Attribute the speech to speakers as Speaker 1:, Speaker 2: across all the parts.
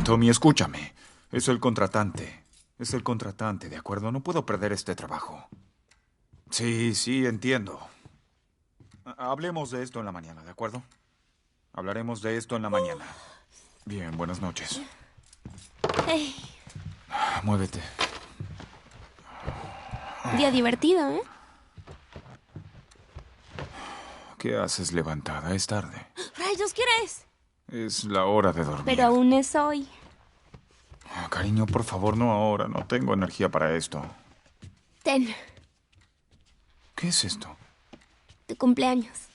Speaker 1: Tommy, escúchame. Es el contratante. Es el contratante, ¿de acuerdo? No puedo perder este trabajo. Sí, entiendo. Hablemos de esto en la mañana, ¿de acuerdo? Hablaremos de esto en la mañana. Bien, buenas noches.
Speaker 2: Hey.
Speaker 1: Muévete.
Speaker 2: Día divertido, ¿eh?
Speaker 1: ¿Qué haces levantada? Es tarde.
Speaker 2: ¡Rayos, qué hora es!
Speaker 1: Es la hora de dormir.
Speaker 2: Pero aún es hoy.
Speaker 1: Cariño, por favor, no ahora. No tengo energía para esto.
Speaker 2: Ten.
Speaker 1: ¿Qué es esto?
Speaker 2: Tu cumpleaños.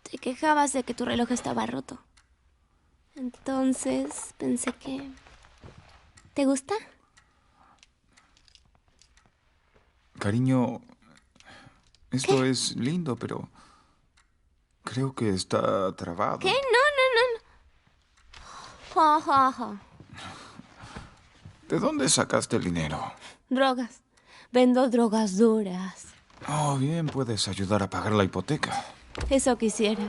Speaker 2: Te quejabas de que tu reloj estaba roto. Entonces pensé que... ¿Te gusta?
Speaker 1: Cariño, esto es lindo, pero creo que está trabado.
Speaker 2: ¿Qué? No. Ja, ja, ja.
Speaker 1: ¿De dónde sacaste el dinero?
Speaker 2: Drogas. Vendo drogas duras.
Speaker 1: Oh, bien, puedes ayudar a pagar la hipoteca.
Speaker 2: Eso quisieras.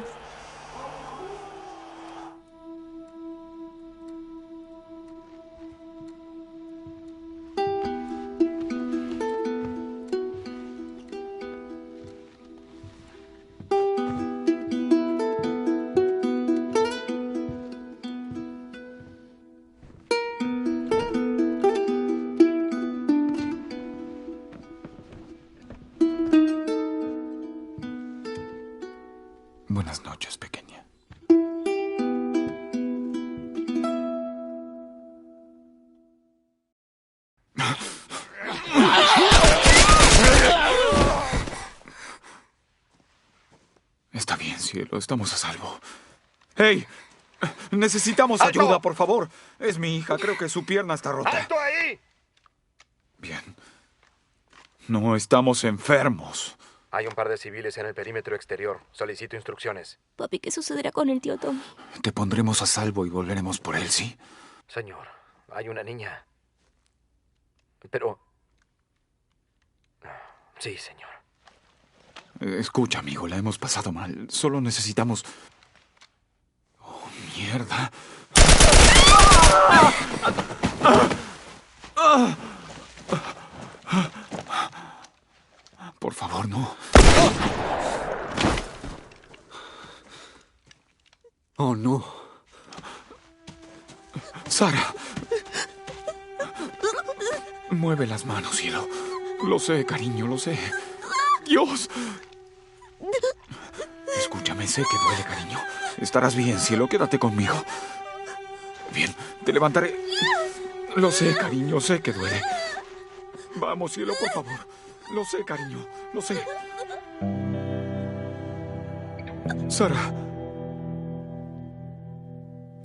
Speaker 1: Buenas noches, pequeña. Está bien, cielo, estamos a salvo. ¡Hey! Necesitamos
Speaker 3: ¡Alto!
Speaker 1: ayuda, por favor. Es mi hija, creo que su pierna está rota.
Speaker 3: ¡Alto ahí!
Speaker 1: Bien. No estamos enfermos.
Speaker 3: Hay un par de civiles en el perímetro exterior. Solicito instrucciones.
Speaker 2: Papi, ¿qué sucederá con el tío Tommy?
Speaker 1: Te pondremos a salvo y volveremos por él, ¿sí?
Speaker 3: Señor, hay una niña. Pero... Sí, señor.
Speaker 1: Escucha, amigo, la hemos pasado mal. Solo necesitamos... Oh, mierda. Por favor, no. Oh, no. Sara. Mueve las manos, cielo. Lo sé, cariño, lo sé. Dios. Escúchame, sé que duele, cariño. Estarás bien, cielo, quédate conmigo. Bien, te levantaré. Lo sé, cariño, sé que duele. Vamos, cielo, por favor. Lo sé, cariño, lo sé. Sara.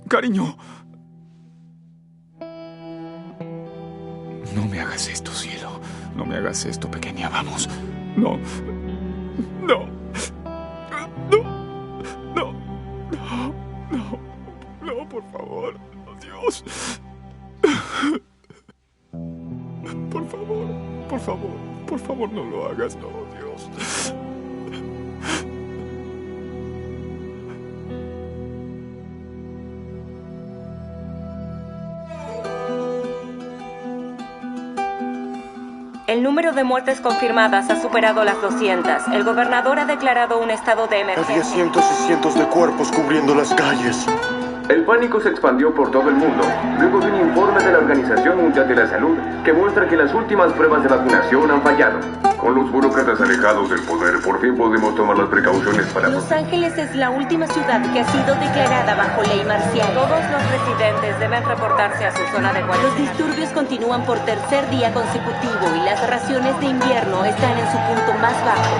Speaker 1: Cariño. No me hagas esto, cielo. No me hagas esto, pequeña. Vamos. No. No. No. No. No. No. No, por favor. Oh, Dios. Por favor. Por favor. Por favor, no lo hagas. No, Dios.
Speaker 4: El número de muertes confirmadas ha superado las 200. El gobernador ha declarado un estado de emergencia.
Speaker 5: Había cientos y cientos de cuerpos cubriendo las calles.
Speaker 6: El pánico se expandió por todo el mundo, luego de un informe de la Organización Mundial de la Salud que muestra que las últimas pruebas de vacunación han fallado. Con los burócratas alejados del poder, por fin podemos tomar las precauciones para...
Speaker 4: Los Ángeles es la última ciudad que ha sido declarada bajo ley marcial. Todos los residentes deben reportarse a su zona de guardia. Los disturbios continúan por tercer día consecutivo y las raciones de invierno están en su punto más bajo.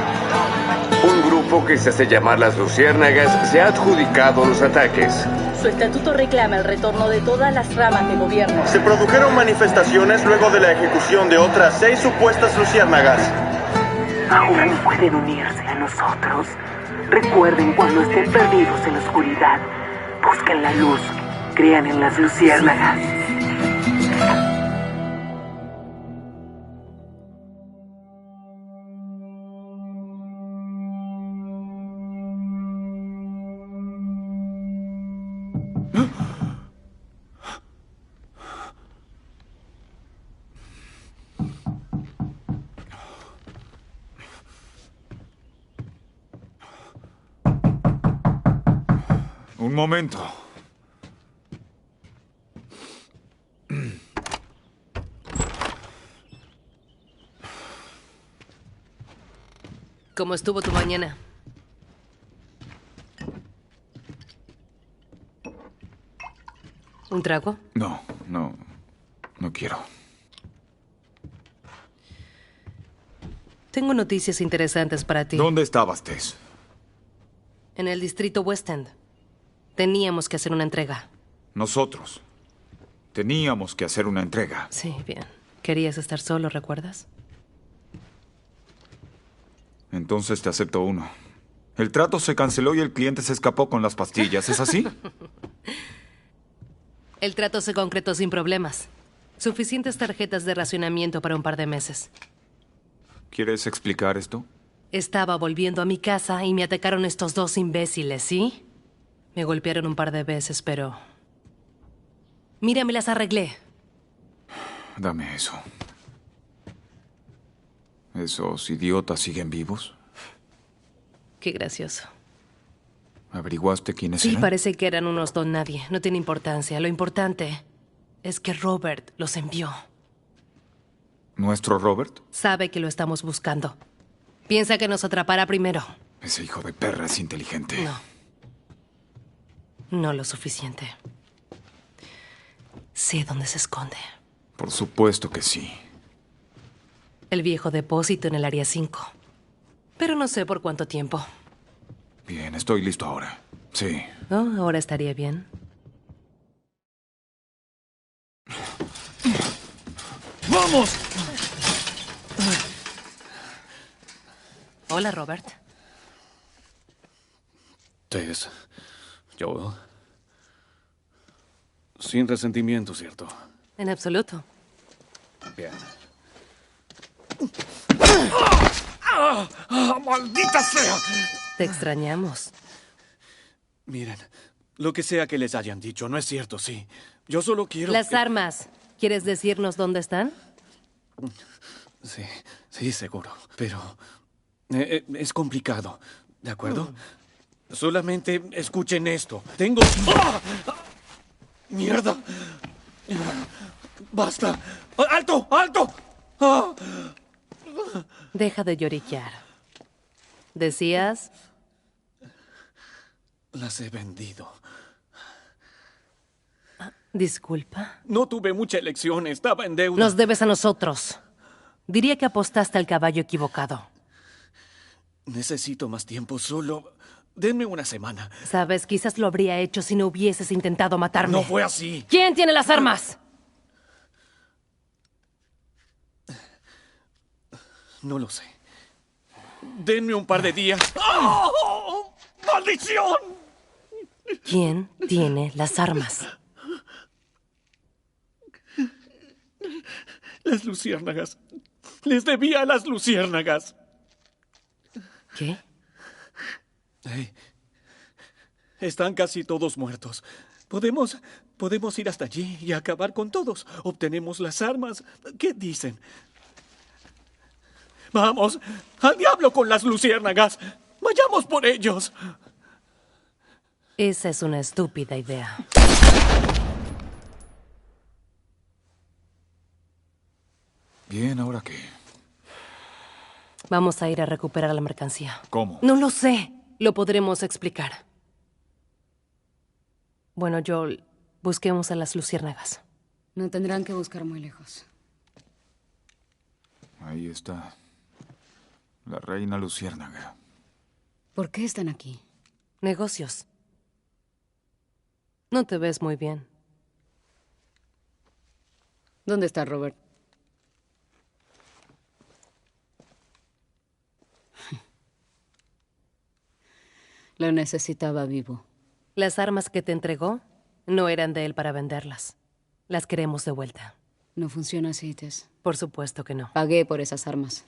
Speaker 6: Un grupo que se hace llamar las Luciérnagas se ha adjudicado los ataques.
Speaker 4: Su estatuto reclama el retorno de todas las ramas de gobierno.
Speaker 5: Se produjeron manifestaciones luego de la ejecución de otras 6 supuestas luciérnagas.
Speaker 7: Aún pueden unirse a nosotros. Recuerden cuando estén perdidos en la oscuridad. Busquen la luz. Crean en las luciérnagas.
Speaker 1: Un momento.
Speaker 8: ¿Cómo estuvo tu mañana? ¿Un trago?
Speaker 1: No quiero.
Speaker 8: Tengo noticias interesantes para ti.
Speaker 1: ¿Dónde estabas, Tess?
Speaker 8: En el distrito West End. Teníamos que hacer una entrega.
Speaker 1: Nosotros. Teníamos que hacer una entrega.
Speaker 8: Sí, bien. Querías estar solo, ¿recuerdas?
Speaker 1: Entonces te acepto uno. El trato se canceló y el cliente se escapó con las pastillas, ¿es así?
Speaker 8: El trato se concretó sin problemas. Suficientes tarjetas de racionamiento para un par de meses.
Speaker 1: ¿Quieres explicar esto?
Speaker 8: Estaba volviendo a mi casa y me atacaron estos dos imbéciles, ¿sí? Me golpearon un par de veces, pero... Mira, me las arreglé.
Speaker 1: Dame eso. ¿Esos idiotas siguen vivos?
Speaker 8: Qué gracioso.
Speaker 1: ¿Averiguaste quiénes
Speaker 8: Sí,
Speaker 1: eran?
Speaker 8: parece que eran unos don nadie. No tiene importancia. Lo importante es que Robert los envió.
Speaker 1: ¿Nuestro Robert?
Speaker 8: Sabe que lo estamos buscando. Piensa que nos atrapará primero.
Speaker 1: Ese hijo de perra es inteligente.
Speaker 8: No. No lo suficiente. Sé dónde se esconde.
Speaker 1: Por supuesto que sí.
Speaker 8: El viejo depósito en el área 5. Pero no sé por cuánto tiempo.
Speaker 1: Bien, estoy listo ahora. Sí.
Speaker 8: Oh, ahora estaría bien.
Speaker 1: ¡Vamos!
Speaker 8: Hola, Robert.
Speaker 9: Tess, yo... Sin resentimiento, ¿cierto?
Speaker 8: En absoluto.
Speaker 9: Bien.
Speaker 1: ¡Maldita sea!
Speaker 8: Te extrañamos.
Speaker 9: Miren, lo que sea que les hayan dicho, no es cierto, sí. Yo solo quiero...
Speaker 8: Las armas. ¿Quieres decirnos dónde están?
Speaker 9: Sí, seguro. Pero es complicado, ¿de acuerdo? Solamente escuchen esto. Tengo... ¡Ah! ¡Mierda! ¡Basta! ¡Alto! ¡Alto! ¡Ah!
Speaker 8: Deja de lloriquear. ¿Decías?
Speaker 9: Las he vendido.
Speaker 8: Disculpa.
Speaker 9: No tuve mucha elección, estaba en deuda.
Speaker 8: Nos debes a nosotros. Diría que apostaste al caballo equivocado.
Speaker 9: Necesito más tiempo, solo... Denme una semana.
Speaker 8: Sabes, quizás lo habría hecho si no hubieses intentado matarme.
Speaker 9: No fue así.
Speaker 8: ¿Quién tiene las armas?
Speaker 9: No lo sé. Denme un par de días. ¡Oh! ¡Maldición!
Speaker 8: ¿Quién tiene las armas?
Speaker 9: Las luciérnagas. Les debía a las luciérnagas.
Speaker 8: ¿Qué?
Speaker 9: Hey, están casi todos muertos. Podemos ir hasta allí y acabar con todos. Obtenemos las armas. ¿Qué dicen? Vamos, al diablo con las luciérnagas. Vayamos por ellos.
Speaker 8: Esa es una estúpida idea.
Speaker 1: Bien, ¿ahora qué?
Speaker 8: Vamos a ir a recuperar la mercancía.
Speaker 1: ¿Cómo?
Speaker 8: No lo sé. Lo podremos explicar. Bueno, Joel, busquemos a las luciérnagas.
Speaker 10: No tendrán que buscar muy lejos.
Speaker 1: Ahí está. La reina luciérnaga.
Speaker 10: ¿Por qué están aquí?
Speaker 8: Negocios. No te ves muy bien.
Speaker 10: ¿Dónde está Robert? Lo necesitaba vivo.
Speaker 8: Las armas que te entregó no eran de él para venderlas. Las queremos de vuelta.
Speaker 10: No funciona así, Tess.
Speaker 8: Por supuesto que no.
Speaker 10: Pagué por esas armas.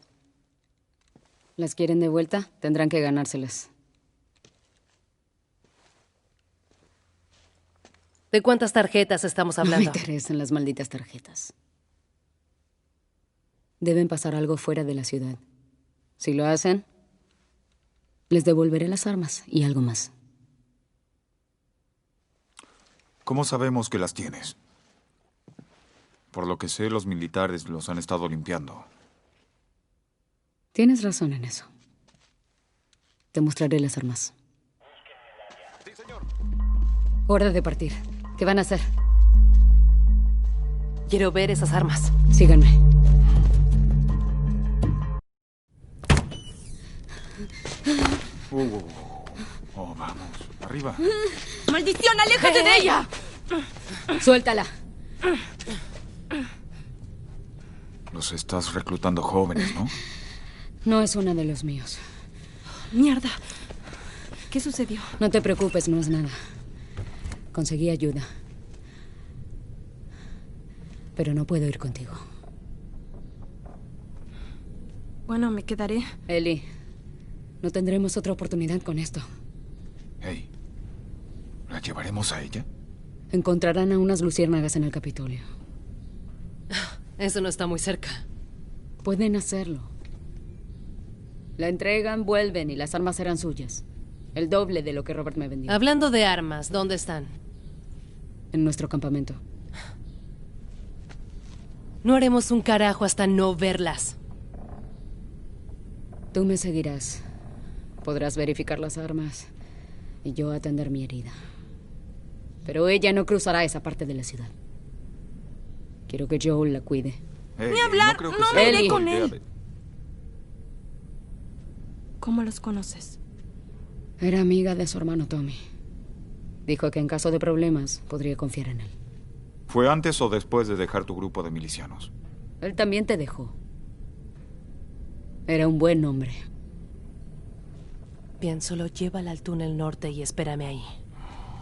Speaker 10: ¿Las quieren de vuelta? Tendrán que ganárselas.
Speaker 8: ¿De cuántas tarjetas estamos
Speaker 10: No me
Speaker 8: hablando?
Speaker 10: interesan las malditas tarjetas. Deben pasar algo fuera de la ciudad. Si lo hacen, les devolveré las armas y algo más.
Speaker 1: ¿Cómo sabemos que las tienes? Por lo que sé, los militares los han estado limpiando.
Speaker 10: Tienes razón en eso. Te mostraré las armas.
Speaker 3: Sí, señor.
Speaker 10: Hora de partir. ¿Qué van a hacer?
Speaker 8: Quiero ver esas armas.
Speaker 10: Síganme.
Speaker 1: Oh, vamos. Arriba.
Speaker 2: ¡Maldición, aléjate de ella!
Speaker 10: Suéltala.
Speaker 1: Los estás reclutando jóvenes, ¿no?
Speaker 10: No es una de los míos.
Speaker 2: Mierda. ¿Qué sucedió?
Speaker 10: No te preocupes, no es nada. Conseguí ayuda. Pero no puedo ir contigo.
Speaker 2: Bueno, me quedaré.
Speaker 10: Ellie, no tendremos otra oportunidad con esto.
Speaker 1: Hey, ¿la llevaremos a ella?
Speaker 10: Encontrarán a unas luciérnagas en el Capitolio.
Speaker 8: Eso no está muy cerca.
Speaker 10: Pueden hacerlo. La entregan, vuelven y las armas serán suyas. El doble de lo que Robert me vendió.
Speaker 8: Hablando de armas, ¿dónde están?
Speaker 10: En nuestro campamento.
Speaker 8: No haremos un carajo hasta no verlas.
Speaker 10: Tú me seguirás. Podrás verificar las armas y yo atender mi herida. Pero ella no cruzará esa parte de la ciudad. Quiero que Joel la cuide.
Speaker 1: Hey,
Speaker 2: Ni hablar,
Speaker 1: creo que
Speaker 2: no
Speaker 1: sea
Speaker 2: me
Speaker 1: una
Speaker 2: iré
Speaker 1: buena
Speaker 2: con
Speaker 1: idea
Speaker 2: él.
Speaker 1: de-
Speaker 2: ¿Cómo los conoces?
Speaker 10: Era amiga de su hermano Tommy. Dijo que en caso de problemas podría confiar en él.
Speaker 1: ¿Fue antes o después de dejar tu grupo de milicianos?
Speaker 10: Él también te dejó. Era un buen hombre.
Speaker 8: Bien, solo llévala al túnel norte y espérame ahí.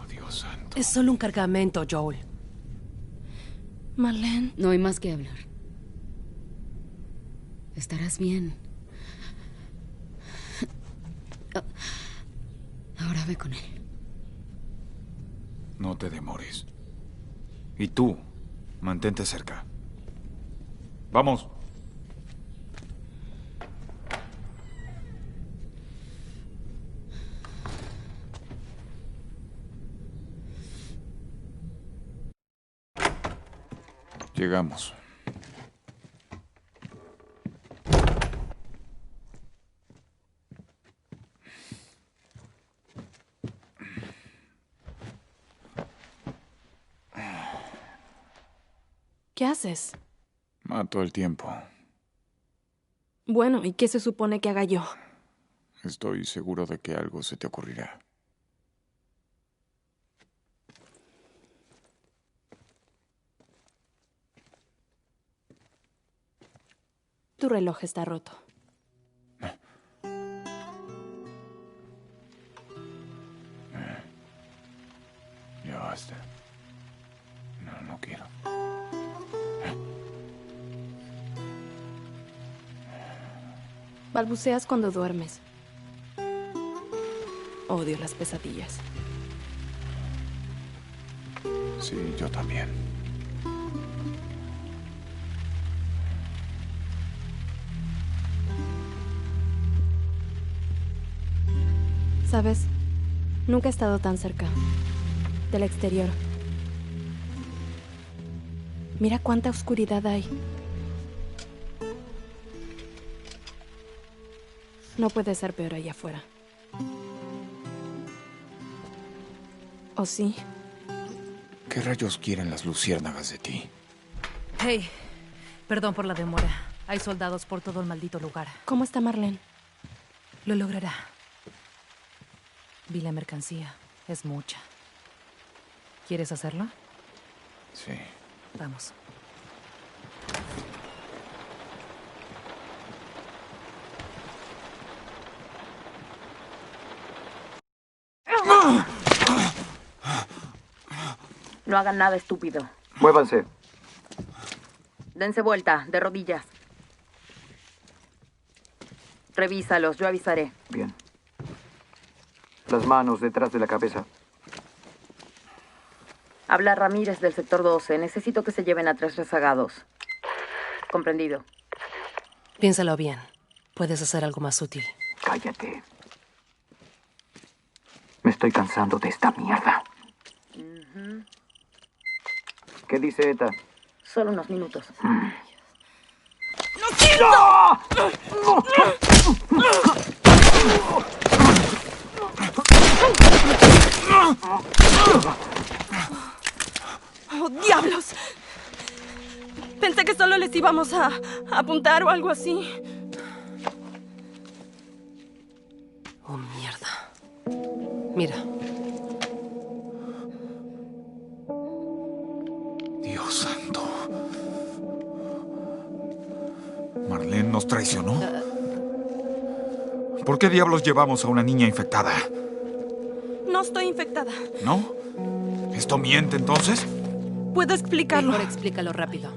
Speaker 1: Oh, Dios santo.
Speaker 8: Es solo un cargamento, Joel.
Speaker 2: Marlene.
Speaker 10: No hay más que hablar. Estarás bien. Ahora ve con él.
Speaker 1: No te demores. Y tú, mantente cerca. ¡Vamos! Llegamos.
Speaker 2: ¿Qué haces?
Speaker 1: Mato el tiempo.
Speaker 2: Bueno, ¿y qué se supone que haga yo?
Speaker 1: Estoy seguro de que algo se te ocurrirá.
Speaker 2: Tu reloj está roto.
Speaker 1: Ya basta. No quiero.
Speaker 2: Balbuceas cuando duermes. Odio las pesadillas.
Speaker 1: Sí, yo también.
Speaker 2: ¿Sabes? Nunca he estado tan cerca. Del exterior. Mira cuánta oscuridad hay. No puede ser peor allá afuera. ¿O sí?
Speaker 1: ¿Qué rayos quieren las luciérnagas de ti?
Speaker 8: Hey, perdón por la demora. Hay soldados por todo el maldito lugar.
Speaker 2: ¿Cómo está Marlene?
Speaker 8: Lo logrará. Vi la mercancía. Es mucha. ¿Quieres hacerlo?
Speaker 1: Sí.
Speaker 8: Vamos.
Speaker 4: No hagan nada estúpido.
Speaker 3: Muévanse.
Speaker 4: Dense vuelta, de rodillas. Revísalos, yo avisaré.
Speaker 3: Bien. Las manos detrás de la cabeza.
Speaker 11: Habla Ramírez del sector 12. Necesito que se lleven a 3 rezagados. Comprendido.
Speaker 8: Piénsalo bien. Puedes hacer algo más útil.
Speaker 7: Cállate. Me estoy cansando de esta mierda. ¿Qué dice ETA?
Speaker 11: Solo unos minutos.
Speaker 7: ¡Lo siento!
Speaker 12: ¡Oh, diablos! Pensé que solo les íbamos a apuntar o algo así.
Speaker 8: Oh, mierda. Mira.
Speaker 1: Dios santo. ¿Marlene nos traicionó? ¿Por qué diablos llevamos a una niña infectada?
Speaker 12: No estoy infectada.
Speaker 1: ¿No? ¿Esto miente entonces?
Speaker 12: ¿Puedo explicarlo?
Speaker 8: Mejor explícalo rápido.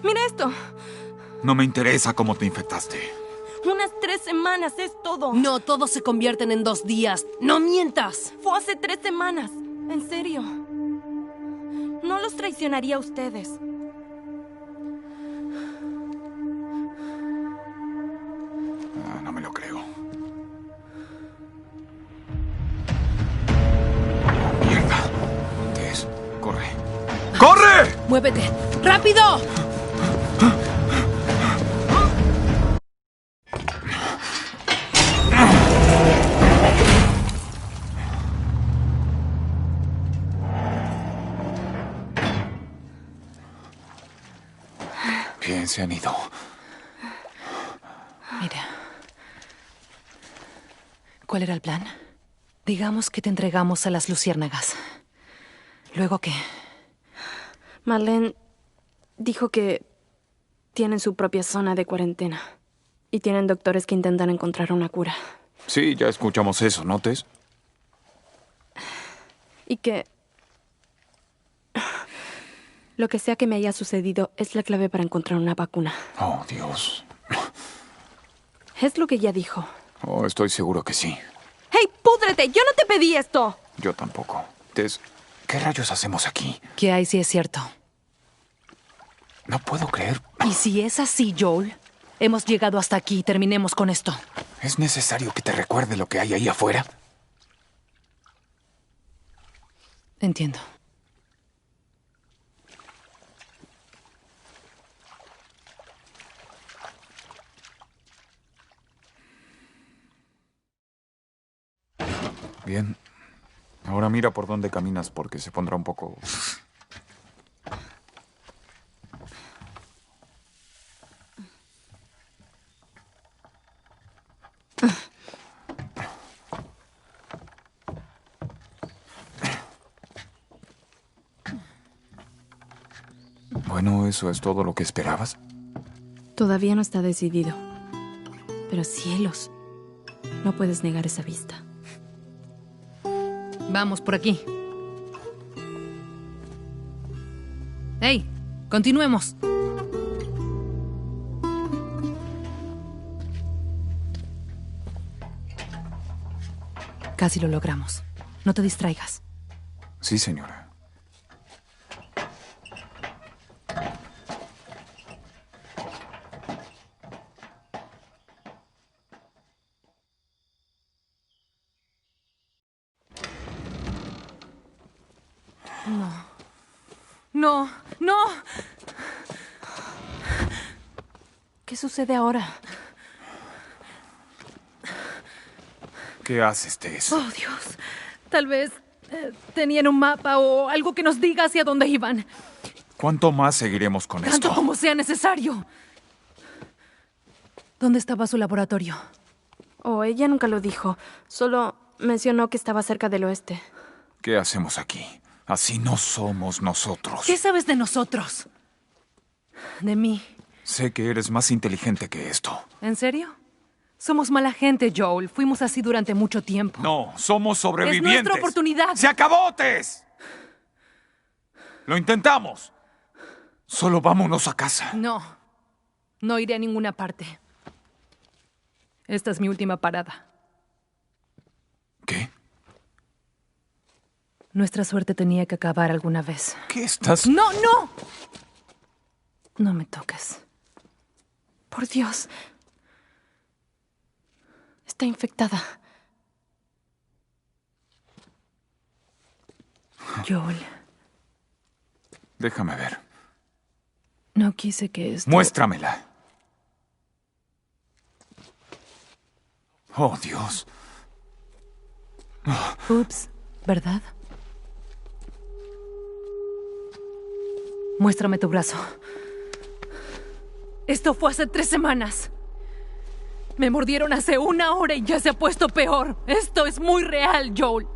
Speaker 12: Mira esto.
Speaker 1: No me interesa cómo te infectaste.
Speaker 12: Unas 3 semanas es todo.
Speaker 8: No, todos se convierten en 2 días. ¡No mientas!
Speaker 12: Fue hace 3 semanas. En serio. No los traicionaría a ustedes.
Speaker 1: No me lo creo. ¡Mierda! ¿Dónde es? ¡Corre! ¡Corre!
Speaker 8: ¡Muévete! ¡Rápido!
Speaker 1: Bien, se han ido.
Speaker 8: Mira. ¿Cuál era el plan? Digamos que te entregamos a las luciérnagas. ¿Luego qué?
Speaker 12: Marlene dijo que tienen su propia zona de cuarentena. Y tienen doctores que intentan encontrar una cura.
Speaker 1: Sí, ya escuchamos eso, ¿no, Tess?
Speaker 12: Y que lo que sea que me haya sucedido es la clave para encontrar una vacuna.
Speaker 1: Oh, Dios.
Speaker 12: Es lo que ella dijo.
Speaker 1: Oh, estoy seguro que sí.
Speaker 12: ¡Hey, púdrete! ¡Yo no te pedí esto!
Speaker 1: Yo tampoco. Tess, ¿qué rayos hacemos aquí?
Speaker 8: ¿Qué hay si es cierto?
Speaker 1: No puedo creer.
Speaker 8: ¿Y si es así, Joel? Hemos llegado hasta aquí y terminemos con esto.
Speaker 1: ¿Es necesario que te recuerde lo que hay ahí afuera?
Speaker 8: Entiendo.
Speaker 1: Bien. Ahora mira por dónde caminas porque se pondrá un poco... Bueno, ¿eso es todo lo que esperabas?
Speaker 12: Todavía no está decidido. Pero cielos, no puedes negar esa vista.
Speaker 8: Vamos por aquí. ¡Hey! Continuemos. Casi lo logramos. No te distraigas.
Speaker 1: Sí, señora.
Speaker 12: No, no. ¿Qué sucede ahora?
Speaker 1: ¿Qué haces, Tess?
Speaker 8: Oh, Dios. Tal vez tenían un mapa o algo que nos diga hacia dónde iban.
Speaker 1: ¿Cuánto más seguiremos con esto?
Speaker 8: Tanto como sea necesario. ¿Dónde estaba su laboratorio?
Speaker 12: Oh, ella nunca lo dijo. Solo mencionó que estaba cerca del oeste.
Speaker 1: ¿Qué hacemos aquí? Así no somos nosotros.
Speaker 8: ¿Qué sabes de nosotros? De mí.
Speaker 1: Sé que eres más inteligente que esto.
Speaker 8: ¿En serio? Somos mala gente, Joel. Fuimos así durante mucho tiempo.
Speaker 1: No, somos sobrevivientes.
Speaker 8: Es nuestra oportunidad.
Speaker 1: ¡Se acabó, Tess! Lo intentamos. Solo vámonos a casa.
Speaker 8: No. No iré a ninguna parte. Esta es mi última parada.
Speaker 1: ¿Qué?
Speaker 12: Nuestra suerte tenía que acabar alguna vez.
Speaker 1: ¿Qué estás...?
Speaker 12: ¡No, no! No me toques. Por Dios. Está infectada. Joel.
Speaker 1: Déjame ver.
Speaker 12: No quise que esto...
Speaker 1: Muéstramela. Oh, Dios.
Speaker 12: Ups, ¿verdad? Muéstrame tu brazo. Esto fue hace 3 semanas. Me mordieron hace 1 hora y ya se ha puesto peor. Esto es muy real, Joel.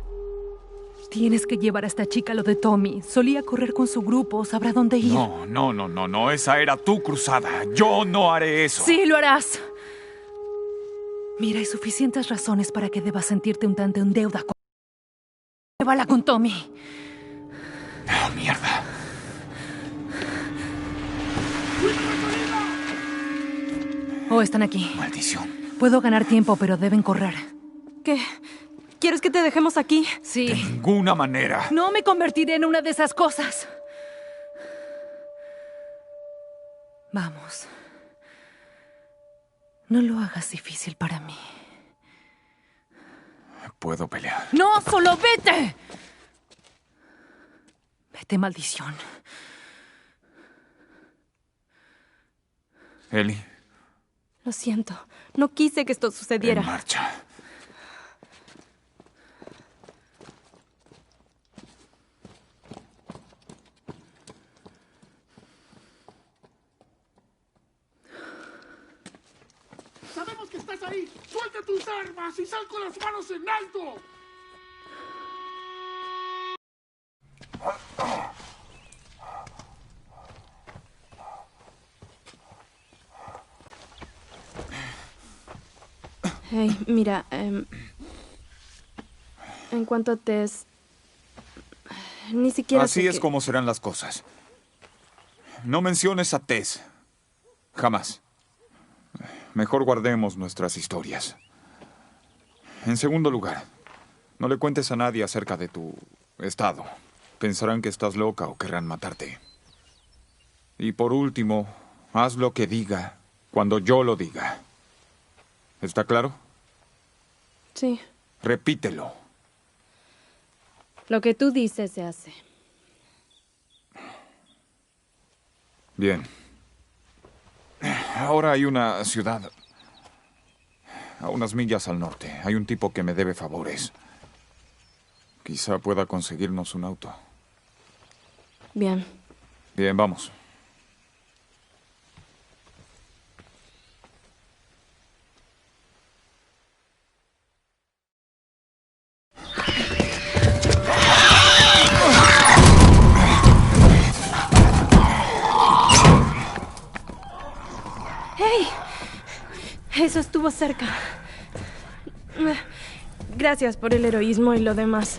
Speaker 12: Tienes que llevar a esta chica a lo de Tommy. Solía correr con su grupo, sabrá dónde ir.
Speaker 1: No. Esa era tu cruzada. Yo no haré eso.
Speaker 12: Sí, lo harás. Mira, hay suficientes razones para que debas sentirte un tanto en deuda con... Llévala con Tommy.
Speaker 1: Oh, mierda.
Speaker 12: Oh, están aquí.
Speaker 1: Maldición.
Speaker 12: Puedo ganar tiempo, pero deben correr. ¿Qué? ¿Quieres que te dejemos aquí? Sí.
Speaker 1: De ninguna manera.
Speaker 12: No me convertiré en una de esas cosas. Vamos. No lo hagas difícil para mí.
Speaker 1: Puedo pelear.
Speaker 12: ¡No, solo vete! Vete, maldición.
Speaker 1: Ellie.
Speaker 12: Lo siento. No quise que esto sucediera.
Speaker 1: En marcha.
Speaker 13: ¡Sabemos que estás ahí! ¡Suelta tus armas y sal con las manos en alto!
Speaker 12: Hey, mira, en cuanto a Tess, ni siquiera
Speaker 1: Así es como serán las cosas. No menciones a Tess. Jamás. Mejor guardemos nuestras historias. En segundo lugar, no le cuentes a nadie acerca de tu estado. Pensarán que estás loca o querrán matarte. Y por último, haz lo que diga cuando yo lo diga. ¿Está claro?
Speaker 12: Sí.
Speaker 1: Repítelo.
Speaker 12: Lo que tú dices se hace.
Speaker 1: Bien. Ahora hay una ciudad a unas millas al norte. Hay un tipo que me debe favores. Quizá pueda conseguirnos un auto.
Speaker 12: Bien.
Speaker 1: Bien, vamos.
Speaker 12: ¡Hey! Eso estuvo cerca. Gracias por el heroísmo y lo demás.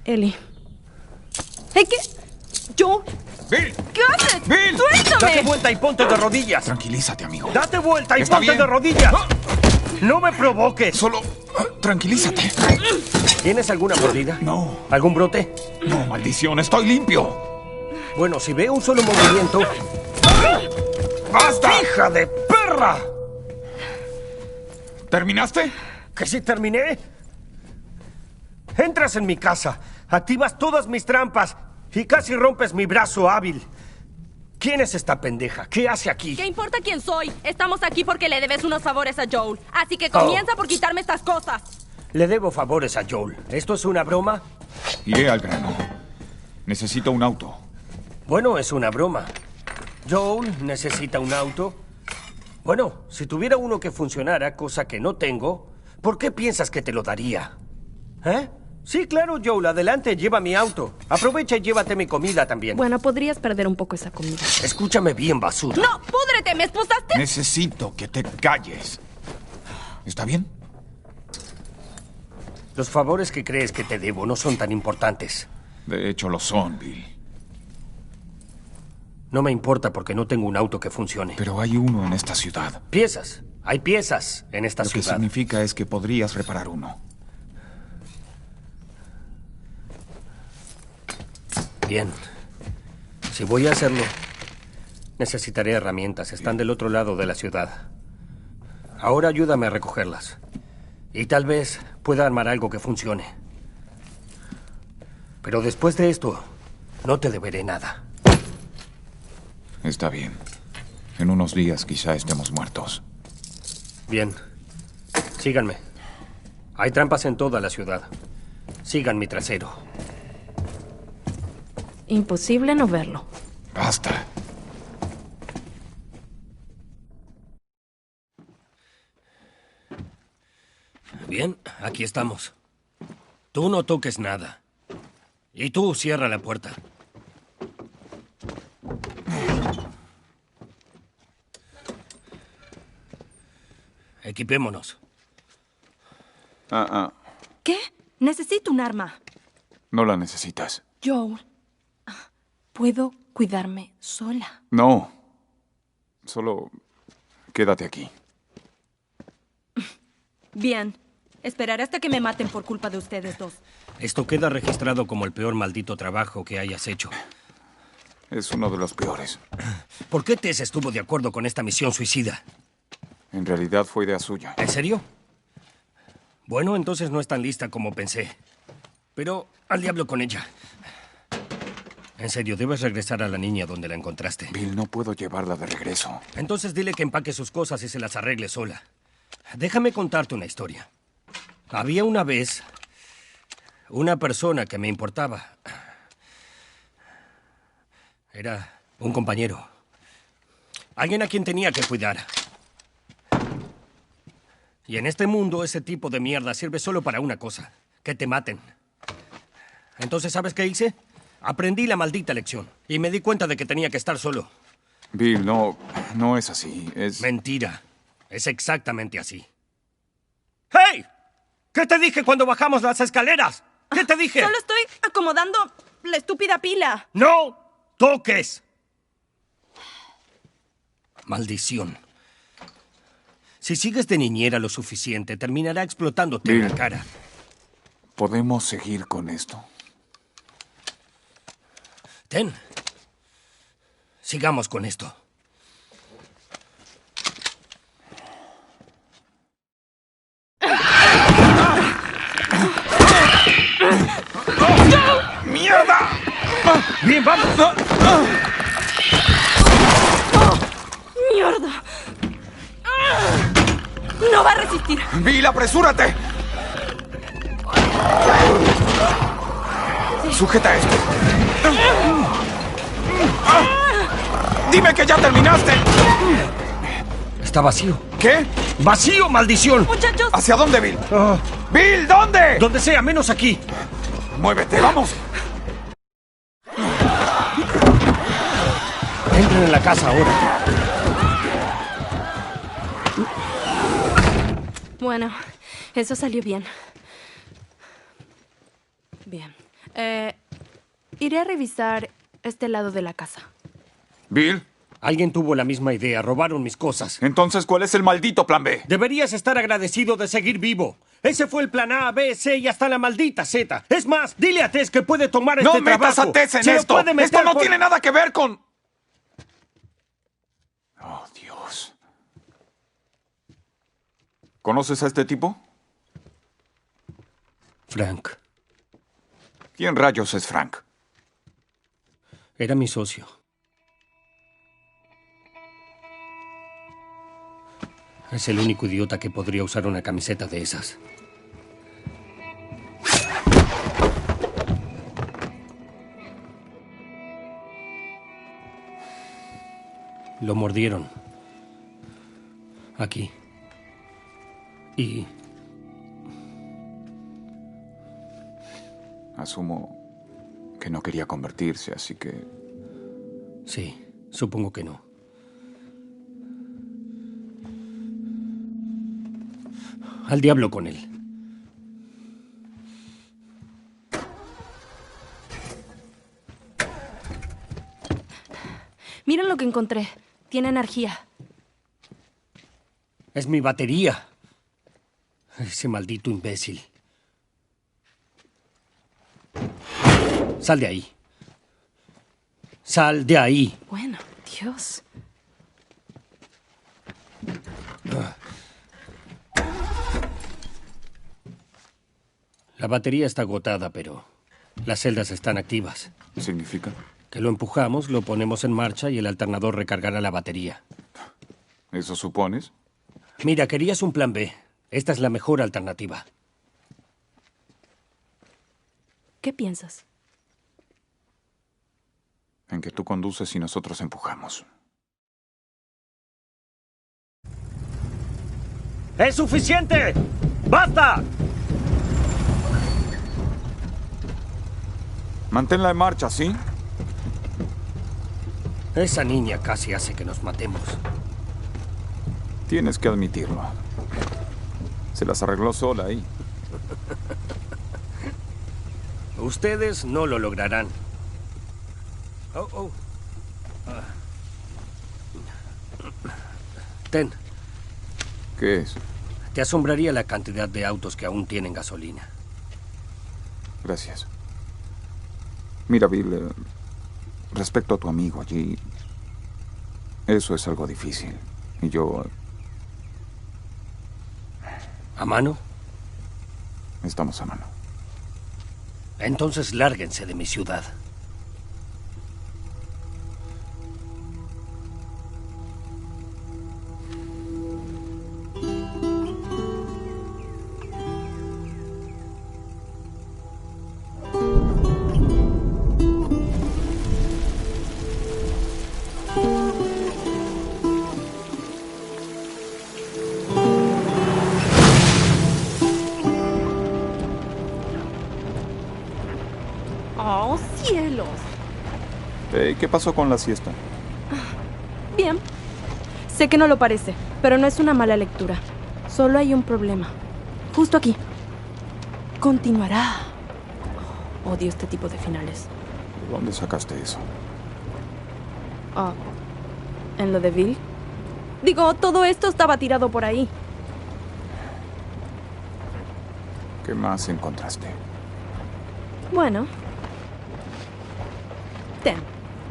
Speaker 12: Ellie. ¿Hey, qué? ¿Yo?
Speaker 1: ¡Bill!
Speaker 12: ¿Qué haces?
Speaker 1: ¡Bill!
Speaker 12: ¡Suéltame!
Speaker 14: ¡Date vuelta y ponte de rodillas!
Speaker 1: Tranquilízate, amigo.
Speaker 14: ¡Date vuelta y
Speaker 1: ¿Está
Speaker 14: ponte
Speaker 1: bien?
Speaker 14: de rodillas! ¡No me provoques!
Speaker 1: Solo... tranquilízate.
Speaker 14: ¿Tienes alguna mordida?
Speaker 1: No.
Speaker 14: ¿Algún brote?
Speaker 1: No, maldición, estoy limpio.
Speaker 14: Bueno, si veo un solo movimiento...
Speaker 1: ¡Basta!
Speaker 14: ¡Hija de perra!
Speaker 1: ¿Terminaste?
Speaker 14: ¿Que sí terminé? Entras en mi casa, activas todas mis trampas y casi rompes mi brazo hábil. ¿Quién es esta pendeja? ¿Qué hace aquí?
Speaker 15: ¿Qué importa quién soy? Estamos aquí porque le debes unos favores a Joel. Así que comienza por quitarme estas cosas.
Speaker 14: Le debo favores a Joel. ¿Esto es una broma?
Speaker 1: Iré al grano. Necesito un auto.
Speaker 14: Bueno, es una broma. Joel necesita un auto. Bueno, si tuviera uno que funcionara, cosa que no tengo, ¿por qué piensas que te lo daría? ¿Eh? Sí, claro, Joel, adelante, lleva mi auto. Aprovecha y llévate mi comida también.
Speaker 12: Bueno, podrías perder un poco esa comida.
Speaker 14: Escúchame bien, basura.
Speaker 15: ¡No! ¡Púdrete! ¿Me esposaste?
Speaker 1: Necesito que te calles. ¿Está bien?
Speaker 14: Los favores que crees que te debo no son tan importantes.
Speaker 1: De hecho, lo son, Bill.
Speaker 14: No me importa porque no tengo un auto que funcione.
Speaker 1: Pero hay uno en esta ciudad.
Speaker 14: Piezas. Hay piezas en esta
Speaker 1: ciudad. Lo que significa es que podrías reparar uno.
Speaker 14: Bien. Si voy a hacerlo, necesitaré herramientas. Están del otro lado de la ciudad. Ahora ayúdame a recogerlas. Y tal vez pueda armar algo que funcione. Pero después de esto, no te deberé nada.
Speaker 1: Está bien. En unos días quizá estemos muertos.
Speaker 14: Bien. Síganme. Hay trampas en toda la ciudad. Sigan mi trasero.
Speaker 12: Imposible no verlo.
Speaker 1: Basta.
Speaker 14: Bien, aquí estamos. Tú no toques nada. Y tú cierra la puerta. Equipémonos.
Speaker 15: ¿Qué? Necesito un arma.
Speaker 1: No la necesitas.
Speaker 12: Joel, puedo cuidarme sola.
Speaker 1: No. Solo quédate aquí.
Speaker 15: Bien. Esperaré hasta que me maten por culpa de ustedes dos.
Speaker 14: Esto queda registrado como el peor maldito trabajo que hayas hecho.
Speaker 1: Es uno de los peores.
Speaker 14: ¿Por qué Tess estuvo de acuerdo con esta misión suicida?
Speaker 1: En realidad fue idea suya.
Speaker 14: ¿En serio? Bueno, entonces no es tan lista como pensé. Pero al diablo con ella. En serio, debes regresar a la niña donde la encontraste.
Speaker 1: Bill, no puedo llevarla de regreso.
Speaker 14: Entonces dile que empaque sus cosas y se las arregle sola. Déjame contarte una historia. Había una vez una persona que me importaba. Era un compañero. Alguien a quien tenía que cuidar. Y en este mundo ese tipo de mierda sirve solo para una cosa. Que te maten. Entonces, ¿sabes qué hice? Aprendí la maldita lección. Y me di cuenta de que tenía que estar solo.
Speaker 1: Bill, no es así. Es...
Speaker 14: Mentira. Es exactamente así. ¡Hey! ¿Qué te dije cuando bajamos las escaleras? ¿Qué te dije?
Speaker 15: Solo estoy acomodando la estúpida pila.
Speaker 14: ¡No toques! Maldición. Si sigues de niñera lo suficiente, terminará explotándote en la cara.
Speaker 1: ¿Podemos seguir con esto?
Speaker 14: Ten. Sigamos con esto.
Speaker 1: ¡Mierda!
Speaker 14: ¡Bien, vamos!
Speaker 15: ¡Mierda! ¡No va a resistir!
Speaker 1: ¡Bill, apresúrate! Sujeta esto. ¡Dime que ya terminaste!
Speaker 14: Está vacío.
Speaker 1: ¿Qué?
Speaker 14: ¡Vacío, maldición!
Speaker 15: ¡Muchachos!
Speaker 1: ¿Hacia dónde, Bill? ¡Bill, ¿dónde?
Speaker 14: Donde sea, menos aquí.
Speaker 1: ¡Muévete, vamos!
Speaker 14: Entren en la casa ahora.
Speaker 12: Bueno, eso salió bien. Bien. Iré a revisar este lado de la casa.
Speaker 1: ¿Bill?
Speaker 14: Alguien tuvo la misma idea. Robaron mis cosas.
Speaker 1: Entonces, ¿cuál es el maldito plan B?
Speaker 14: Deberías estar agradecido de seguir vivo. Ese fue el plan A, B, C y hasta la maldita Z. Es más, dile a Tess que puede tomar este trabajo.
Speaker 1: ¡No metas a Tess en esto! ¡Esto no tiene nada que ver con...! Oh, Dios. ¿Conoces a este tipo?
Speaker 14: Frank.
Speaker 1: ¿Quién rayos es Frank?
Speaker 14: Era mi socio. Es el único idiota que podría usar una camiseta de esas. Lo mordieron. Aquí. Y...
Speaker 1: Asumo que no quería convertirse, así que...
Speaker 14: Sí, supongo que no. Al diablo con él.
Speaker 12: Miren lo que encontré. Tiene energía.
Speaker 14: Es mi batería. Ese maldito imbécil. Sal de ahí. Sal de ahí.
Speaker 12: Bueno, Dios.
Speaker 14: La batería está agotada, pero las celdas están activas.
Speaker 1: ¿Significa?
Speaker 14: Que lo empujamos, lo ponemos en marcha y el alternador recargará la batería.
Speaker 1: ¿Eso supones?
Speaker 14: Mira, querías un plan B. Esta es la mejor alternativa.
Speaker 12: ¿Qué piensas?
Speaker 1: En que tú conduces y nosotros empujamos.
Speaker 14: ¡Es suficiente! ¡Basta!
Speaker 1: Manténla en marcha, ¿sí?
Speaker 14: Esa niña casi hace que nos matemos.
Speaker 1: Tienes que admitirlo. Se las arregló sola ahí.
Speaker 14: Ustedes no lo lograrán. Ten.
Speaker 1: ¿Qué es?
Speaker 14: Te asombraría la cantidad de autos que aún tienen gasolina.
Speaker 1: Gracias. Mira, Bill, respecto a tu amigo allí, eso es algo difícil. Y yo...
Speaker 14: ¿A mano?
Speaker 1: Estamos a mano.
Speaker 14: Entonces lárguense de mi ciudad.
Speaker 12: ¡Oh, cielos!
Speaker 1: ¿Qué pasó con la siesta?
Speaker 12: Bien. Sé que no lo parece, pero no es una mala lectura. Solo hay un problema. Justo aquí. Continuará. Odio este tipo de finales.
Speaker 1: ¿De dónde sacaste eso?
Speaker 12: Ah, ¿en lo de Bill? Digo, todo esto estaba tirado por ahí.
Speaker 1: ¿Qué más encontraste?
Speaker 12: Bueno. Ten.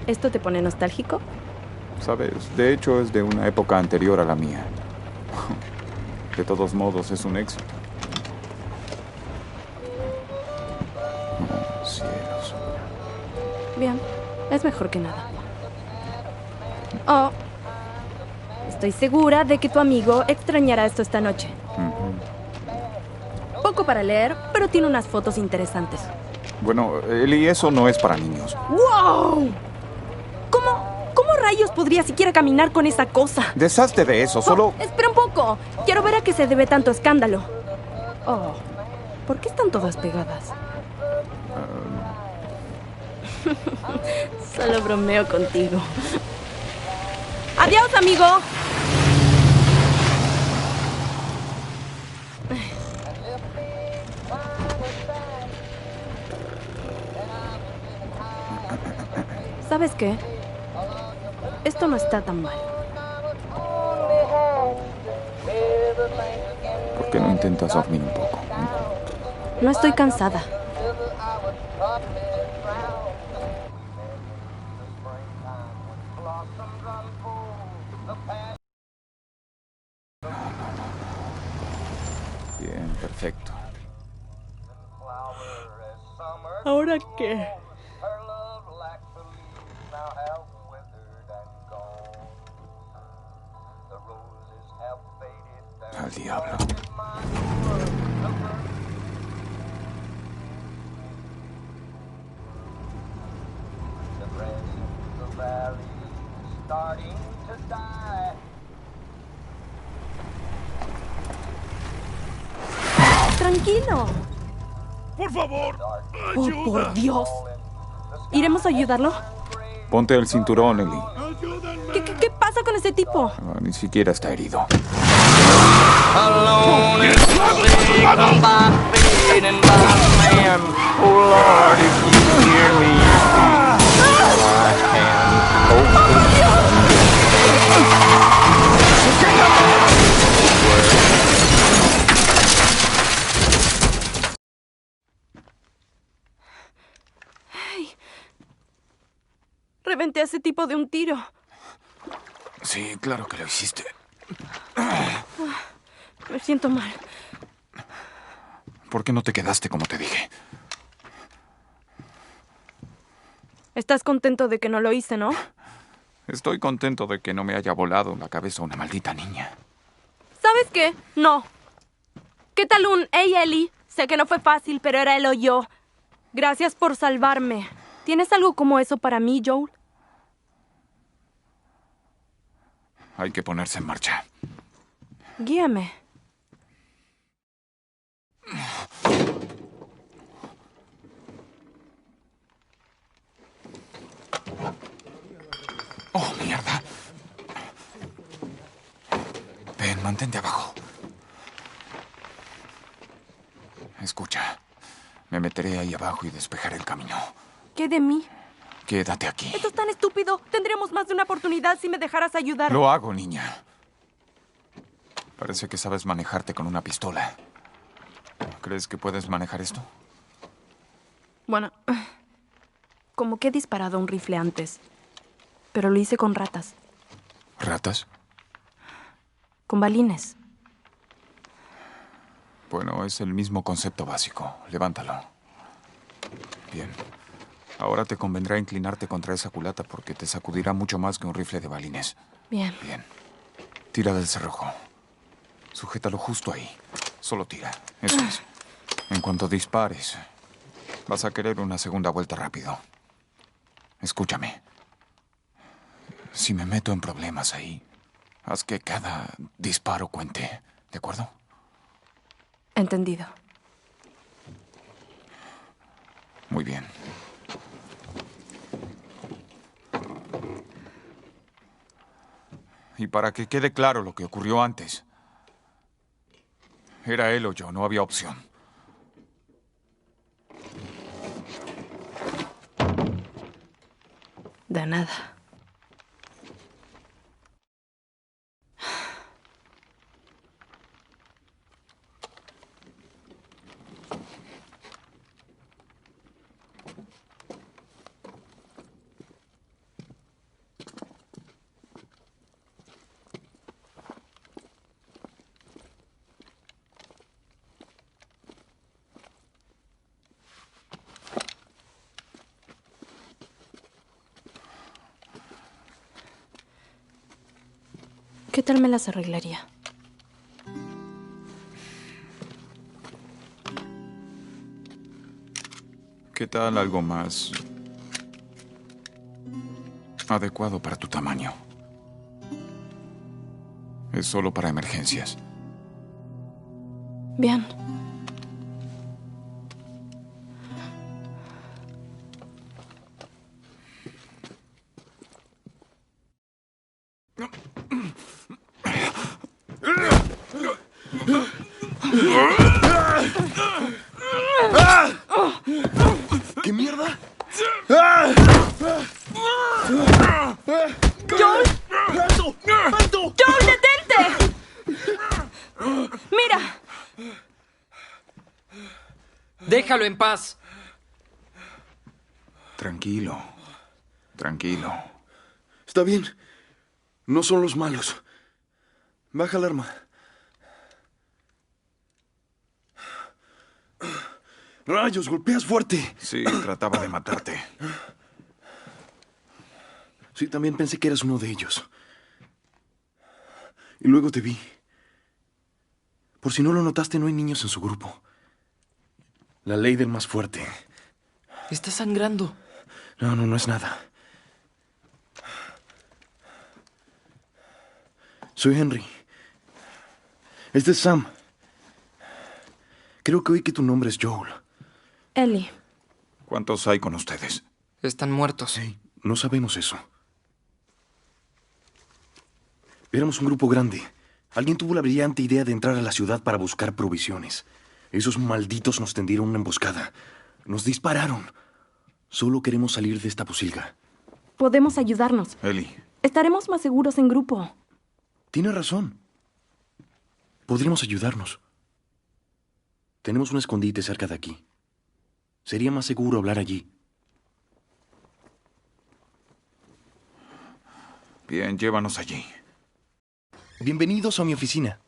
Speaker 12: ¿Esto te pone nostálgico?
Speaker 1: Sabes, de hecho es de una época anterior a la mía. De todos modos, es un éxito. Oh, cielos.
Speaker 12: Bien, es mejor que nada. Oh, estoy segura de que tu amigo extrañará esto esta noche. Poco para leer, pero tiene unas fotos interesantes.
Speaker 1: Bueno, Eli, eso no es para niños.
Speaker 12: ¡Wow! ¿Cómo rayos podría siquiera caminar con esa cosa?
Speaker 1: Deshazte de eso, solo...
Speaker 12: Espera un poco. Quiero ver a qué se debe tanto escándalo. Oh, ¿por qué están todas pegadas? Solo bromeo contigo. ¡Adiós, amigo! ¿Sabes qué? Esto no está tan mal.
Speaker 1: ¿Por qué no intentas dormir un poco?
Speaker 12: No estoy cansada.
Speaker 1: Bien, perfecto.
Speaker 12: ¿Ahora qué?
Speaker 1: Al diablo.
Speaker 12: Tranquilo.
Speaker 13: ¡Por favor!
Speaker 12: Oh, por Dios. ¿Iremos a ayudarlo?
Speaker 1: Ponte el cinturón, Eli.
Speaker 12: ¿Qué pasa con ese tipo?
Speaker 1: No, ni siquiera está herido.
Speaker 15: reventé a ese tipo de un tiro.
Speaker 1: Sí, claro que lo hiciste.
Speaker 15: Me siento mal.
Speaker 1: ¿Por qué no te quedaste como te dije?
Speaker 15: ¿Estás contento de que no lo hice, no?
Speaker 1: Estoy contento de que no me haya volado la cabeza una maldita niña.
Speaker 15: ¿Sabes qué? No. ¿Qué tal un hey, Ellie? Sé que no fue fácil, pero era él o yo. Gracias por salvarme. ¿Tienes algo como eso para mí, Joel?
Speaker 1: Hay que ponerse en marcha.
Speaker 15: Guíame.
Speaker 1: ¡Oh, mierda! Ven, mantente abajo. Escucha, me meteré ahí abajo y despejaré el camino.
Speaker 15: ¿Qué de mí?
Speaker 1: Quédate aquí.
Speaker 15: Esto es tan estúpido. Tendríamos más de una oportunidad si me dejaras ayudar.
Speaker 1: Lo hago, niña. Parece que sabes manejarte con una pistola. ¿Crees que puedes manejar esto?
Speaker 15: Bueno, como que he disparado un rifle antes. Pero lo hice con ratas.
Speaker 1: ¿Ratas?
Speaker 15: Con balines.
Speaker 1: Bueno, es el mismo concepto básico. Levántalo. Bien. Ahora te convendrá inclinarte contra esa culata porque te sacudirá mucho más que un rifle de balines.
Speaker 15: Bien.
Speaker 1: Bien. Tira del cerrojo. Sujétalo justo ahí. Solo tira. Eso es. En cuanto dispares, vas a querer una segunda vuelta rápido. Escúchame. Si me meto en problemas ahí, haz que cada disparo cuente. ¿De acuerdo?
Speaker 15: Entendido.
Speaker 1: Muy bien. Y para que quede claro lo que ocurrió antes, era él o yo, no había opción.
Speaker 15: De nada. ¿Qué tal me las arreglaría?
Speaker 1: ¿Qué tal algo más adecuado para tu tamaño? Es solo para emergencias.
Speaker 15: Bien.
Speaker 16: ¿Qué mierda?
Speaker 15: ¡Joel!
Speaker 16: ¡Alto! ¡Alto!
Speaker 15: ¡Joel, detente! ¡Mira!
Speaker 17: Déjalo en paz.
Speaker 1: Tranquilo. Tranquilo.
Speaker 16: Está bien. No son los malos. Baja el arma. ¡Rayos! ¡Golpeas fuerte!
Speaker 1: Sí, trataba de matarte.
Speaker 16: Sí, también pensé que eras uno de ellos. Y luego te vi. Por si no lo notaste, no hay niños en su grupo. La ley del más fuerte.
Speaker 17: Está sangrando.
Speaker 16: No es nada. Soy Henry. Este es Sam. Creo que oí que tu nombre es Joel.
Speaker 15: Ellie.
Speaker 1: ¿Cuántos hay con ustedes?
Speaker 17: Están muertos.
Speaker 16: Hey, no sabemos eso. Éramos un grupo grande. Alguien tuvo la brillante idea de entrar a la ciudad para buscar provisiones. Esos malditos nos tendieron una emboscada. Nos dispararon. Solo queremos salir de esta posilga.
Speaker 15: Podemos ayudarnos.
Speaker 1: Ellie.
Speaker 15: Estaremos más seguros en grupo.
Speaker 16: Tiene razón. Podríamos ayudarnos. Tenemos un escondite cerca de aquí. Sería más seguro hablar allí.
Speaker 1: Bien, llévanos allí.
Speaker 16: Bienvenidos a mi oficina.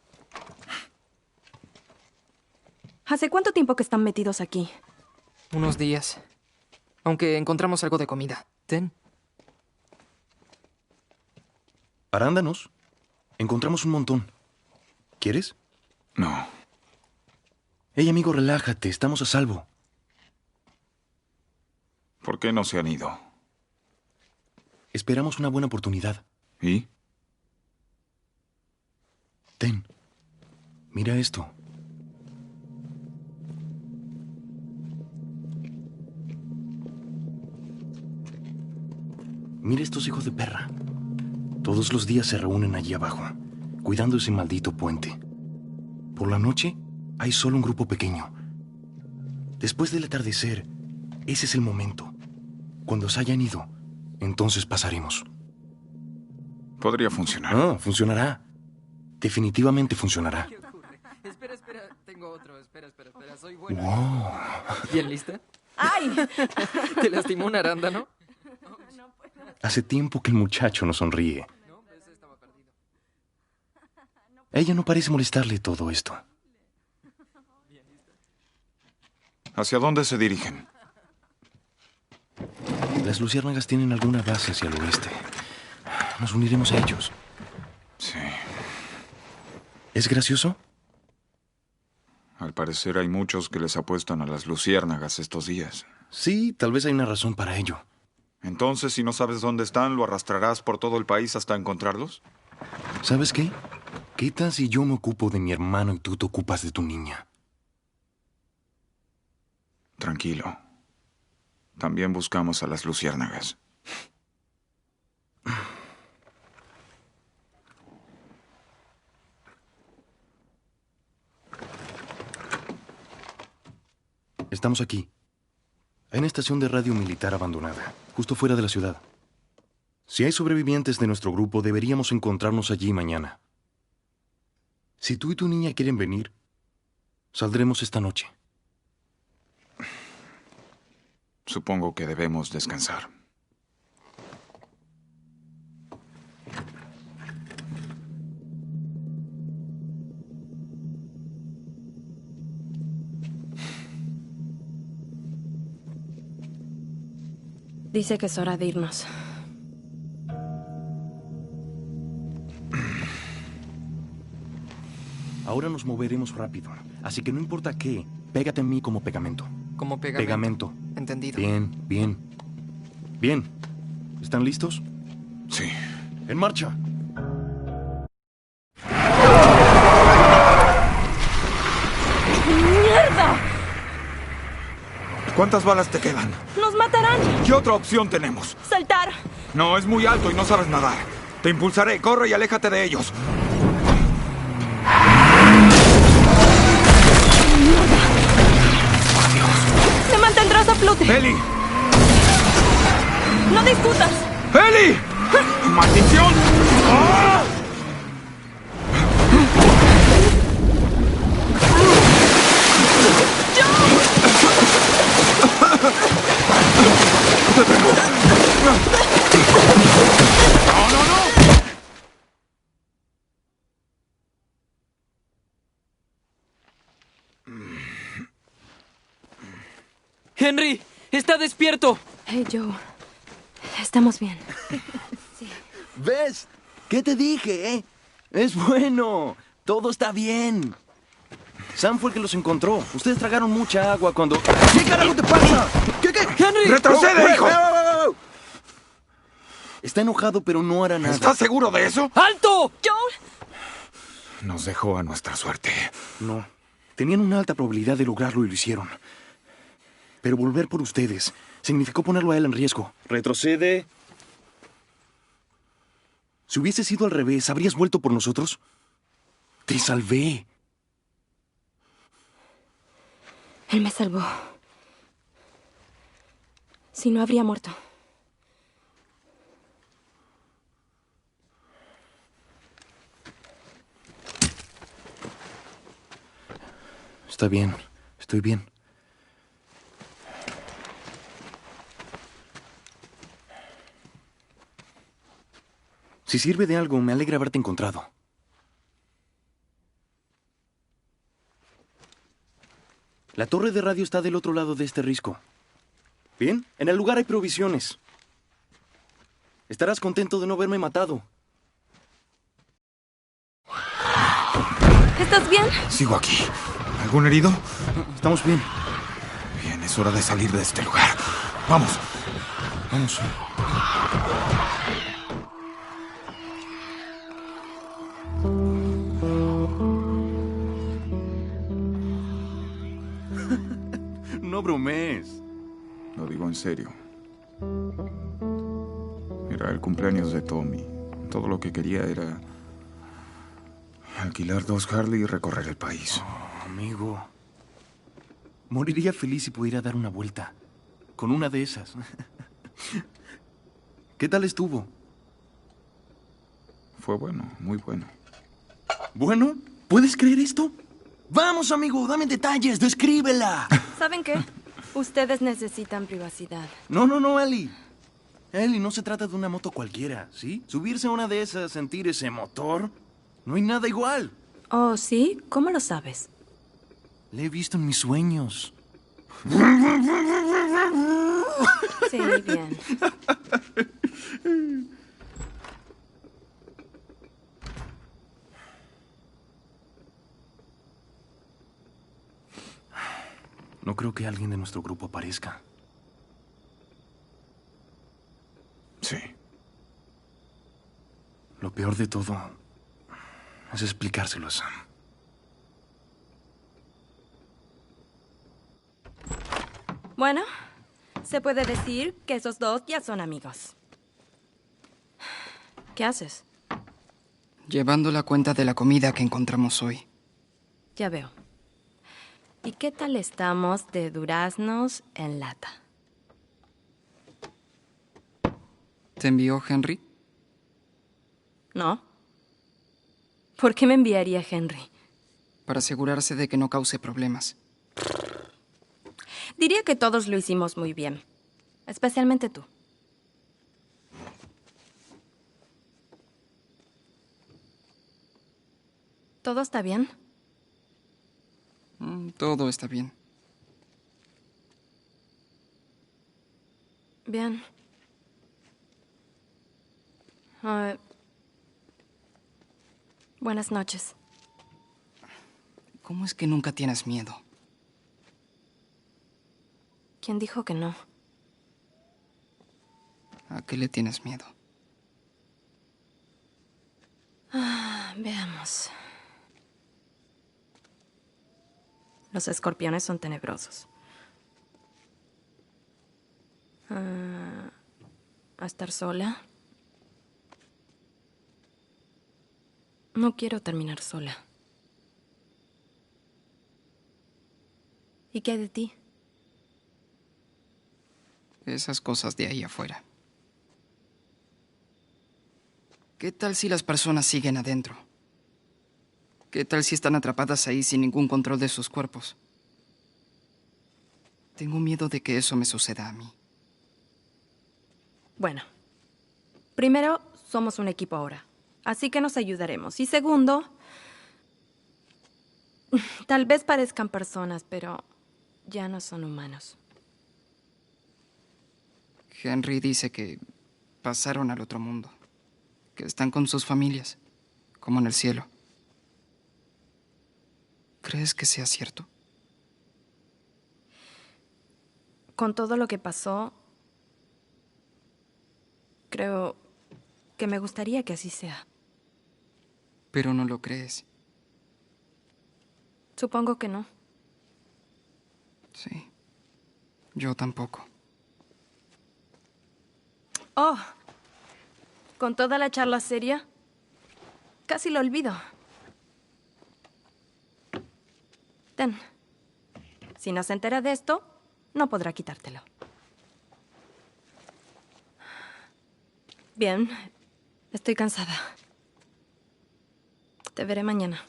Speaker 15: ¿Hace cuánto tiempo que están metidos aquí?
Speaker 17: Unos días. Aunque encontramos algo de comida. Ten.
Speaker 16: Arándanos. Encontramos un montón. ¿Quieres?
Speaker 1: No.
Speaker 16: Hey, amigo, relájate. Estamos a salvo.
Speaker 1: ¿Por qué no se han ido?
Speaker 16: Esperamos una buena oportunidad.
Speaker 1: ¿Y?
Speaker 16: Ten. Mira esto. Mira estos hijos de perra. Todos los días se reúnen allí abajo, cuidando ese maldito puente. Por la noche, hay solo un grupo pequeño. Después del atardecer, ese es el momento. Cuando se hayan ido, entonces pasaremos.
Speaker 1: Podría funcionar.
Speaker 16: Ah, funcionará. Definitivamente funcionará.
Speaker 17: Espera, tengo otro. Espera, soy buena.
Speaker 16: Wow.
Speaker 17: ¿Bien lista?
Speaker 15: ¡Ay!
Speaker 17: ¿Te lastimó un arándano?
Speaker 16: Hace tiempo que el muchacho no sonríe. A ella no parece molestarle todo esto.
Speaker 1: ¿Hacia dónde se dirigen?
Speaker 16: Las luciérnagas tienen alguna base hacia el oeste. Nos uniremos a ellos.
Speaker 1: Sí.
Speaker 16: ¿Es gracioso?
Speaker 1: Al parecer hay muchos que les apuestan a las luciérnagas estos días.
Speaker 16: Sí, tal vez hay una razón para ello.
Speaker 1: Entonces, si no sabes dónde están, ¿lo arrastrarás por todo el país hasta encontrarlos?
Speaker 16: ¿Sabes qué? ¿Qué tal si yo me ocupo de mi hermano y tú te ocupas de tu niña?
Speaker 1: Tranquilo. También buscamos a las luciérnagas.
Speaker 16: Estamos aquí. Hay una estación de radio militar abandonada, justo fuera de la ciudad. Si hay sobrevivientes de nuestro grupo, deberíamos encontrarnos allí mañana. Si tú y tu niña quieren venir, saldremos esta noche.
Speaker 1: Supongo que debemos descansar.
Speaker 15: Dice que es hora de irnos.
Speaker 16: Ahora nos moveremos rápido, así que no importa qué, pégate a mí como pegamento.
Speaker 17: Como pegamento.
Speaker 16: Pegamento.
Speaker 17: Entendido.
Speaker 16: Bien. Bien. ¿Están listos?
Speaker 1: Sí.
Speaker 16: ¡En marcha!
Speaker 15: ¡Mierda!
Speaker 1: ¿Cuántas balas te quedan?
Speaker 15: ¡Nos matarán!
Speaker 1: ¿Qué otra opción tenemos?
Speaker 15: ¡Saltar!
Speaker 1: No, es muy alto y no sabes nadar. Te impulsaré. Corre y aléjate de ellos.
Speaker 15: ¡Te mantendrás a flote!
Speaker 1: ¡Eli!
Speaker 15: ¡No discutas!
Speaker 1: ¡Eli! ¡Maldición! ¡Ah! ¡No!
Speaker 17: ¡Henry! ¡Está despierto!
Speaker 15: Hey, Joe. Estamos bien.
Speaker 16: ¿Ves? ¿Qué te dije, Es bueno. Todo está bien. Sam fue el que los encontró. Ustedes tragaron mucha agua cuando... ¿Qué carajo te pasa? ¿Qué?
Speaker 17: ¡Henry!
Speaker 1: ¡Retrocede, hijo!
Speaker 16: Está enojado, pero no hará nada.
Speaker 1: ¿Estás seguro de eso?
Speaker 17: ¡Alto!
Speaker 15: Joe.
Speaker 1: Nos dejó a nuestra suerte.
Speaker 16: No. Tenían una alta probabilidad de lograrlo y lo hicieron. Pero volver por ustedes significó ponerlo a él en riesgo. Retrocede. Si hubiese sido al revés, ¿habrías vuelto por nosotros? Te salvé.
Speaker 15: Él me salvó. Si no, habría muerto.
Speaker 16: Está bien. Estoy bien. Si sirve de algo, me alegra haberte encontrado. La torre de radio está del otro lado de este risco. Bien, en el lugar hay provisiones. Estarás contento de no haberme matado.
Speaker 15: ¿Estás bien?
Speaker 1: Sigo aquí. ¿Algún herido?
Speaker 16: Estamos bien.
Speaker 1: Bien, es hora de salir de este lugar. Vamos. Vamos.
Speaker 16: No bromees.
Speaker 1: Lo digo en serio. Era el cumpleaños de Tommy. Todo lo que quería era alquilar 2 Harley y recorrer el país.
Speaker 16: Oh, amigo. Moriría feliz si pudiera dar una vuelta. Con una de esas. ¿Qué tal estuvo?
Speaker 1: Fue bueno, muy bueno.
Speaker 16: ¿Bueno? ¿Puedes creer esto? Vamos, amigo, dame detalles, descríbela.
Speaker 15: ¿Saben qué? Ustedes necesitan privacidad.
Speaker 16: No, Ellie. Ellie, no se trata de una moto cualquiera, ¿sí? Subirse a una de esas, sentir ese motor, no hay nada igual.
Speaker 15: Oh, ¿sí? ¿Cómo lo sabes?
Speaker 16: Le he visto en mis sueños.
Speaker 15: Sí, bien.
Speaker 16: No creo que alguien de nuestro grupo aparezca.
Speaker 1: Sí.
Speaker 16: Lo peor de todo es explicárselo a Sam.
Speaker 15: Bueno, se puede decir que esos dos ya son amigos. ¿Qué haces?
Speaker 17: Llevando la cuenta de la comida que encontramos hoy.
Speaker 15: Ya veo. ¿Y qué tal estamos de duraznos en lata?
Speaker 17: ¿Te envió Henry?
Speaker 15: No. ¿Por qué me enviaría Henry?
Speaker 17: Para asegurarse de que no cause problemas.
Speaker 15: Diría que todos lo hicimos muy bien. Especialmente tú. ¿Todo está bien?
Speaker 17: Todo está bien.
Speaker 15: Bien. Buenas noches.
Speaker 17: ¿Cómo es que nunca tienes miedo?
Speaker 15: ¿Quién dijo que no?
Speaker 17: ¿A qué le tienes miedo?
Speaker 15: Veamos. Los escorpiones son tenebrosos. ¿A estar sola? No quiero terminar sola. ¿Y qué hay de ti?
Speaker 17: Esas cosas de ahí afuera. ¿Qué tal si las personas siguen adentro? ¿Qué tal si están atrapadas ahí sin ningún control de sus cuerpos? Tengo miedo de que eso me suceda a mí.
Speaker 15: Bueno, primero, somos un equipo ahora, así que nos ayudaremos. Y segundo, tal vez parezcan personas, pero ya no son humanos.
Speaker 17: Henry dice que pasaron al otro mundo, que están con sus familias, como en el cielo. ¿Crees que sea cierto?
Speaker 15: Con todo lo que pasó, creo que me gustaría que así sea.
Speaker 17: Pero no lo crees.
Speaker 15: Supongo que no.
Speaker 17: Sí. Yo tampoco.
Speaker 15: Oh, con toda la charla seria, casi lo olvido. Ten. Si no se entera de esto, no podrá quitártelo. Bien, estoy cansada. Te veré mañana.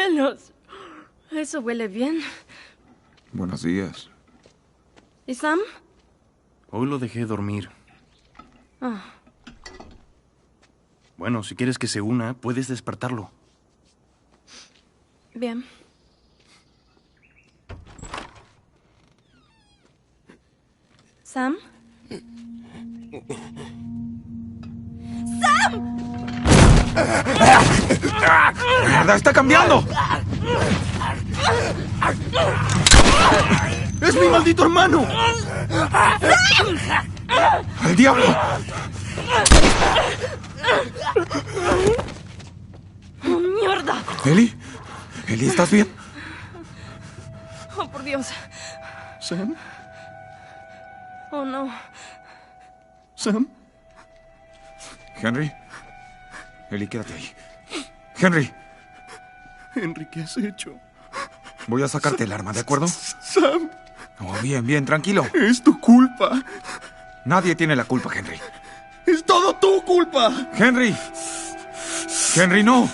Speaker 15: cielos! Eso huele bien.
Speaker 1: Buenos días.
Speaker 15: ¿Y Sam?
Speaker 16: Hoy lo dejé dormir.
Speaker 15: Ah,
Speaker 16: Bueno, si quieres que se una, puedes despertarlo.
Speaker 15: bien. ¿Sam? ¡Sam!
Speaker 1: ¡Mierda, está cambiando!
Speaker 16: ¡Es mi maldito hermano!
Speaker 1: ¡Al diablo!
Speaker 15: ¡Oh, mierda!
Speaker 1: ¿Eli? ¿Eli, estás bien?
Speaker 15: Oh, por Dios.
Speaker 9: ¿Sam?
Speaker 15: Oh, no.
Speaker 9: ¿Sam?
Speaker 1: ¿Henry? Eli, quédate ahí. ¡Henry!
Speaker 16: Henry, ¿qué has hecho?
Speaker 1: Voy a sacarte el arma, ¿de acuerdo?
Speaker 9: ¡Sam!
Speaker 1: Oh, bien, bien, tranquilo.
Speaker 9: Es tu culpa.
Speaker 1: Nadie tiene la culpa, Henry.
Speaker 9: ¡Es todo tu culpa!
Speaker 1: ¡Henry! ¡Henry, no!
Speaker 15: Oh,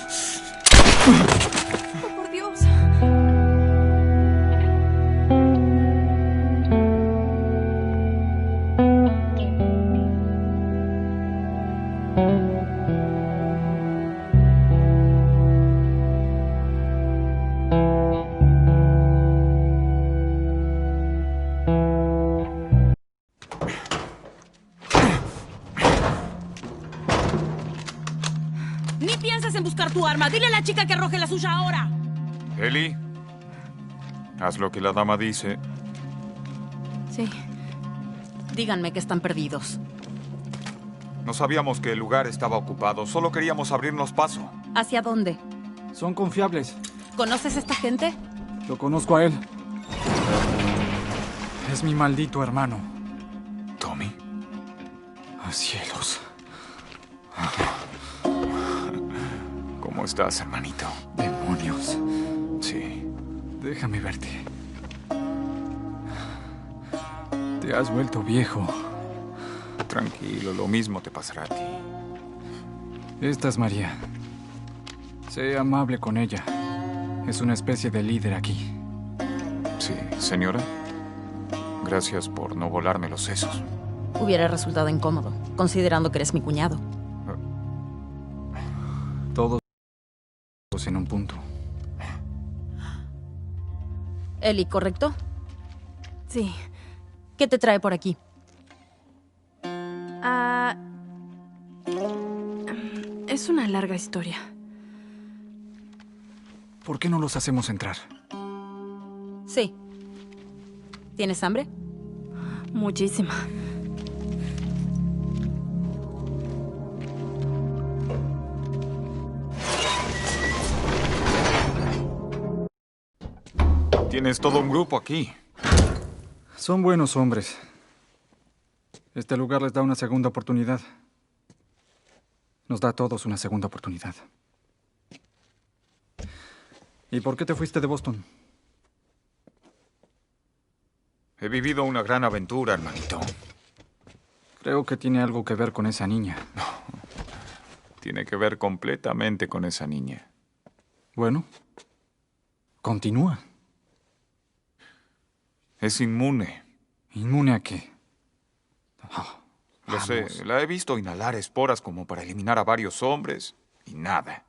Speaker 15: por Dios.
Speaker 18: Ni pienses en buscar tu arma. Dile a la chica que arroje la suya ahora.
Speaker 1: Eli, haz lo que la dama dice.
Speaker 15: Sí.
Speaker 18: Díganme que están perdidos.
Speaker 1: No sabíamos que el lugar estaba ocupado. Solo queríamos abrirnos paso.
Speaker 18: ¿Hacia dónde?
Speaker 9: Son confiables.
Speaker 18: ¿Conoces a esta gente?
Speaker 9: Lo conozco a él. Es mi maldito hermano.
Speaker 1: ¿Tommy?
Speaker 9: ¡Ah, cielos!
Speaker 1: ¿Cómo estás, hermanito?
Speaker 9: ¡Demonios!
Speaker 1: Sí.
Speaker 9: Déjame verte. Te has vuelto viejo.
Speaker 1: Tranquilo, lo mismo te pasará a ti.
Speaker 9: Esta es María. Sé amable con ella. Es una especie de líder aquí.
Speaker 1: Sí, señora. Gracias por no volarme los sesos.
Speaker 18: Hubiera resultado incómodo, considerando que eres mi cuñado.
Speaker 9: Todos en un punto.
Speaker 18: Eli, ¿correcto?
Speaker 15: Sí.
Speaker 18: ¿Qué te trae por aquí?
Speaker 15: Ah, es una larga historia.
Speaker 9: ¿Por qué no los hacemos entrar?
Speaker 18: Sí. ¿Tienes hambre?
Speaker 15: Muchísima.
Speaker 1: Tienes todo un grupo aquí.
Speaker 9: Son buenos hombres. Este lugar les da una segunda oportunidad. Nos da a todos una segunda oportunidad. ¿Y por qué te fuiste de Boston?
Speaker 1: He vivido una gran aventura, hermanito.
Speaker 9: Creo que tiene algo que ver con esa niña.
Speaker 1: Tiene que ver completamente con esa niña.
Speaker 9: Bueno, continúa.
Speaker 1: Es inmune.
Speaker 9: ¿Inmune a qué?
Speaker 1: Lo sé, la he visto inhalar esporas como para eliminar a varios hombres y nada.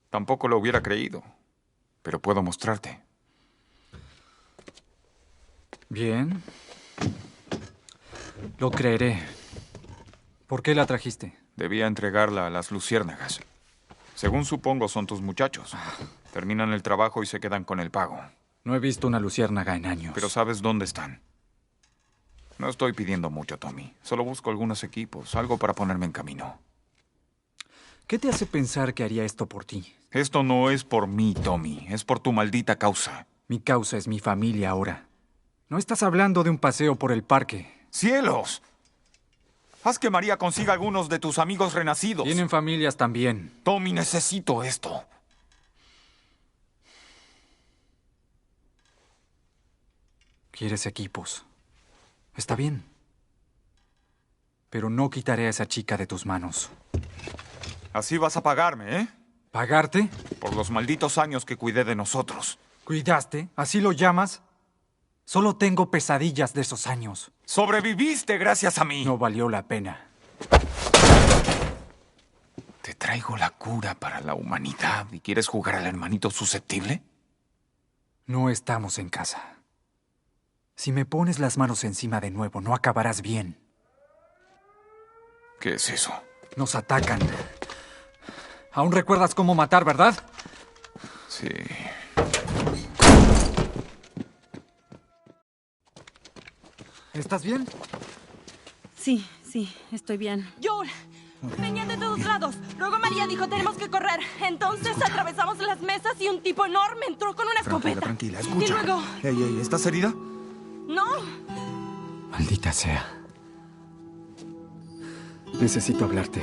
Speaker 1: Tampoco lo hubiera creído, pero puedo mostrarte.
Speaker 9: Bien. Lo creeré. ¿Por qué la trajiste?
Speaker 1: Debía entregarla a las luciérnagas. Según supongo, son tus muchachos. Terminan el trabajo y se quedan con el pago.
Speaker 9: No he visto una luciérnaga en años.
Speaker 1: Pero sabes dónde están. No estoy pidiendo mucho, Tommy. Solo busco algunos equipos, algo para ponerme en camino.
Speaker 9: ¿Qué te hace pensar que haría esto por ti?
Speaker 1: Esto no es por mí, Tommy. Es por tu maldita causa.
Speaker 9: Mi causa es mi familia ahora. No estás hablando de un paseo por el parque.
Speaker 1: ¡Cielos! Haz que María consiga algunos de tus amigos renacidos.
Speaker 9: Tienen familias también.
Speaker 1: Tommy, necesito esto.
Speaker 9: ¿Quieres equipos? Está bien. Pero no quitaré a esa chica de tus manos.
Speaker 1: Así vas a pagarme, ¿eh?
Speaker 19: ¿Pagarte?
Speaker 1: Por los malditos años que cuidé de nosotros.
Speaker 19: ¿Cuidaste? ¿Así lo llamas? Solo tengo pesadillas de esos años.
Speaker 1: ¡Sobreviviste gracias a mí!
Speaker 19: No valió la pena.
Speaker 1: Te traigo la cura para la humanidad y quieres jugar al hermanito susceptible.
Speaker 19: No estamos en casa. Si me pones las manos encima de nuevo, no acabarás bien.
Speaker 1: ¿Qué es eso?
Speaker 19: Nos atacan. Aún recuerdas cómo matar, ¿verdad?
Speaker 1: Sí.
Speaker 19: ¿Estás bien?
Speaker 18: Sí, estoy bien.
Speaker 15: Joel, venían de todos lados. Luego María dijo, tenemos que correr. Entonces atravesamos las mesas y un tipo enorme entró con una escopeta.
Speaker 1: Tranquila, escucha.
Speaker 15: Y luego...
Speaker 1: Ey, ¿estás herida?
Speaker 15: No.
Speaker 19: Maldita sea. Necesito hablarte.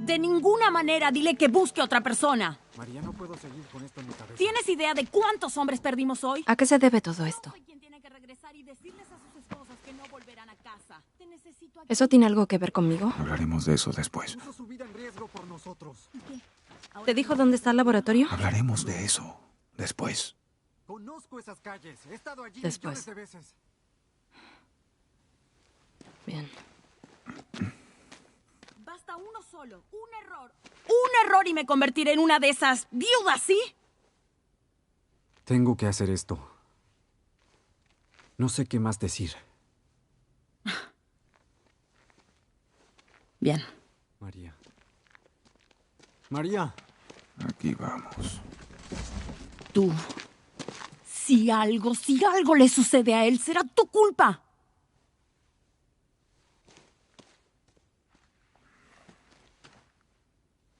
Speaker 18: De ninguna manera dile que busque otra persona.
Speaker 19: María, no puedo seguir con esto en mi cabeza.
Speaker 18: ¿Tienes idea de cuántos hombres perdimos hoy?
Speaker 2: ¿A qué se debe todo esto? ¿Eso tiene algo que ver conmigo?
Speaker 1: Hablaremos de eso después.
Speaker 2: ¿Te dijo dónde está el laboratorio?
Speaker 1: Hablaremos de eso después.
Speaker 19: Conozco esas calles. He estado allí
Speaker 2: Después.
Speaker 19: millones de veces.
Speaker 2: Bien.
Speaker 18: Basta uno solo, un error. Un error y me convertiré en una de esas viudas, ¿sí?
Speaker 19: Tengo que hacer esto. No sé qué más decir.
Speaker 2: Bien.
Speaker 19: María. María.
Speaker 1: Aquí vamos.
Speaker 18: Tú. Si algo le sucede a él, será tu culpa.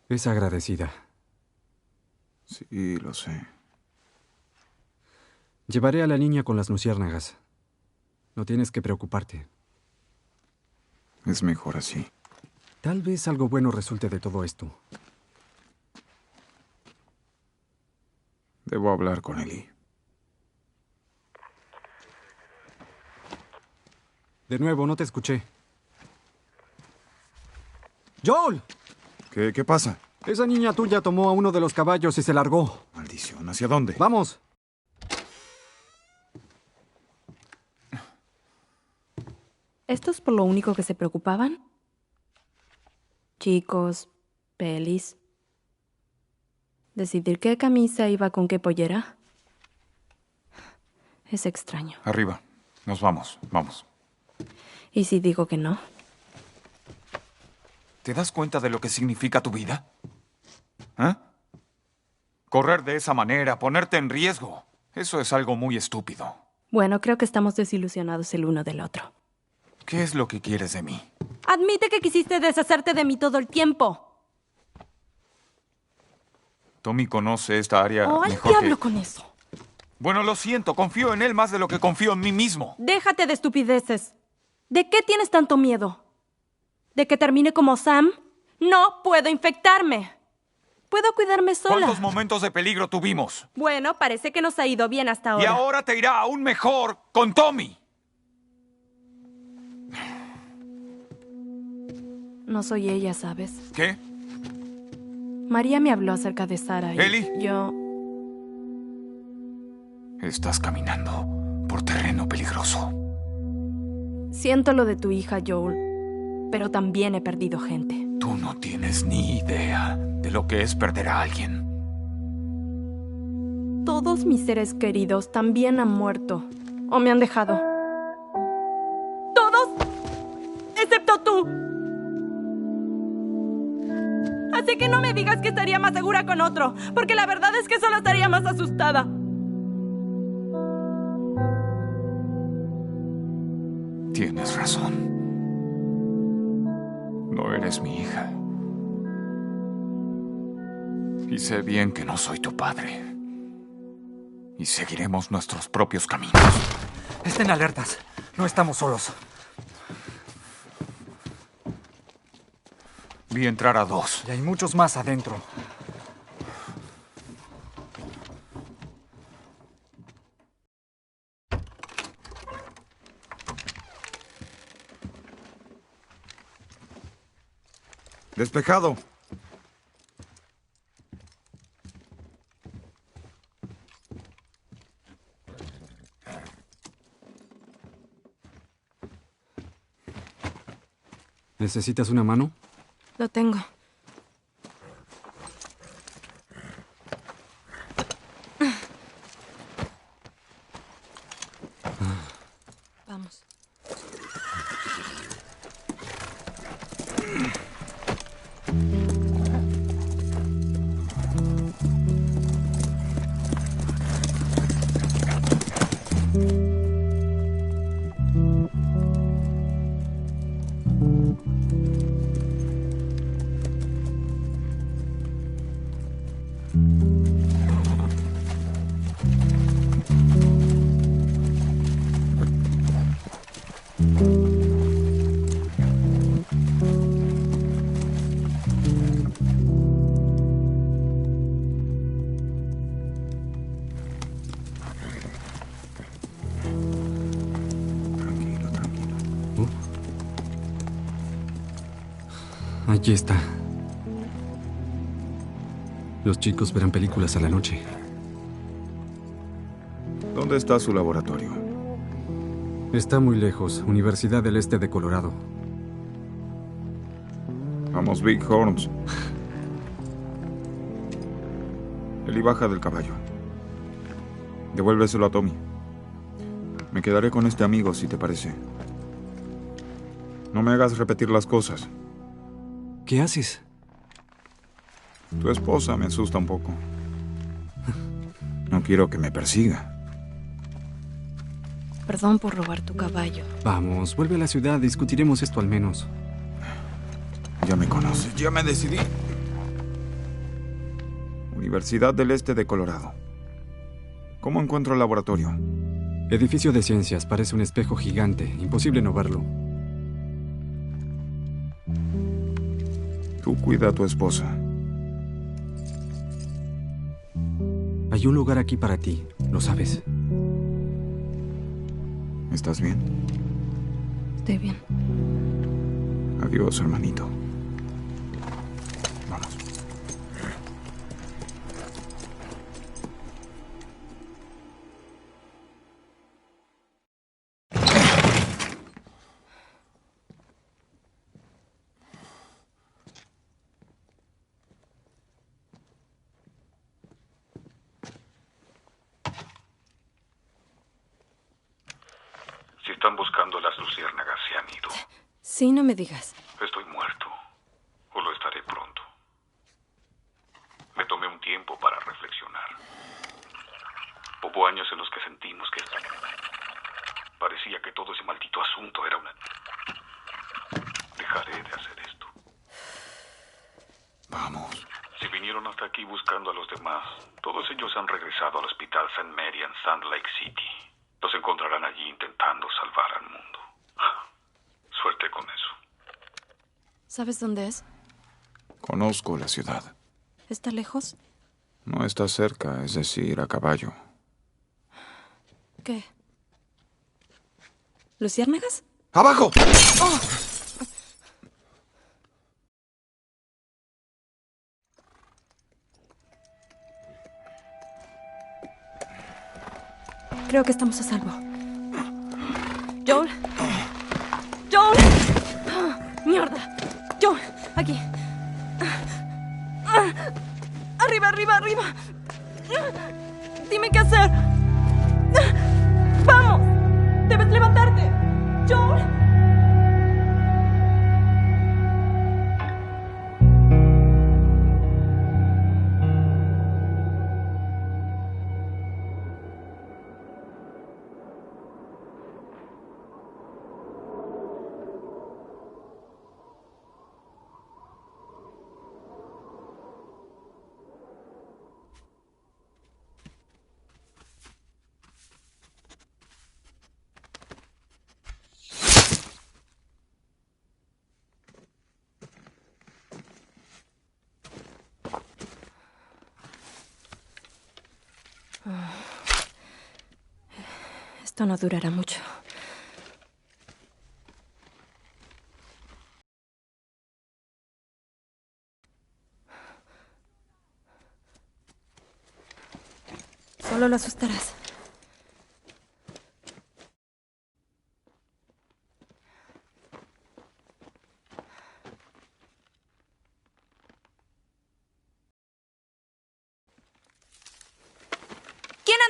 Speaker 19: Es agradecida.
Speaker 1: Sí, lo sé.
Speaker 19: Llevaré a la niña con las luciérnagas. No tienes que preocuparte.
Speaker 1: Es mejor así.
Speaker 19: Tal vez algo bueno resulte de todo esto.
Speaker 1: Debo hablar con Eli.
Speaker 19: De nuevo, no te escuché. ¡Joel!
Speaker 1: ¿Qué pasa?
Speaker 19: Esa niña tuya tomó a uno de los caballos y se largó.
Speaker 1: Maldición, ¿hacia dónde?
Speaker 19: ¡Vamos!
Speaker 2: ¿Esto es por lo único que se preocupaban? Chicos, pelis. ¿Decidir qué camisa iba con qué pollera? Es extraño.
Speaker 1: Arriba. Nos vamos. Vamos.
Speaker 2: ¿Y si digo que no?
Speaker 1: ¿Te das cuenta de lo que significa tu vida? ¿Eh? Correr de esa manera, ponerte en riesgo. Eso es algo muy estúpido.
Speaker 2: Bueno, creo que estamos desilusionados el uno del otro.
Speaker 1: ¿Qué es lo que quieres de mí?
Speaker 15: Admite que quisiste deshacerte de mí todo el tiempo.
Speaker 1: Tommy conoce esta área
Speaker 15: ¡Oh, al
Speaker 1: mejor
Speaker 15: diablo
Speaker 1: que...
Speaker 15: con eso!
Speaker 1: Bueno, lo siento. Confío en él más de lo que confío en mí mismo.
Speaker 15: Déjate de estupideces. ¿De qué tienes tanto miedo? ¿De que termine como Sam? No puedo infectarme. Puedo cuidarme sola.
Speaker 1: ¿Cuántos momentos de peligro tuvimos?
Speaker 15: Bueno, parece que nos ha ido bien hasta ahora.
Speaker 1: Y ahora te irá aún mejor con Tommy.
Speaker 2: No soy ella, ¿sabes?
Speaker 1: ¿Qué?
Speaker 2: María me habló acerca de Sara y
Speaker 1: ¿Eli?
Speaker 2: yo...
Speaker 1: Estás caminando por terreno peligroso.
Speaker 2: Siento lo de tu hija, Joel, pero también he perdido gente.
Speaker 1: Tú no tienes ni idea de lo que es perder a alguien.
Speaker 2: Todos mis seres queridos también han muerto o me han dejado.
Speaker 15: ¡Todos! ¡Excepto tú! Así que no me digas que estaría más segura con otro, porque la verdad es que solo estaría más asustada.
Speaker 1: Tienes razón. No eres mi hija. Y sé bien que no soy tu padre. Y seguiremos nuestros propios caminos.
Speaker 19: Estén alertas. No estamos solos.
Speaker 1: Vi entrar a 2.
Speaker 19: Y hay muchos más adentro.
Speaker 1: Despejado.
Speaker 20: ¿Necesitas una mano?
Speaker 2: Lo tengo. Vamos.
Speaker 20: Aquí está. Los chicos verán películas a la noche.
Speaker 1: ¿Dónde está su laboratorio?
Speaker 20: Está muy lejos, Universidad del Este de Colorado.
Speaker 1: Vamos, Big Horns. Eli, baja del caballo. Devuélveselo a Tommy. Me quedaré con este amigo, si te parece. No me hagas repetir las cosas.
Speaker 20: ¿Qué haces?
Speaker 1: Tu esposa me asusta un poco. No quiero que me persiga.
Speaker 2: Perdón por robar tu caballo.
Speaker 20: Vamos, vuelve a la ciudad, discutiremos esto al menos.
Speaker 1: Ya me conoces, ya me decidí. Universidad del Este de Colorado. ¿Cómo encuentro el laboratorio?
Speaker 20: Edificio de ciencias, parece un espejo gigante, imposible no verlo.
Speaker 1: Tú cuida a tu esposa.
Speaker 20: Hay un lugar aquí para ti, lo sabes.
Speaker 1: ¿Estás bien?
Speaker 2: Estoy bien.
Speaker 1: Adiós, hermanito. Vamos.
Speaker 21: Si están buscando las luciérnagas, se han ido.
Speaker 2: Sí, no me digas.
Speaker 21: Estoy muerto. O lo estaré pronto. Me tomé un tiempo para reflexionar. Hubo años en los que sentimos que parecía que todo ese maldito asunto era una... Dejaré de hacer esto.
Speaker 1: Vamos.
Speaker 21: Si vinieron hasta aquí buscando a los demás, todos ellos han regresado al hospital St. Mary en Sand Lake City. Los encontrarán allí intentando salvar al mundo. Suerte con eso.
Speaker 2: ¿Sabes dónde es?
Speaker 1: Conozco la ciudad.
Speaker 2: ¿Está lejos?
Speaker 1: No está cerca, es decir, a caballo.
Speaker 2: ¿Qué? ¿Luciérnagas?
Speaker 1: ¡Abajo!
Speaker 2: ¡Oh! Creo que estamos a salvo. Joel. Joel. Mierda. Joel, aquí. Arriba, arriba, arriba. Dime qué hacer. Vamos. Debes levantarte. Joel. Esto no durará mucho. Solo lo asustarás.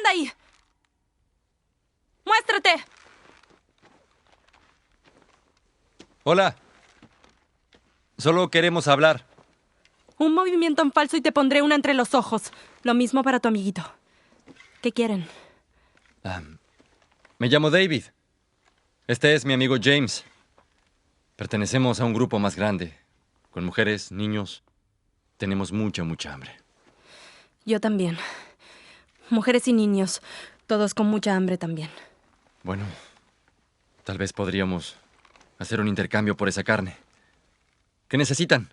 Speaker 15: anda ahí! ¡Muéstrate!
Speaker 6: Hola. Solo queremos hablar.
Speaker 15: Un movimiento en falso y te pondré una entre los ojos. Lo mismo para tu amiguito. ¿Qué quieren?
Speaker 6: Me llamo David. Este es mi amigo James. Pertenecemos a un grupo más grande, con mujeres, niños. Tenemos mucha hambre.
Speaker 15: Yo también. Mujeres y niños, todos con mucha hambre también.
Speaker 6: Bueno, tal vez podríamos hacer un intercambio por esa carne. ¿Qué necesitan?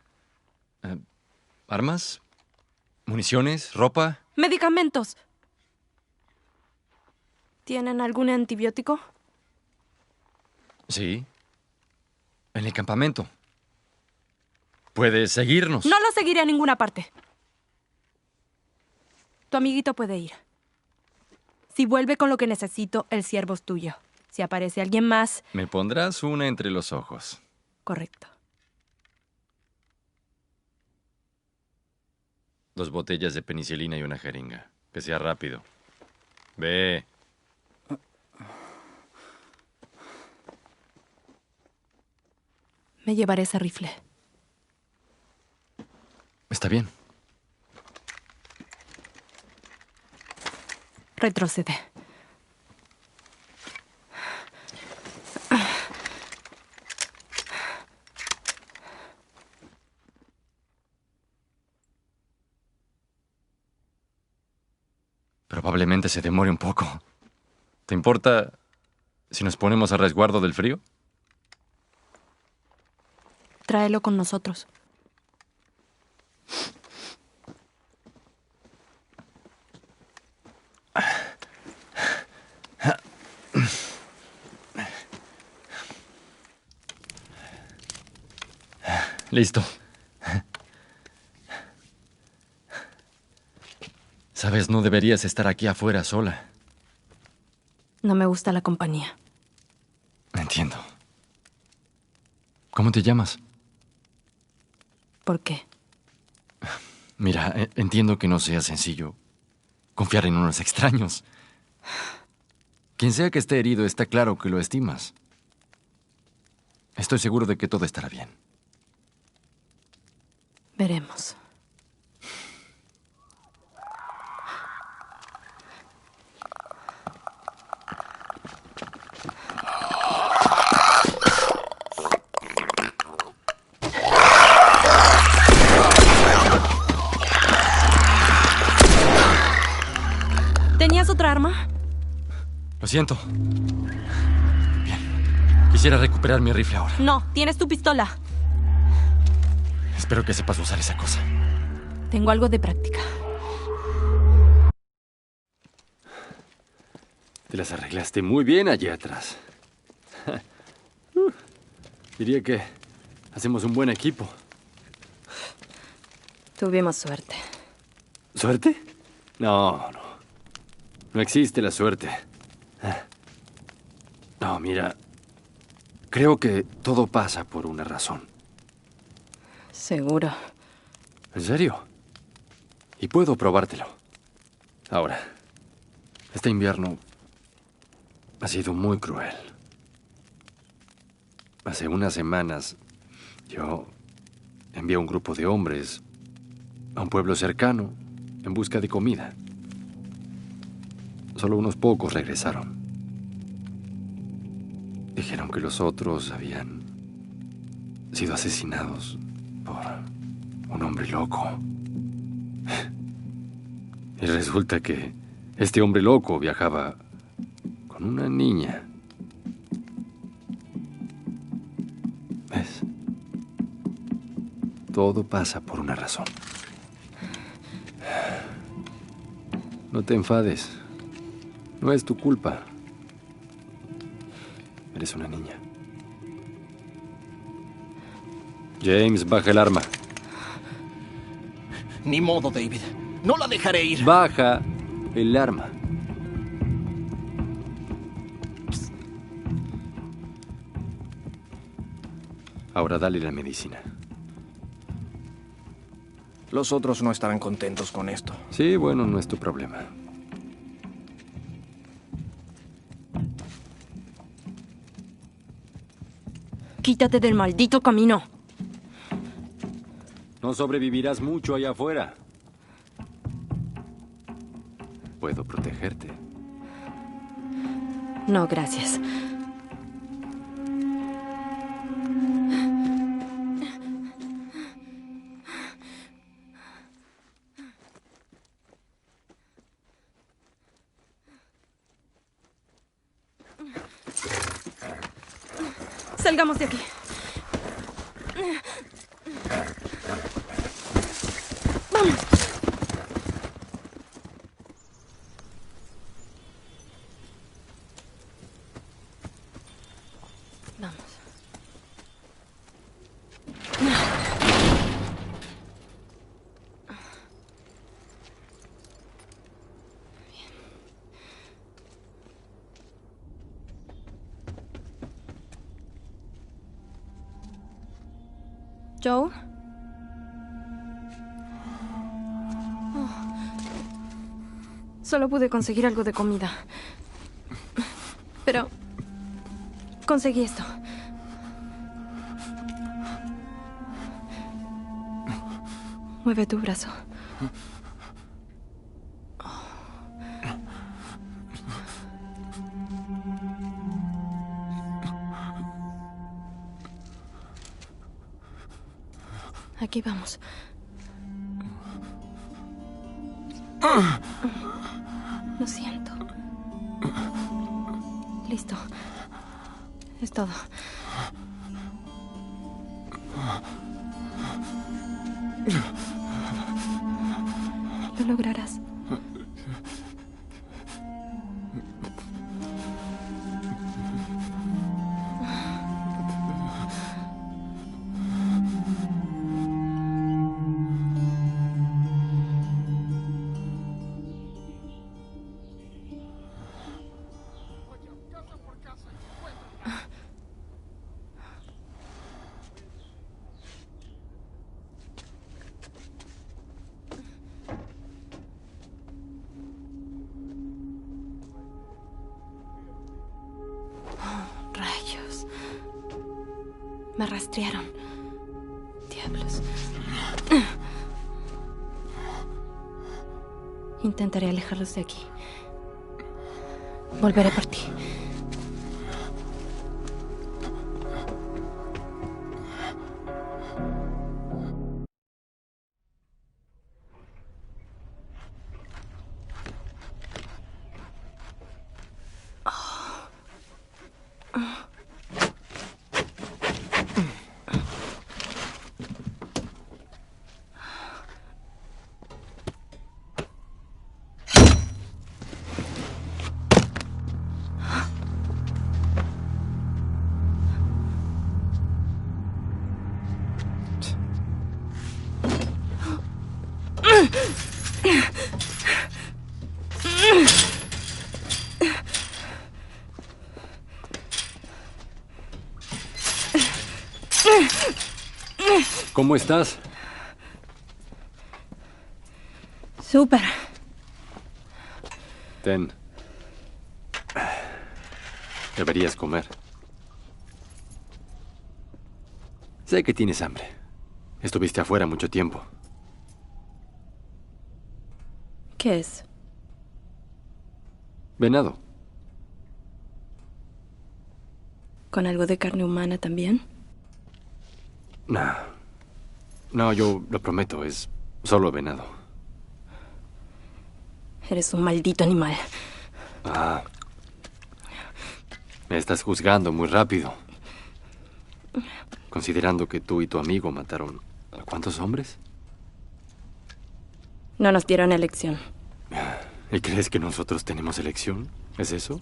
Speaker 6: ¿Armas? ¿Municiones? ¿Ropa?
Speaker 15: Medicamentos. ¿Tienen algún antibiótico?
Speaker 6: Sí. En el campamento. Puedes seguirnos.
Speaker 15: No lo seguiré a ninguna parte. Tu amiguito puede ir. Si vuelve con lo que necesito, el ciervo es tuyo. Si aparece alguien más...
Speaker 6: Me pondrás una entre los ojos.
Speaker 15: Correcto.
Speaker 6: 2 botellas de penicilina y una jeringa. Que sea rápido. Ve.
Speaker 15: Me llevaré ese rifle.
Speaker 6: Está bien.
Speaker 15: Retrocede.
Speaker 6: Probablemente se demore un poco. ¿Te importa si nos ponemos a resguardo del frío?
Speaker 15: Tráelo con nosotros.
Speaker 6: Listo. Sabes, no deberías estar aquí afuera sola.
Speaker 15: No me gusta la compañía.
Speaker 6: Entiendo. ¿Cómo te llamas?
Speaker 15: ¿Por qué?
Speaker 6: Mira, entiendo que no sea sencillo confiar en unos extraños. Quien sea que esté herido, está claro que lo estimas. Estoy seguro de que todo estará bien.
Speaker 15: Veremos. ¿Tenías otra arma?
Speaker 6: Lo siento. Bien. Quisiera recuperar mi rifle ahora.
Speaker 15: No, tienes tu pistola.
Speaker 6: Espero que sepas usar esa cosa.
Speaker 15: Tengo algo de práctica.
Speaker 6: Te las arreglaste muy bien allí atrás. Diría que hacemos un buen equipo.
Speaker 15: Tuvimos suerte.
Speaker 6: ¿Suerte? No. No existe la suerte. No, mira. Creo que todo pasa por una razón.
Speaker 15: Seguro.
Speaker 6: ¿En serio? Y puedo probártelo. Ahora, este invierno ha sido muy cruel. Hace unas semanas, yo envié a un grupo de hombres a un pueblo cercano en busca de comida. Solo unos pocos regresaron. Dijeron que los otros habían sido asesinados por un hombre loco. Y resulta que este hombre loco viajaba con una niña. ¿Ves? Todo pasa por una razón. No te enfades. No es tu culpa. Eres una niña. James, baja el arma.
Speaker 9: Ni modo, David. No la dejaré ir.
Speaker 6: Baja el arma. Ahora dale la medicina.
Speaker 9: Los otros no estaban contentos con esto.
Speaker 6: Sí, bueno, no es tu problema.
Speaker 2: Quítate del maldito camino.
Speaker 6: No sobrevivirás mucho allá afuera. Puedo protegerte.
Speaker 2: No, gracias. Salgamos de aquí. Vamos. Vamos. Joe. Solo pude conseguir algo de comida. Pero conseguí esto. Mueve tu brazo. Aquí vamos. Lo siento. Listo. Es todo. Lo lograrás. Rayos. Me rastrearon. Diablos. Intentaré alejarlos de aquí. Volveré por ti.
Speaker 6: ¿Cómo estás?
Speaker 2: Súper.
Speaker 6: Ten. Deberías comer. Sé que tienes hambre. Estuviste afuera mucho tiempo.
Speaker 2: ¿Qué es?
Speaker 6: Venado.
Speaker 2: ¿Con algo de carne humana también?
Speaker 6: No. No, yo lo prometo, es solo venado.
Speaker 2: Eres un maldito animal.
Speaker 6: Ah. Me estás juzgando muy rápido. Considerando que tú y tu amigo mataron ¿a cuántos hombres?
Speaker 2: No nos dieron elección.
Speaker 6: ¿Y crees que nosotros tenemos elección? ¿Es eso?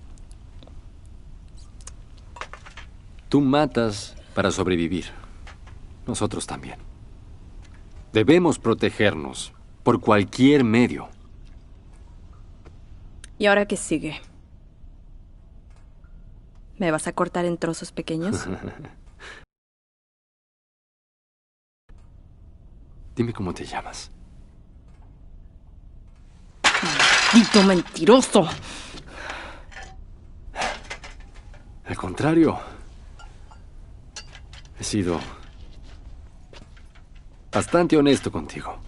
Speaker 6: Tú matas para sobrevivir. Nosotros también. Debemos protegernos por cualquier medio.
Speaker 2: ¿Y ahora qué sigue? ¿Me vas a cortar en trozos pequeños?
Speaker 6: Dime cómo te llamas.
Speaker 2: ¡Maldito mentiroso!
Speaker 6: Al contrario. He sido bastante honesto contigo.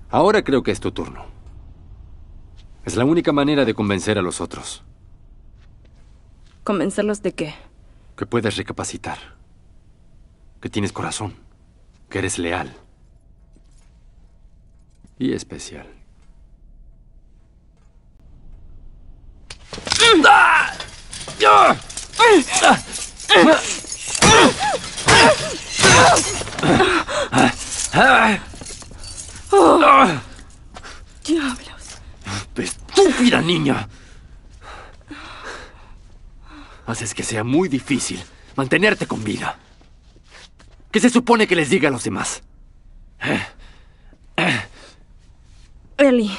Speaker 6: Ahora creo que es tu turno. Es la única manera de convencer a los otros.
Speaker 2: ¿Convencerlos de qué?
Speaker 6: Que puedes recapacitar. Que tienes corazón. Que eres leal. Y especial.
Speaker 2: Diablos.
Speaker 6: ¡Estúpida niña! Haces que sea muy difícil mantenerte con vida. ¿Qué se supone que les diga a los demás?
Speaker 2: Ellie.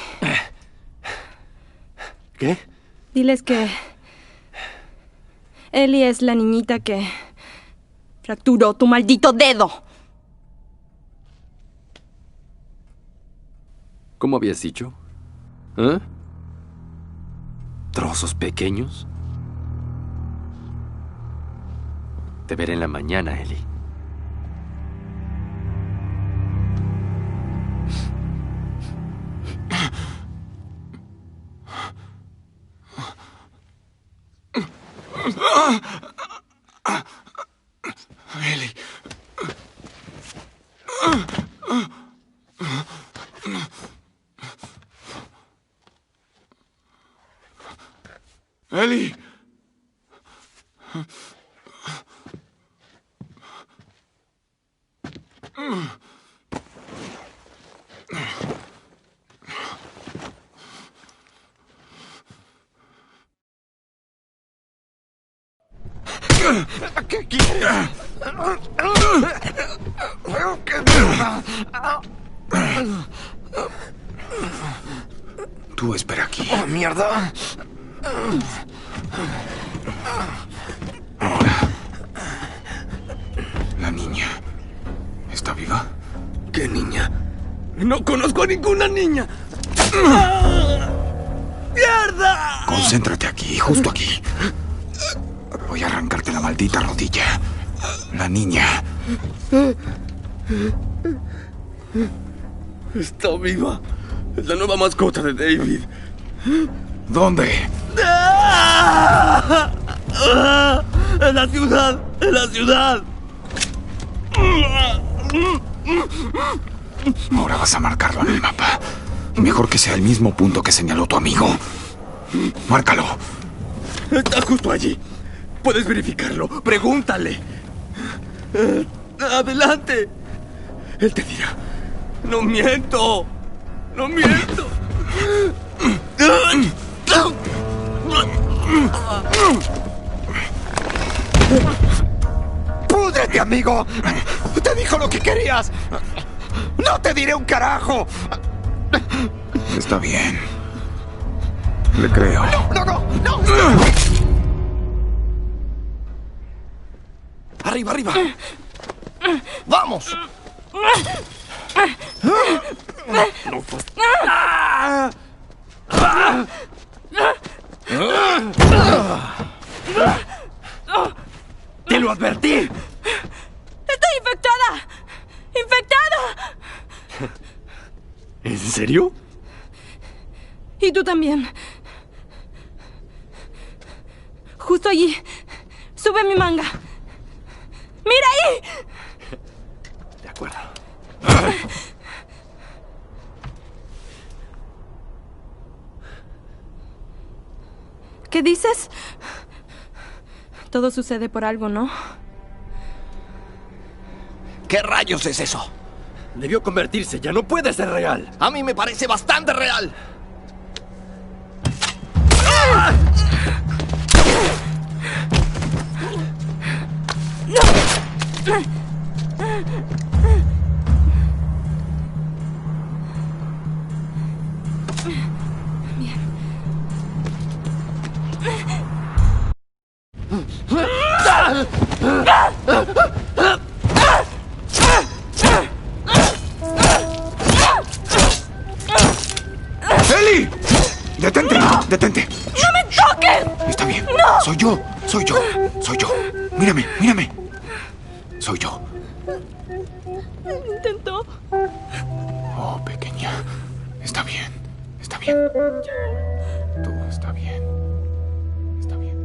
Speaker 6: ¿Qué?
Speaker 2: Diles que Ellie es la niñita que fracturó tu maldito dedo.
Speaker 6: ¿Cómo habías dicho? ¿Eh? ¿Trozos pequeños? Te veré en la mañana, Ellie.
Speaker 1: Ellie. Ellie.
Speaker 14: ¿Qué quieres?
Speaker 1: Tú espera aquí.
Speaker 14: ¡Oh, mierda!
Speaker 1: Ahora. La niña. ¿Está viva?
Speaker 14: ¿Qué niña? No conozco a ninguna niña. ¡Mierda!
Speaker 1: Concéntrate aquí, justo aquí. Voy a arrancarte la maldita rodilla. La niña.
Speaker 14: Está viva. Es la nueva mascota de David.
Speaker 1: ¿Dónde?
Speaker 14: ¡En la ciudad! ¡En la ciudad!
Speaker 1: Ahora vas a marcarlo en el mapa. Mejor que sea el mismo punto que señaló tu amigo. Márcalo.
Speaker 14: Está justo allí. Puedes verificarlo. Pregúntale. Adelante. Él te dirá. No miento. No miento. ¡Púdrete, amigo! ¡Te dijo lo que querías! ¡No te diré un carajo!
Speaker 1: Está bien. Le creo.
Speaker 14: ¡No! ¡Arriba, arriba! ¡Vamos! No fue... ¡Te lo advertí!
Speaker 15: ¡Estoy infectada! ¡Infectada!
Speaker 6: ¿En serio?
Speaker 2: Y tú también. Justo allí. Sube mi manga. ¡Mira ahí!
Speaker 6: De acuerdo.
Speaker 2: ¿Qué dices? Todo sucede por algo, ¿no?
Speaker 14: ¿Qué rayos es eso?
Speaker 6: Debió convertirse, ya no puede ser real.
Speaker 14: A mí me parece bastante real.
Speaker 1: ¡Ellie! ¡Detente! ¡Detente!
Speaker 15: ¡No me toques!
Speaker 1: Está bien.
Speaker 15: ¡No!
Speaker 1: Soy yo. Mírame, mírame. Soy yo.
Speaker 15: Intentó.
Speaker 1: Oh, pequeña. Está bien. Está bien. Todo está bien. Está bien.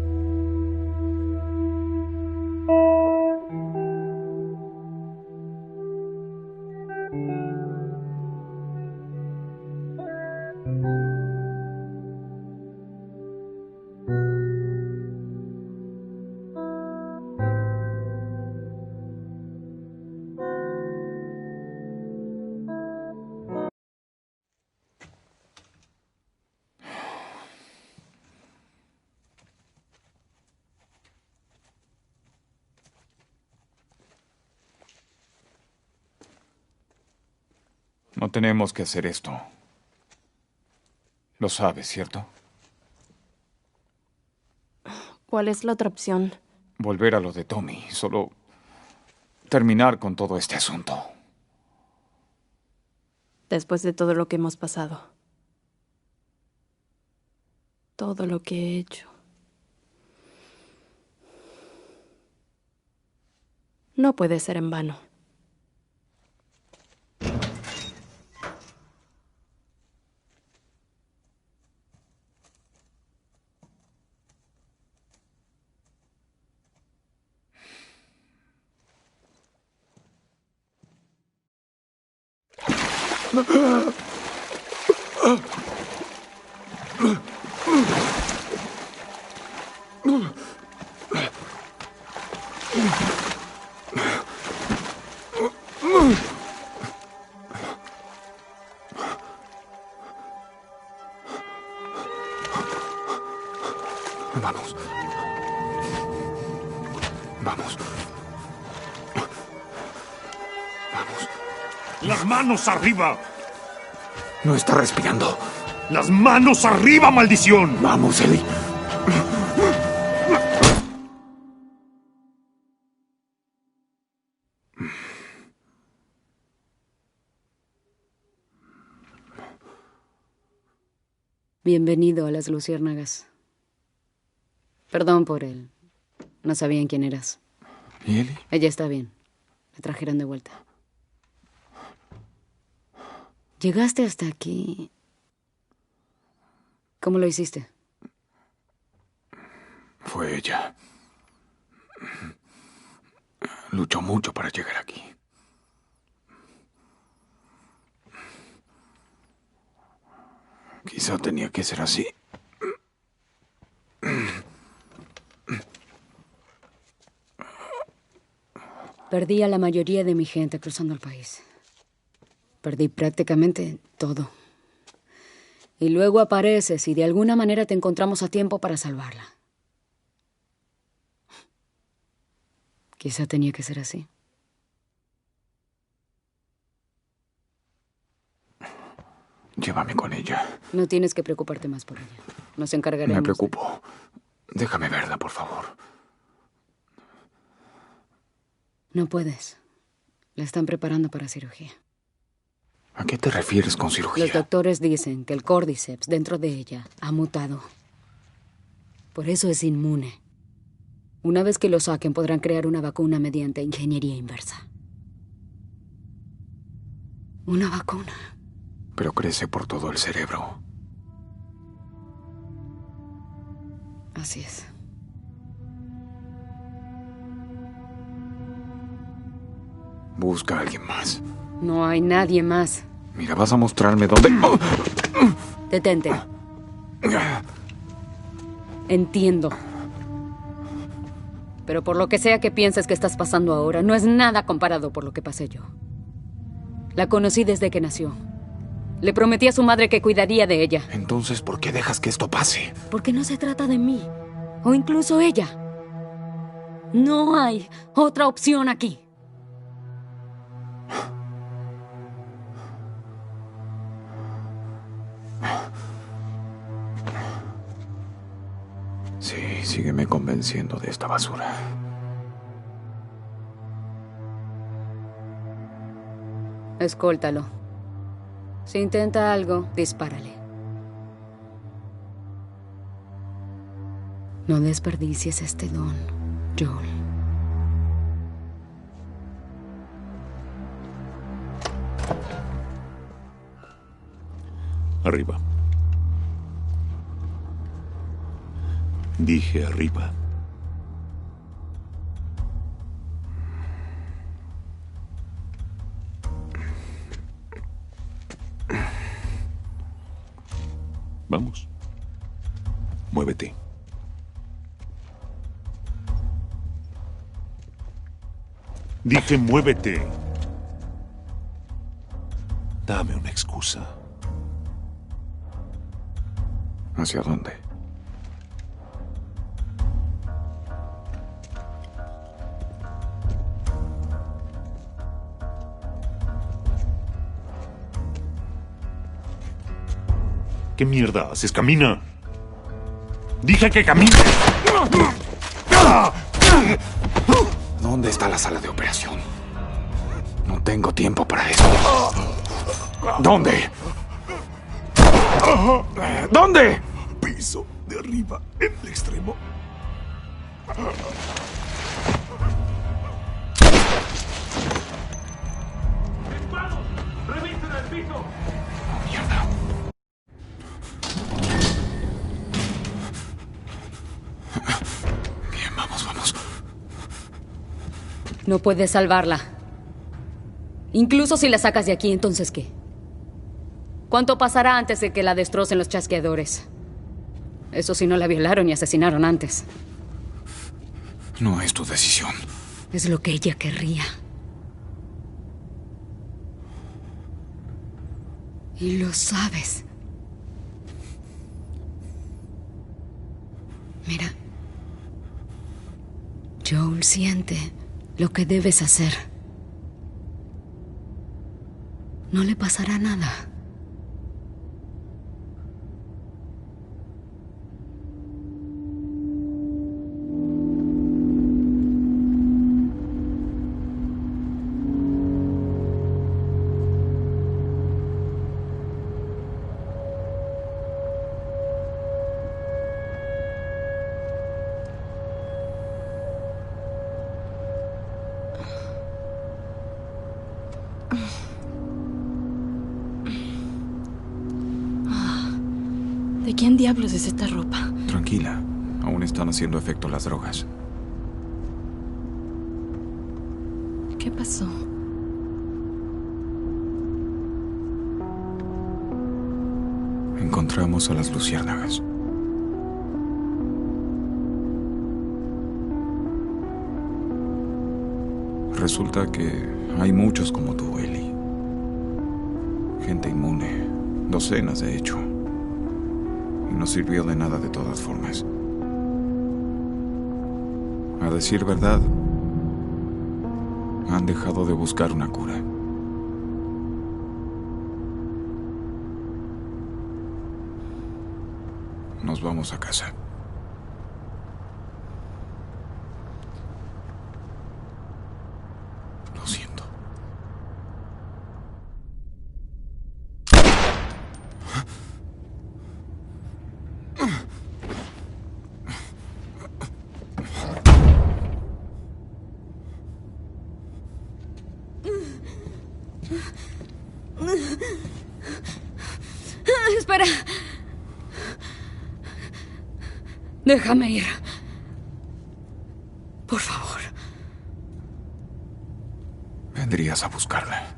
Speaker 1: No tenemos que hacer esto. Lo sabes, ¿cierto?
Speaker 2: ¿Cuál es la otra opción?
Speaker 1: Volver a lo de Tommy. Solo terminar con todo este asunto.
Speaker 2: Después de todo lo que hemos pasado. Todo lo que he hecho. No puede ser en vano.
Speaker 1: Vamos. Vamos. Vamos.
Speaker 5: ¡Las manos arriba!
Speaker 1: No está respirando.
Speaker 5: ¡Las manos arriba, maldición!
Speaker 1: Vamos, Ellie.
Speaker 10: Bienvenido a las Luciérnagas. Perdón por él. No sabían quién eras.
Speaker 1: ¿Y Ellie?
Speaker 10: Ella está bien. La trajeron de vuelta. Llegaste hasta aquí. ¿Cómo lo hiciste?
Speaker 1: Fue ella. Luchó mucho para llegar aquí. Quizá tenía que ser así.
Speaker 10: Perdí a la mayoría de mi gente cruzando el país. Perdí prácticamente todo. Y luego apareces y de alguna manera te encontramos a tiempo para salvarla. Quizá tenía que ser así.
Speaker 1: Llévame con ella.
Speaker 10: No tienes que preocuparte más por ella. Nos encargaremos.
Speaker 1: Me preocupo. Déjame verla, por favor.
Speaker 10: No puedes. La están preparando para cirugía.
Speaker 1: ¿A qué te refieres con cirugía?
Speaker 10: Los doctores dicen que el córdiceps dentro de ella ha mutado. Por eso es inmune. Una vez que lo saquen, podrán crear una vacuna mediante ingeniería inversa. Una vacuna.
Speaker 1: Pero crece por todo el cerebro.
Speaker 10: Así es.
Speaker 1: Busca a alguien más.
Speaker 10: No hay nadie más.
Speaker 1: Mira, vas a mostrarme dónde...
Speaker 10: Detente. Entiendo. Pero por lo que sea que pienses que estás pasando ahora, no es nada comparado por lo que pasé yo. La conocí desde que nació. Le prometí a su madre que cuidaría de ella.
Speaker 1: Entonces, ¿por qué dejas que esto pase?
Speaker 10: Porque no se trata de mí. O incluso ella. No hay otra opción aquí.
Speaker 1: Sí, sígueme convenciendo de esta basura.
Speaker 10: Escóltalo. Si intenta algo, dispárale. No desperdicies este don, Joel.
Speaker 5: Arriba. Dije arriba. Vamos. Muévete. Dije, muévete. Dame una excusa.
Speaker 1: ¿Hacia dónde?
Speaker 5: ¿Qué mierda haces? ¡Camina! ¡Dije que camine!
Speaker 1: ¿Dónde está la sala de operación? No tengo tiempo para eso. ¿Dónde? ¿Dónde?
Speaker 5: Piso de arriba, en el extremo.
Speaker 13: ¡Disparos! ¡Revisen el piso!
Speaker 1: Oh, mierda. Bien, vamos, vamos.
Speaker 10: No puedes salvarla. Incluso si la sacas de aquí, ¿entonces qué? ¿Cuánto pasará antes de que la destrocen los chasqueadores? Eso si no la violaron y asesinaron antes.
Speaker 1: No es tu decisión.
Speaker 10: Es lo que ella querría. Y lo sabes. Mira. Joel siente lo que debes hacer. No le pasará nada.
Speaker 2: ¿De quién diablos es esta ropa?
Speaker 1: Tranquila. Aún están haciendo efecto las drogas.
Speaker 2: ¿Qué pasó?
Speaker 1: Encontramos a las luciérnagas. Resulta que hay muchos como tú, Ellie. Gente inmune. Docenas, de hecho. Y no sirvió de nada de todas formas. A decir verdad, han dejado de buscar una cura. Nos vamos a casa. Lo siento.
Speaker 10: Espera. Déjame ir. Por favor.
Speaker 1: Vendrías a buscarla.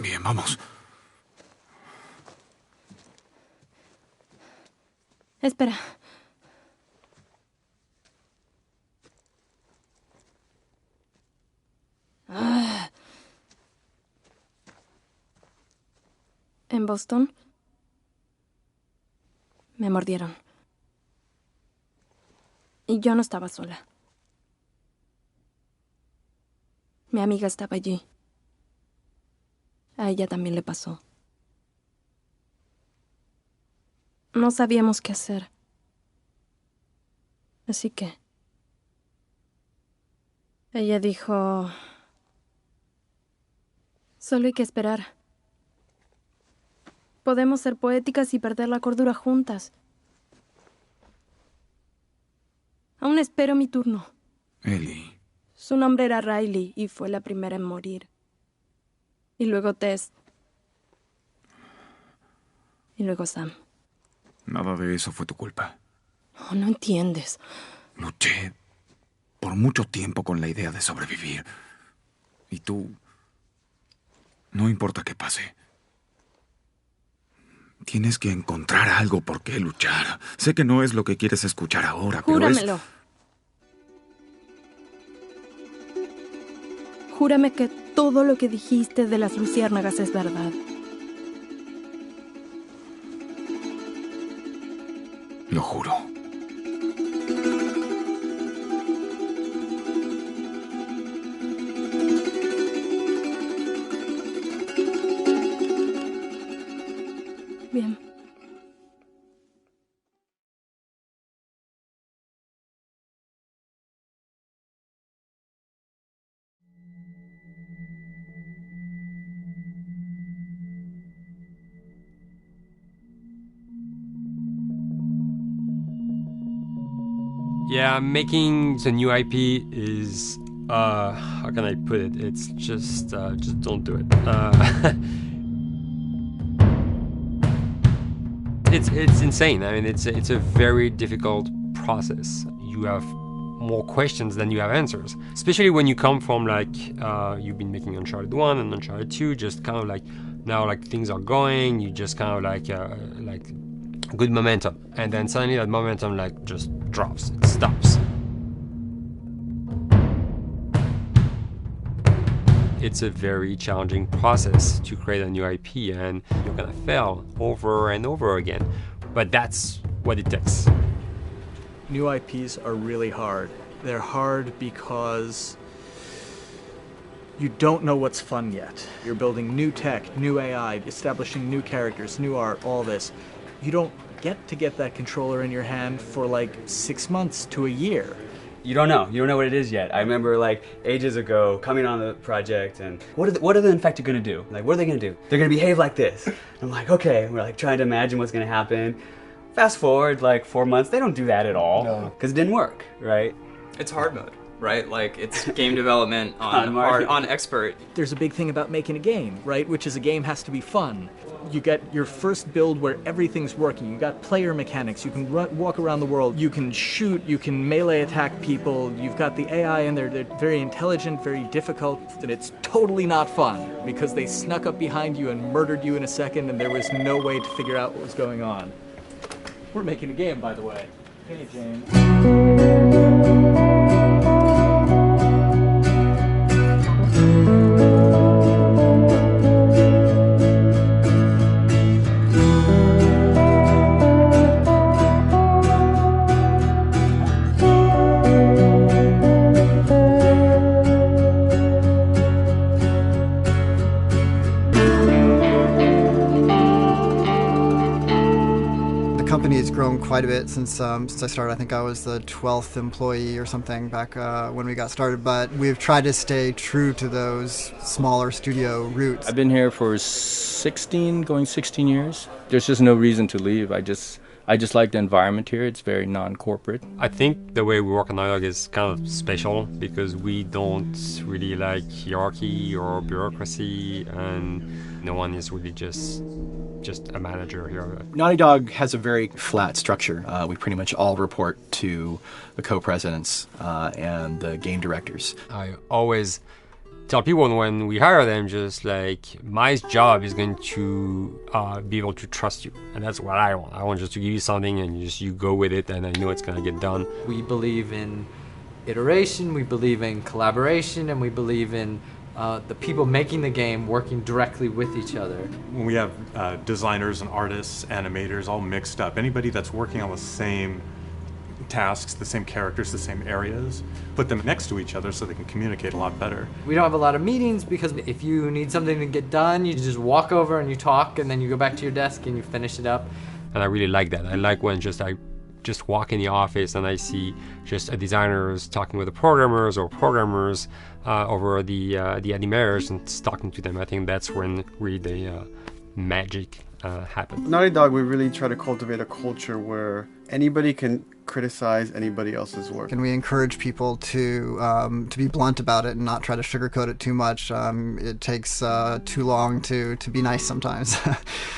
Speaker 1: Bien, vamos.
Speaker 2: Espera. En Boston me mordieron. Y yo no estaba sola. Mi amiga estaba allí. A ella también le pasó. No sabíamos qué hacer. Así que ella dijo, solo hay que esperar. Podemos ser poéticas y perder la cordura juntas. Aún espero mi turno.
Speaker 1: Ellie.
Speaker 2: Su nombre era Riley y fue la primera en morir. Y luego Tess. Y luego Sam.
Speaker 1: Nada de eso fue tu culpa.
Speaker 2: Oh, no entiendes.
Speaker 1: Luché por mucho tiempo con la idea de sobrevivir. Y tú... No importa qué pase. Tienes que encontrar algo por qué luchar. Sé que no es lo que quieres escuchar ahora, pero
Speaker 2: Júramelo. Júrame que todo lo que dijiste de las luciérnagas es verdad.
Speaker 1: Lo juro.
Speaker 2: Bien.
Speaker 4: Yeah, making the new IP is, how can I put it? It's just don't do it. It's insane. I mean, it's a very difficult process. You have more questions than you have answers, especially when you come from like you've been making Uncharted 1 and Uncharted 2, just kind of like now like things are going, you just kind of like good momentum, and then suddenly that momentum like just drops, it stops. It's a very challenging process to create a new IP, and you're gonna fail over and over again, but that's what it takes.
Speaker 22: New IPs are really hard. They're hard because you don't know what's fun yet. You're building new tech, new AI, establishing new characters, new art, all this. You don't get that controller in your hand for like 6 months to a year.
Speaker 23: You don't know what it is yet. I remember like ages ago coming on the project and what are the Infected gonna do? Like, what are they gonna do? They're gonna behave like this. I'm like, okay, we're like trying to imagine what's gonna happen. Fast forward like 4 months, they don't do that at all because it didn't work, right?
Speaker 24: It's hard mode, right? Like, it's game development on expert.
Speaker 22: There's a big thing about making a game, right? Which is a game has to be fun. You get your first build where everything's working. You got player mechanics. You can walk around the world. You can shoot. You can melee attack people. You've got the AI in there. They're very intelligent, very difficult, and it's totally not fun because they snuck up behind you and murdered you in a second, and there was no way to figure out what was going on. We're making a game, by the way. Hey, James.
Speaker 25: The company has grown quite a bit since I started. I think I was the 12th employee or something back when we got started, but we've tried to stay true to those smaller studio roots.
Speaker 26: I've been here for 16 years. There's just no reason to leave. I just like the environment here. It's very non-corporate.
Speaker 4: I think the way we work on Dialogue is kind of special because we don't really like hierarchy or bureaucracy, and no one is really just a manager here.
Speaker 27: Naughty Dog has a very flat structure. We pretty much all report to the co-presidents and the game directors.
Speaker 4: I always tell people when we hire them, just like, my job is going to be able to trust you, and that's what I want. I want just to give you something and you go with it, and I know it's going to get done.
Speaker 28: We believe in iteration, we believe in collaboration, and we believe in the people making the game working directly with each other.
Speaker 29: When we have designers and artists, animators, all mixed up, anybody that's working on the same tasks, the same characters, the same areas, put them next to each other so they can communicate a lot better.
Speaker 28: We don't have a lot of meetings because if you need something to get done, you just walk over and you talk, and then you go back to your desk and you finish it up.
Speaker 4: And I really like that. I like when I just walk in the office and I see just designers talking with the programmers or programmers over the animators and talking to them. I think that's when really magic happen.
Speaker 3: Naughty Dog, we really try to cultivate a culture where anybody can criticize anybody else's work.
Speaker 25: And we encourage people to be blunt about it and not try to sugarcoat it too much. It takes too long to be nice sometimes.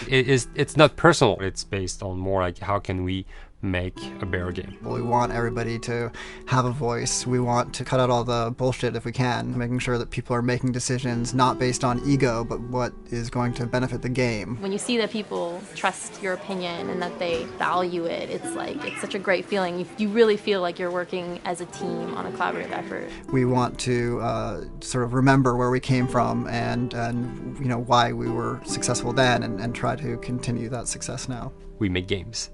Speaker 4: It's not personal. It's based on more like how can we make a better game.
Speaker 25: We want everybody to have a voice. We want to cut out all the bullshit if we can, making sure that people are making decisions not based on ego, but what is going to benefit the game.
Speaker 15: When you see that people trust your opinion and that they value it, it's such a great feeling. You really feel like you're working as a team on a collaborative effort.
Speaker 25: We want to sort of remember where we came from and you know why we were successful then and try to continue that success now.
Speaker 4: We make games.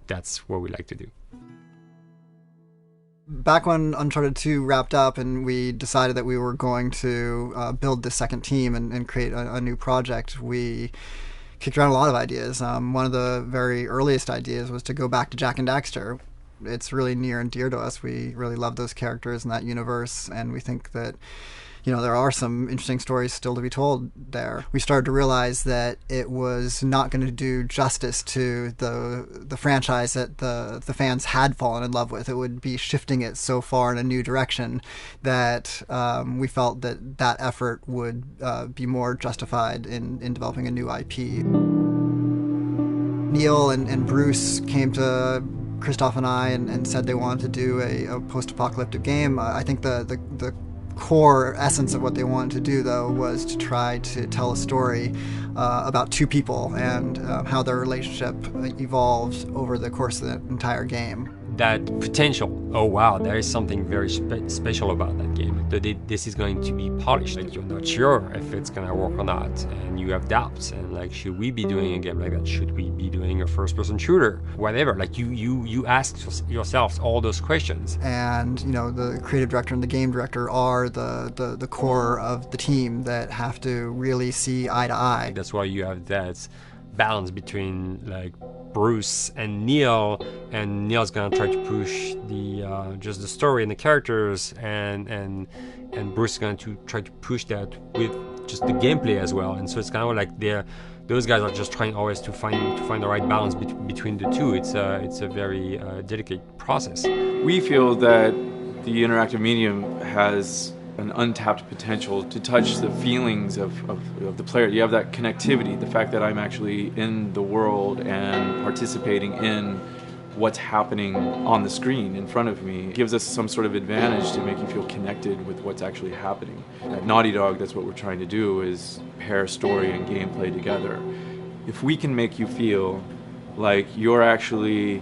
Speaker 4: That's what we like to do.
Speaker 25: Back when Uncharted 2 wrapped up and we decided that we were going to build this second team and create a new project, we kicked around a lot of ideas. One of the very earliest ideas was to go back to Jak and Daxter. It's really near and dear to us. We really love those characters in that universe, and we think that there are some interesting stories still to be told there. We started to realize that it was not going to do justice to the franchise that the fans had fallen in love with. It would be shifting it so far in a new direction that we felt that effort would be more justified in developing a new IP. Neil and Bruce came to Christoph and I and said they wanted to do a post-apocalyptic game. I think the core essence of what they wanted to do, though, was to try to tell a story about two people and how their relationship evolved over the course of the entire game.
Speaker 4: That potential, oh wow, there is something very special about that game. This is going to be polished. Like, you're not sure if it's gonna work or not, and you have doubts. And like, should we be doing a game like that? Should we be doing a first-person shooter? Whatever. Like, you ask yourselves all those questions.
Speaker 25: And the creative director and the game director are the core of the team that have to really see eye to eye.
Speaker 4: That's why you have that balance between like Bruce and Neil's gonna try to push the just the story and the characters, and Bruce is going to try to push that with just the gameplay as well. And so it's kind of like those guys are just trying always to find the right balance between the two. It's a very dedicated process.
Speaker 7: We feel that the interactive medium has an untapped potential to touch the feelings of the player. You have that connectivity, the fact that I'm actually in the world and participating in what's happening on the screen in front of me gives us some sort of advantage to make you feel connected with what's actually happening. At Naughty Dog, that's what we're trying to do, is pair story and gameplay together. If we can make you feel like you're actually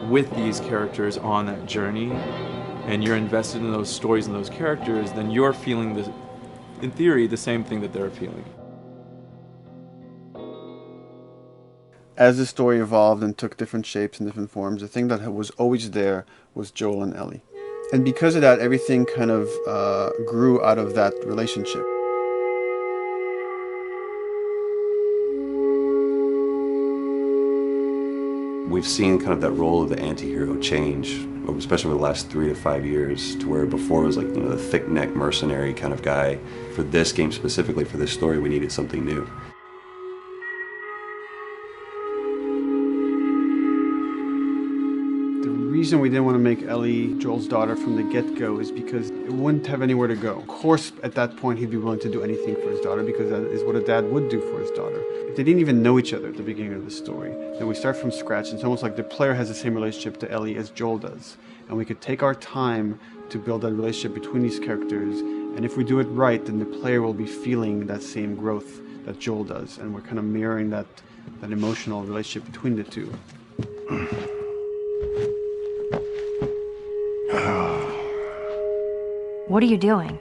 Speaker 7: with these characters on that journey, and you're invested in those stories and those characters, then you're feeling, in theory, the same thing that they're feeling.
Speaker 3: As the story evolved and took different shapes and different forms, the thing that was always there was Joel and Ellie. And because of that, everything kind of grew out of that relationship.
Speaker 8: We've seen kind of that role of the anti-hero change, especially over the last 3 to 5 years, to where before it was like, the thick-neck mercenary kind of guy. For this game specifically, for this story, we needed something new.
Speaker 3: The reason we didn't want to make Ellie Joel's daughter from the get-go is because it wouldn't have anywhere to go. Of course, at that point, he'd be willing to do anything for his daughter because that is what a dad would do for his daughter. If they didn't even know each other at the beginning of the story, then we start from scratch. It's almost like the player has the same relationship to Ellie as Joel does. And we could take our time to build that relationship between these characters. And if we do it right, then the player will be feeling that same growth that Joel does. And we're kind of mirroring that emotional relationship between the two.
Speaker 11: What are you doing?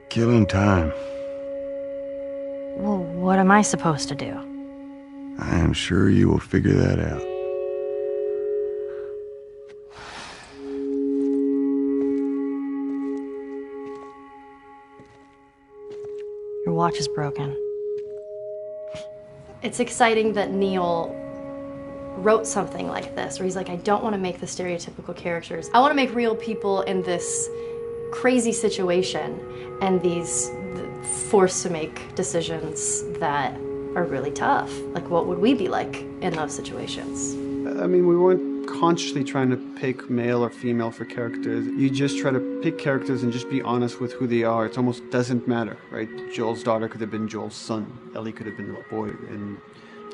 Speaker 12: Killing time.
Speaker 11: Well, what am I supposed to do?
Speaker 12: I am sure you will figure that out.
Speaker 11: Your watch is broken.
Speaker 15: It's exciting that Neil wrote something like this, where he's like, I don't want to make the stereotypical characters. I want to make real people in this crazy situation and these forced to make decisions that
Speaker 11: are really tough. Like, what would we be like in those situations?
Speaker 3: I mean, we weren't consciously trying to pick male or female for characters. You just try to pick characters and just be honest with who they are. It almost doesn't matter, right? Joel's daughter could have been Joel's son. Ellie could have been a boy, and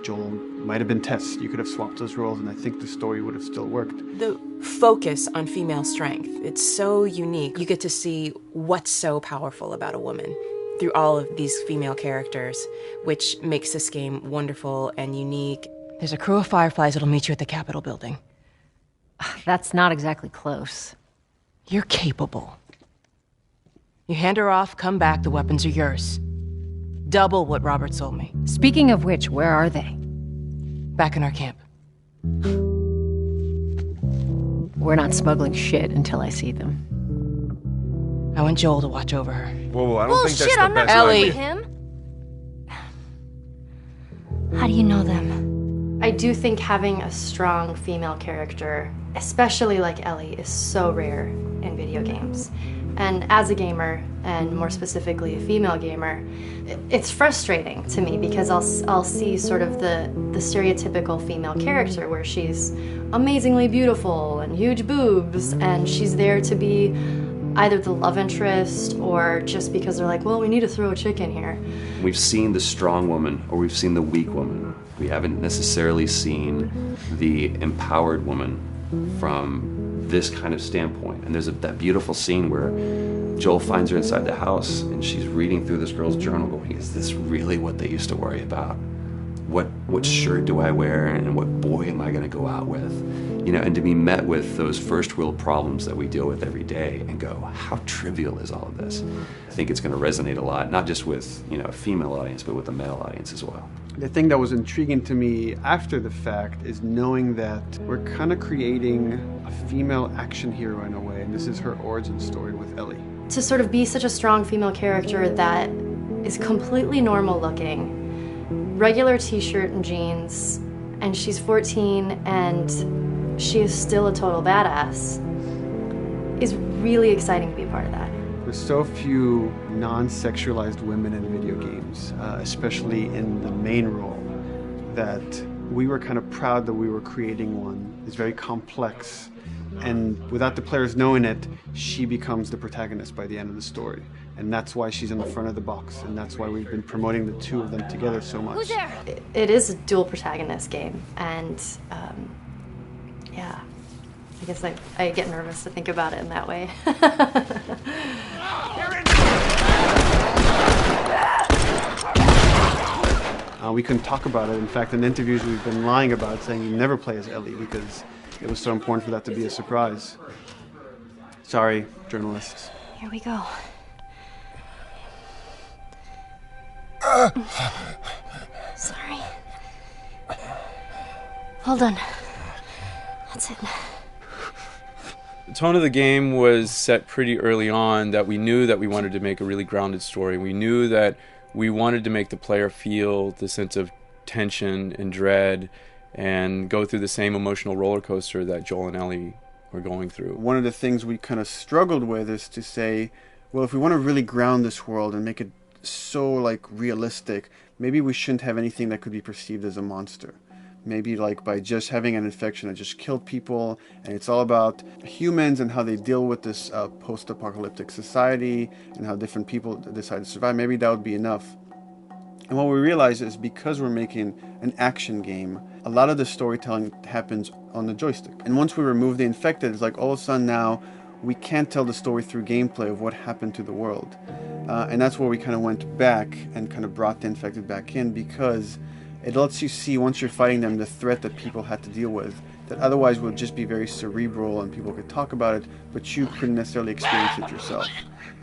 Speaker 3: Joel might have been Tess. You could have swapped those roles, and I think the story would have still worked.
Speaker 6: The focus on female strength, it's so unique. You get to see what's so powerful about a woman through all of these female characters, which makes this game wonderful and unique. There's a crew of Fireflies that'll meet you at the Capitol building.
Speaker 11: That's not exactly close.
Speaker 6: You're capable. You hand her off, come back, the weapons are yours. Double what Robert sold me.
Speaker 11: Speaking of which, where are they?
Speaker 6: Back in our camp.
Speaker 11: We're not smuggling shit until I see them.
Speaker 6: I want Joel to watch over her.
Speaker 9: Whoa, I don't think that's the best
Speaker 6: Ellie.
Speaker 9: idea.
Speaker 11: Him? How do you know them? I do think having a strong female character, especially like Ellie, is so rare in video games. And as a gamer, and more specifically a female gamer, it's frustrating to me because I'll see sort of the stereotypical female character where she's amazingly beautiful and huge boobs, and she's there to be either the love interest or just because they're like, well, we need to throw a chick in here.
Speaker 8: We've seen the strong woman or we've seen the weak woman. We haven't necessarily seen the empowered woman from this kind of standpoint. And there's that beautiful scene where Joel finds her inside the house and she's reading through this girl's journal going, is this really what they used to worry about? What shirt do I wear and what boy am I gonna go out with? You know, and to be met with those first world problems that we deal with every day and go, how trivial is all of this? I think it's gonna resonate a lot, not just with, you know, a female audience, but with a male audience as well.
Speaker 3: The thing that was intriguing to me after the fact is knowing that we're kind of creating a female action hero in a way, and this is her origin story with Ellie.
Speaker 11: To sort of be such a strong female character that is completely normal looking, regular t-shirt and jeans, and she's 14 and she is still a total badass, is really exciting to be a part of that.
Speaker 3: There's so few non-sexualized women in video games, especially in the main role, that we were kind of proud that we were creating one. It's very complex, and without the players knowing it, she becomes the protagonist by the end of the story. And that's why she's in the front of the box, and that's why we've been promoting the two of them together so much.
Speaker 11: Who's there? It is a dual protagonist game, and yeah, I guess I get nervous to think about it in that way.
Speaker 3: We couldn't talk about it. In fact, in interviews we've been lying about it, saying you never play as Ellie because it was so important for that to be a surprise. Sorry, journalists.
Speaker 11: Here we go. Sorry. Hold on. That's it.
Speaker 7: The tone of the game was set pretty early on that we knew that we wanted to make a really grounded story. We knew that we wanted to make the player feel the sense of tension and dread and go through the same emotional roller coaster that Joel and Ellie were going through.
Speaker 3: One of the things we kind of struggled with is to say, well, if we want to really ground this world and make it so like realistic, maybe we shouldn't have anything that could be perceived as a monster. Maybe like by just having an infection that just killed people, and it's all about humans and how they deal with this post-apocalyptic society and how different people decide to survive. Maybe that would be enough. And what we realize is because we're making an action game, a lot of the storytelling happens on the joystick. And once we remove the infected, it's like all of a sudden now we can't tell the story through gameplay of what happened to the world. And that's where we kind of went back and kind of brought the infected back in, because it lets you see, once you're fighting them, the threat that people had to deal with that otherwise would just be very cerebral and people could talk about it, but you couldn't necessarily experience it yourself.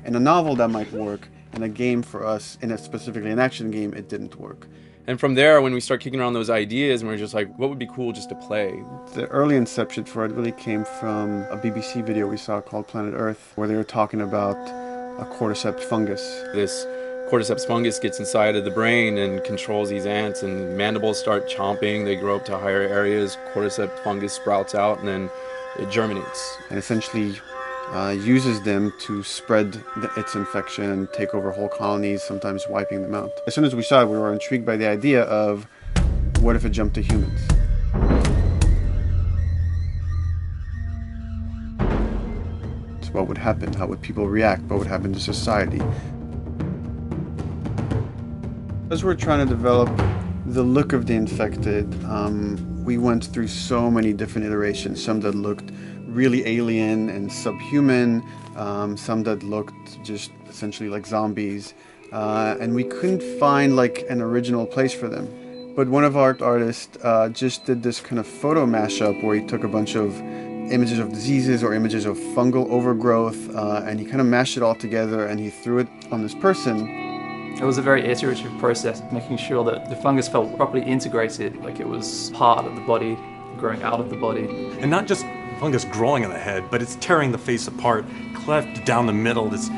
Speaker 3: In a novel that might work, in a game for us, specifically an action game, it didn't work.
Speaker 7: And from there, when we start kicking around those ideas, and we're just like, what would be cool just to play?
Speaker 3: The early inception for it really came from a BBC video we saw called Planet Earth, where they were talking about a cordyceps fungus.
Speaker 7: This cordyceps fungus gets inside of the brain and controls these ants, and mandibles start chomping, they grow up to higher areas, cordyceps fungus sprouts out, and then it germinates.
Speaker 3: And essentially uses them to spread its infection and take over whole colonies, sometimes wiping them out. As soon as we saw it, we were intrigued by the idea of what if it jumped to humans? So what would happen? How would people react? What would happen to society? As we're trying to develop the look of the infected, we went through so many different iterations, some that looked really alien and subhuman, some that looked just essentially like zombies, and we couldn't find like an original place for them. But one of our artists just did this kind of photo mashup where he took a bunch of images of diseases or images of fungal overgrowth, and he kind of mashed it all together and he threw it on this person.
Speaker 5: It was a very iterative process, making sure that the fungus felt properly integrated, like it was part of the body, growing out of the body.
Speaker 29: And not just fungus growing on the head, but it's tearing the face apart, cleft down the middle, this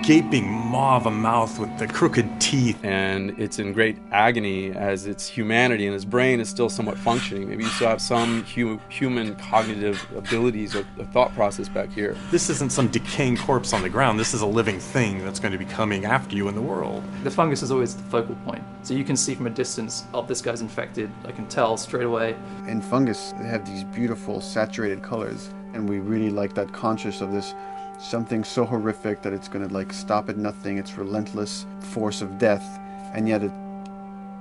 Speaker 29: gaping maw of a mouth with the crooked teeth.
Speaker 7: And it's in great agony as its humanity and its brain is still somewhat functioning. Maybe you still have some human cognitive abilities or thought process back here.
Speaker 29: This isn't some decaying corpse on the ground. This is a living thing that's going to be coming after you in the world.
Speaker 5: The fungus is always the focal point. So you can see from a distance, oh, this guy's infected. I can tell straight away.
Speaker 3: In fungus, they have these beautiful saturated colors, and we really like that contrast of this something so horrific that it's going to like stop at nothing, its relentless force of death, and yet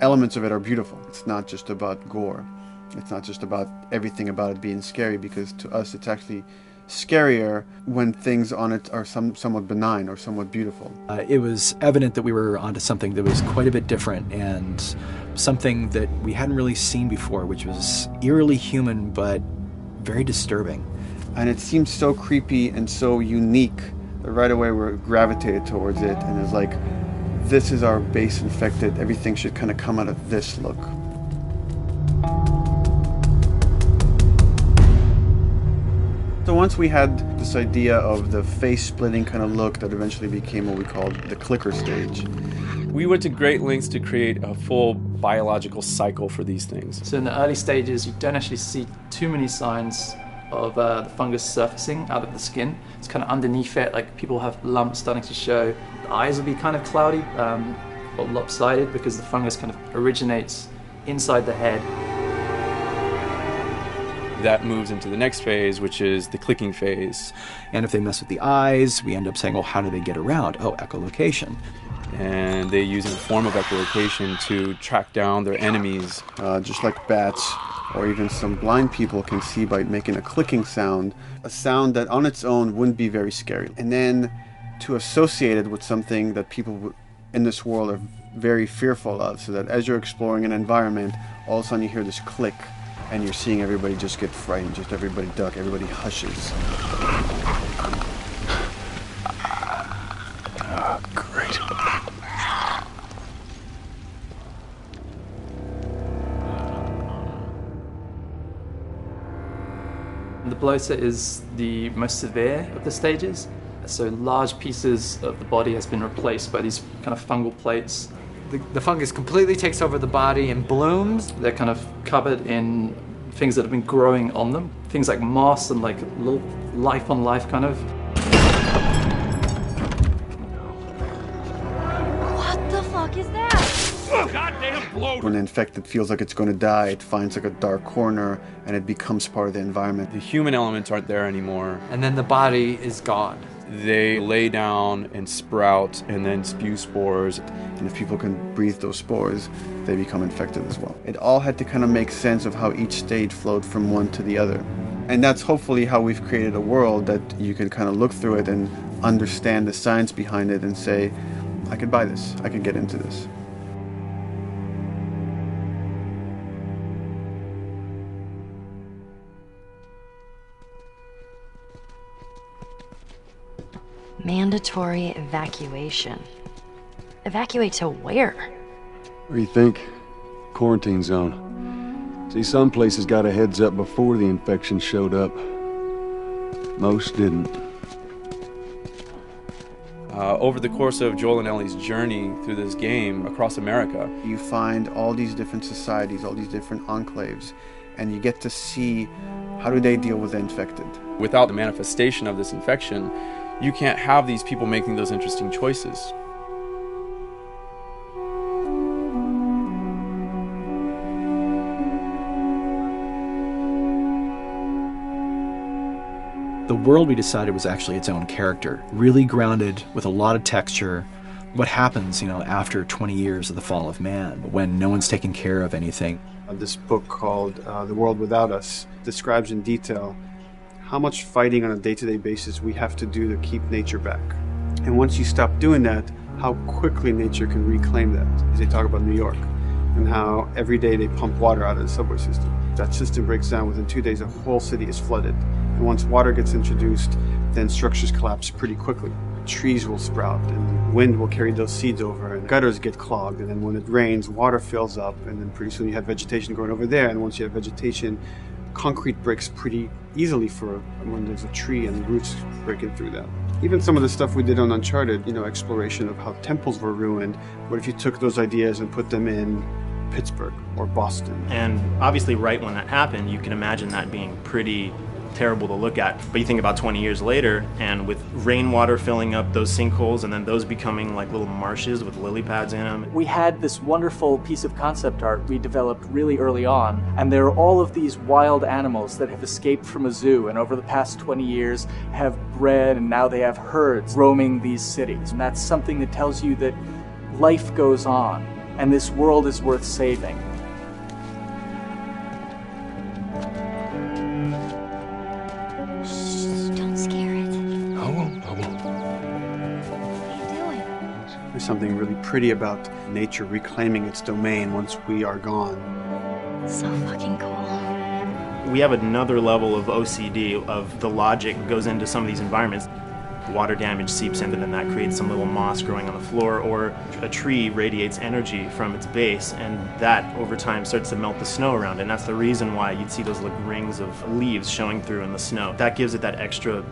Speaker 3: elements of it are beautiful. It's not just about gore. It's not just about everything about it being scary, because to us it's actually scarier when things on it are somewhat benign or somewhat beautiful.
Speaker 27: It was evident that we were onto something that was quite a bit different and something that we hadn't really seen before, which was eerily human but very disturbing.
Speaker 3: And it seemed so creepy and so unique that right away we gravitated towards it, and it's like, this is our base infected, everything should kind of come out of this look. So once we had this idea of the face-splitting kind of look that eventually became what we called the clicker stage.
Speaker 7: We went to great lengths to create a full biological cycle for these things.
Speaker 5: So in the early stages, you don't actually see too many signs of the fungus surfacing out of the skin. It's kind of underneath it, like people have lumps starting to show. The eyes will be kind of cloudy or lopsided because the fungus kind of originates inside the head.
Speaker 7: That moves into the next phase, which is the clicking phase.
Speaker 27: And if they mess with the eyes, we end up saying, well, how do they get around? Oh, echolocation.
Speaker 7: And they use a form of echolocation to track down their enemies.
Speaker 3: Just like bats, or even some blind people can see by making a clicking sound, a sound that on its own wouldn't be very scary. And then to associate it with something that people in this world are very fearful of, so that as you're exploring an environment, all of a sudden you hear this click, and you're seeing everybody just get frightened, just everybody duck, everybody hushes.
Speaker 12: Oh, great.
Speaker 5: The bloater is the most severe of the stages. So large pieces of the body has been replaced by these kind of fungal plates.
Speaker 28: The fungus completely takes over the body and blooms.
Speaker 5: They're kind of covered in things that have been growing on them. Things like moss and like little life on life kind of.
Speaker 15: What the fuck is that?
Speaker 13: Goddamn bloater!
Speaker 3: When the infected feels like it's going to die, it finds like a dark corner and it becomes part of the environment.
Speaker 7: The human elements aren't there anymore.
Speaker 28: And then the body is gone.
Speaker 7: They lay down and sprout and then spew spores.
Speaker 3: And if people can breathe those spores, they become infected as well. It all had to kind of make sense of how each stage flowed from one to the other. And that's hopefully how we've created a world that you can kind of look through it and understand the science behind it and say, I could buy this, I could get into this.
Speaker 11: Mandatory evacuation. Evacuate to where?
Speaker 12: What do you think? Quarantine zone. See, some places got a heads up before the infection showed up. Most didn't.
Speaker 7: Over the course of Joel and Ellie's journey through this game across America,
Speaker 3: you find all these different societies, all these different enclaves, and you get to see how do they deal with the infected.
Speaker 7: Without the manifestation of this infection, you can't have these people making those interesting choices.
Speaker 27: The world we decided was actually its own character, really grounded with a lot of texture. What happens, after 20 years of the fall of man, when no one's taking care of anything.
Speaker 3: This book called The World Without Us describes in detail how much fighting on a day-to-day basis we have to do to keep nature back. And once you stop doing that, how quickly nature can reclaim that. As they talk about New York and how every day they pump water out of the subway system. That system breaks down within 2 days, a whole city is flooded. And once water gets introduced, then structures collapse pretty quickly. Trees will sprout, and wind will carry those seeds over, and gutters get clogged, and then when it rains, water fills up, and then pretty soon you have vegetation growing over there, and once you have vegetation, concrete breaks pretty easily for when there's a tree and roots breaking through that. Even some of the stuff we did on Uncharted, exploration of how temples were ruined, what if you took those ideas and put them in Pittsburgh or Boston?
Speaker 9: And obviously right when that happened, you can imagine that being pretty terrible to look at. But you think about 20 years later, and with rainwater filling up those sinkholes and then those becoming like little marshes with lily pads in them.
Speaker 22: We had this wonderful piece of concept art we developed really early on, and there are all of these wild animals that have escaped from a zoo and over the past 20 years have bred, and now they have herds roaming these cities. And that's something that tells you that life goes on and this world is worth saving.
Speaker 3: There's something really pretty about nature reclaiming its domain once we are gone.
Speaker 11: So fucking cool.
Speaker 9: We have another level of OCD of the logic goes into some of these environments. Water damage seeps in, and then that creates some little moss growing on the floor, or a tree radiates energy from its base, and that over time starts to melt the snow around it. And that's the reason why you'd see those like rings of leaves showing through in the snow. That gives it that extra,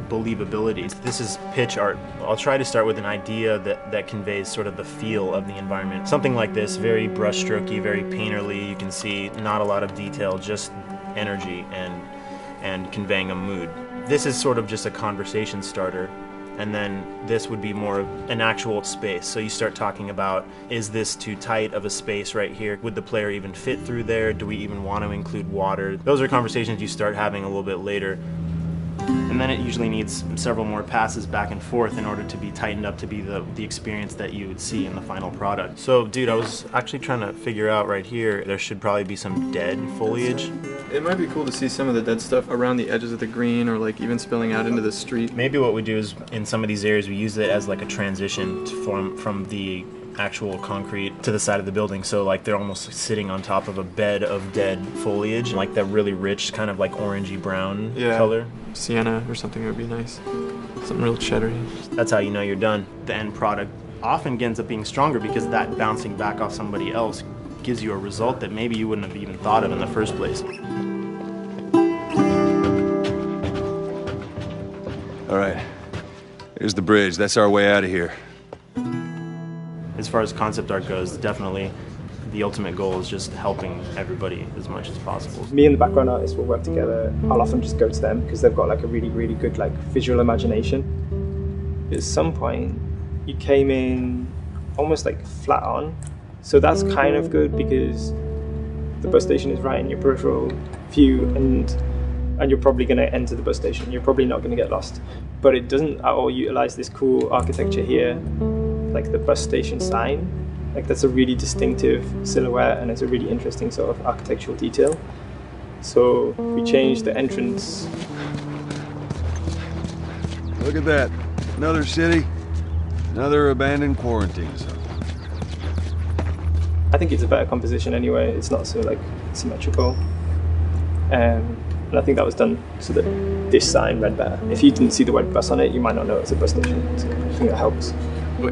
Speaker 9: believability. This is pitch art. I'll try to start with an idea that conveys sort of the feel of the environment. Something like this, very brushstrokey, very painterly. You can see not a lot of detail, just energy and conveying a mood. This is sort of just a conversation starter, and then this would be more of an actual space. So you start talking about, is this too tight of a space right here? Would the player even fit through there? Do we even want to include water? Those are conversations you start having a little bit later. And then it usually needs several more passes back and forth in order to be tightened up to be the experience that you would see in the final product. So, dude, I was actually trying to figure out right here, there should probably be some dead foliage.
Speaker 10: It might be cool to see some of the dead stuff around the edges of the green, or like even spilling out into the street.
Speaker 9: Maybe what we do is, in some of these areas, we use it as like a transition from the actual concrete to the side of the building, so like they're almost sitting on top of a bed of dead foliage, like that really rich kind of like orangey brown color.
Speaker 10: Sienna or something would be nice. Something real cheddary.
Speaker 9: That's how you know you're done. The end product often ends up being stronger because that bouncing back off somebody else gives you a result that maybe you wouldn't have even thought of in the first place.
Speaker 12: All right, here's the bridge. That's our way out of here.
Speaker 9: As far as concept art goes, definitely the ultimate goal is just helping everybody as much as possible.
Speaker 14: Me and the background artist will work together. I'll often just go to them because they've got like a really, really good like visual imagination. At some point, you came in almost like flat on. So that's kind of good because the bus station is right in your peripheral view, and you're probably going to enter the bus station. You're probably not going to get lost. But it doesn't at all utilize this cool architecture here, like the bus station sign. Like that's a really distinctive silhouette, and it's a really interesting sort of architectural detail. So we changed the entrance.
Speaker 12: Look at that. Another city, another abandoned quarantine zone.
Speaker 14: I think it's a better composition anyway. It's not so like symmetrical. And I think that was done so that this sign read better. If you didn't see the word bus on it, you might not know it's a bus station. So I think that helps.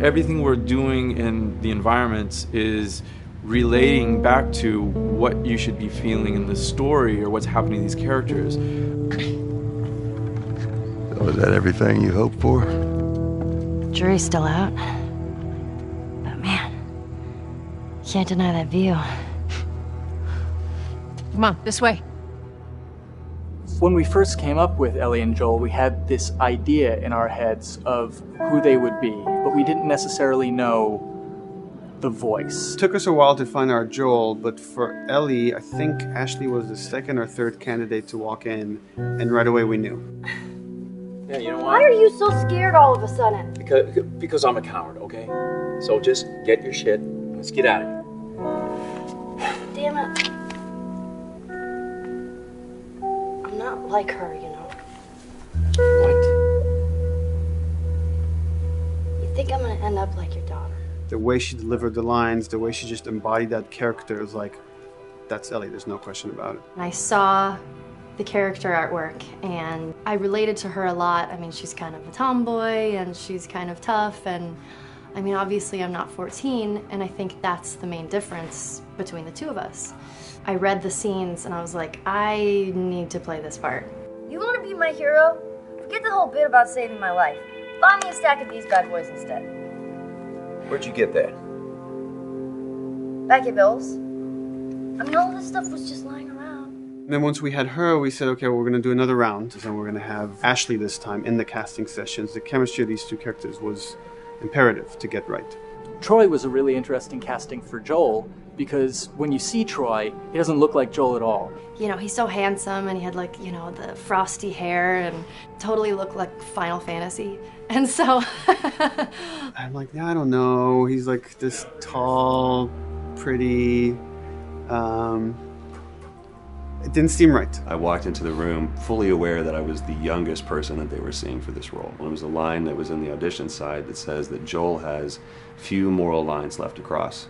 Speaker 7: Everything we're doing in the environments is relating back to what you should be feeling in the story or what's happening to these characters.
Speaker 12: So is that everything you hoped for?
Speaker 11: Jury's still out. But man, can't deny that view.
Speaker 1: Come on, this way.
Speaker 22: When we first came up with Ellie and Joel, we had this idea in our heads of who they would be, but we didn't necessarily know the voice.
Speaker 3: It took us a while to find our Joel, but for Ellie, I think Ashley was the second or third candidate to walk in, and right away we knew.
Speaker 2: Yeah, you know
Speaker 11: Why
Speaker 2: what?
Speaker 11: are you so scared all of a sudden?
Speaker 2: Because I'm a coward, okay? So just get your shit. Let's get out of here.
Speaker 11: Damn it. I'm not like her, you know.
Speaker 2: What?
Speaker 11: You think I'm gonna end up like your daughter?
Speaker 3: The way she delivered the lines, the way she just embodied that character is like, that's Ellie, there's no question about it.
Speaker 11: And I saw the character artwork and I related to her a lot. I mean, she's kind of a tomboy and she's kind of tough, and I mean, obviously I'm not 14, and I think that's the main difference between the two of us. I read the scenes and I was like, I need to play this part.
Speaker 16: You want to be my hero? Forget the whole bit about saving my life. Buy me a stack of these bad boys instead.
Speaker 2: Where'd you get that?
Speaker 16: Back at Bill's. I mean, all this stuff was just lying around.
Speaker 3: And then once we had her, we said, okay, we're going to do another round, and we're going to have Ashley this time in the casting sessions. The chemistry of these two characters was imperative to get right.
Speaker 22: Troy was a really interesting casting for Joel, because when you see Troy, he doesn't look like Joel at all.
Speaker 11: You know, he's so handsome and he had like, you know, the frosty hair and totally looked like Final Fantasy. And so
Speaker 3: I'm like, yeah, I don't know. He's like this tall, pretty. It didn't seem right.
Speaker 8: I walked into the room fully aware that I was the youngest person that they were seeing for this role. There was a line that was in the audition side that says that Joel has few moral lines left to cross.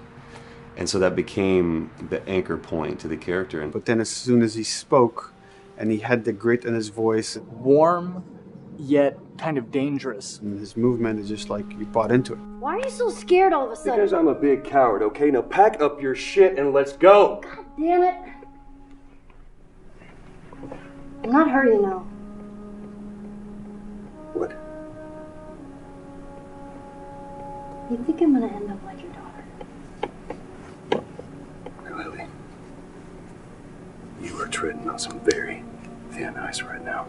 Speaker 8: And so that became the anchor point to the character.
Speaker 3: But then as soon as he spoke, and he had the grit in his voice.
Speaker 22: Warm, yet kind of dangerous.
Speaker 3: And his movement is just like, you bought into it.
Speaker 16: Why are you so scared all of a sudden?
Speaker 12: Because I'm a big coward, okay? Now pack up your shit and let's go!
Speaker 16: God damn it.
Speaker 11: I'm not her, you know.
Speaker 12: What?
Speaker 11: You think I'm gonna end up like your daughter?
Speaker 12: Lily, you are treading on some very thin ice right now.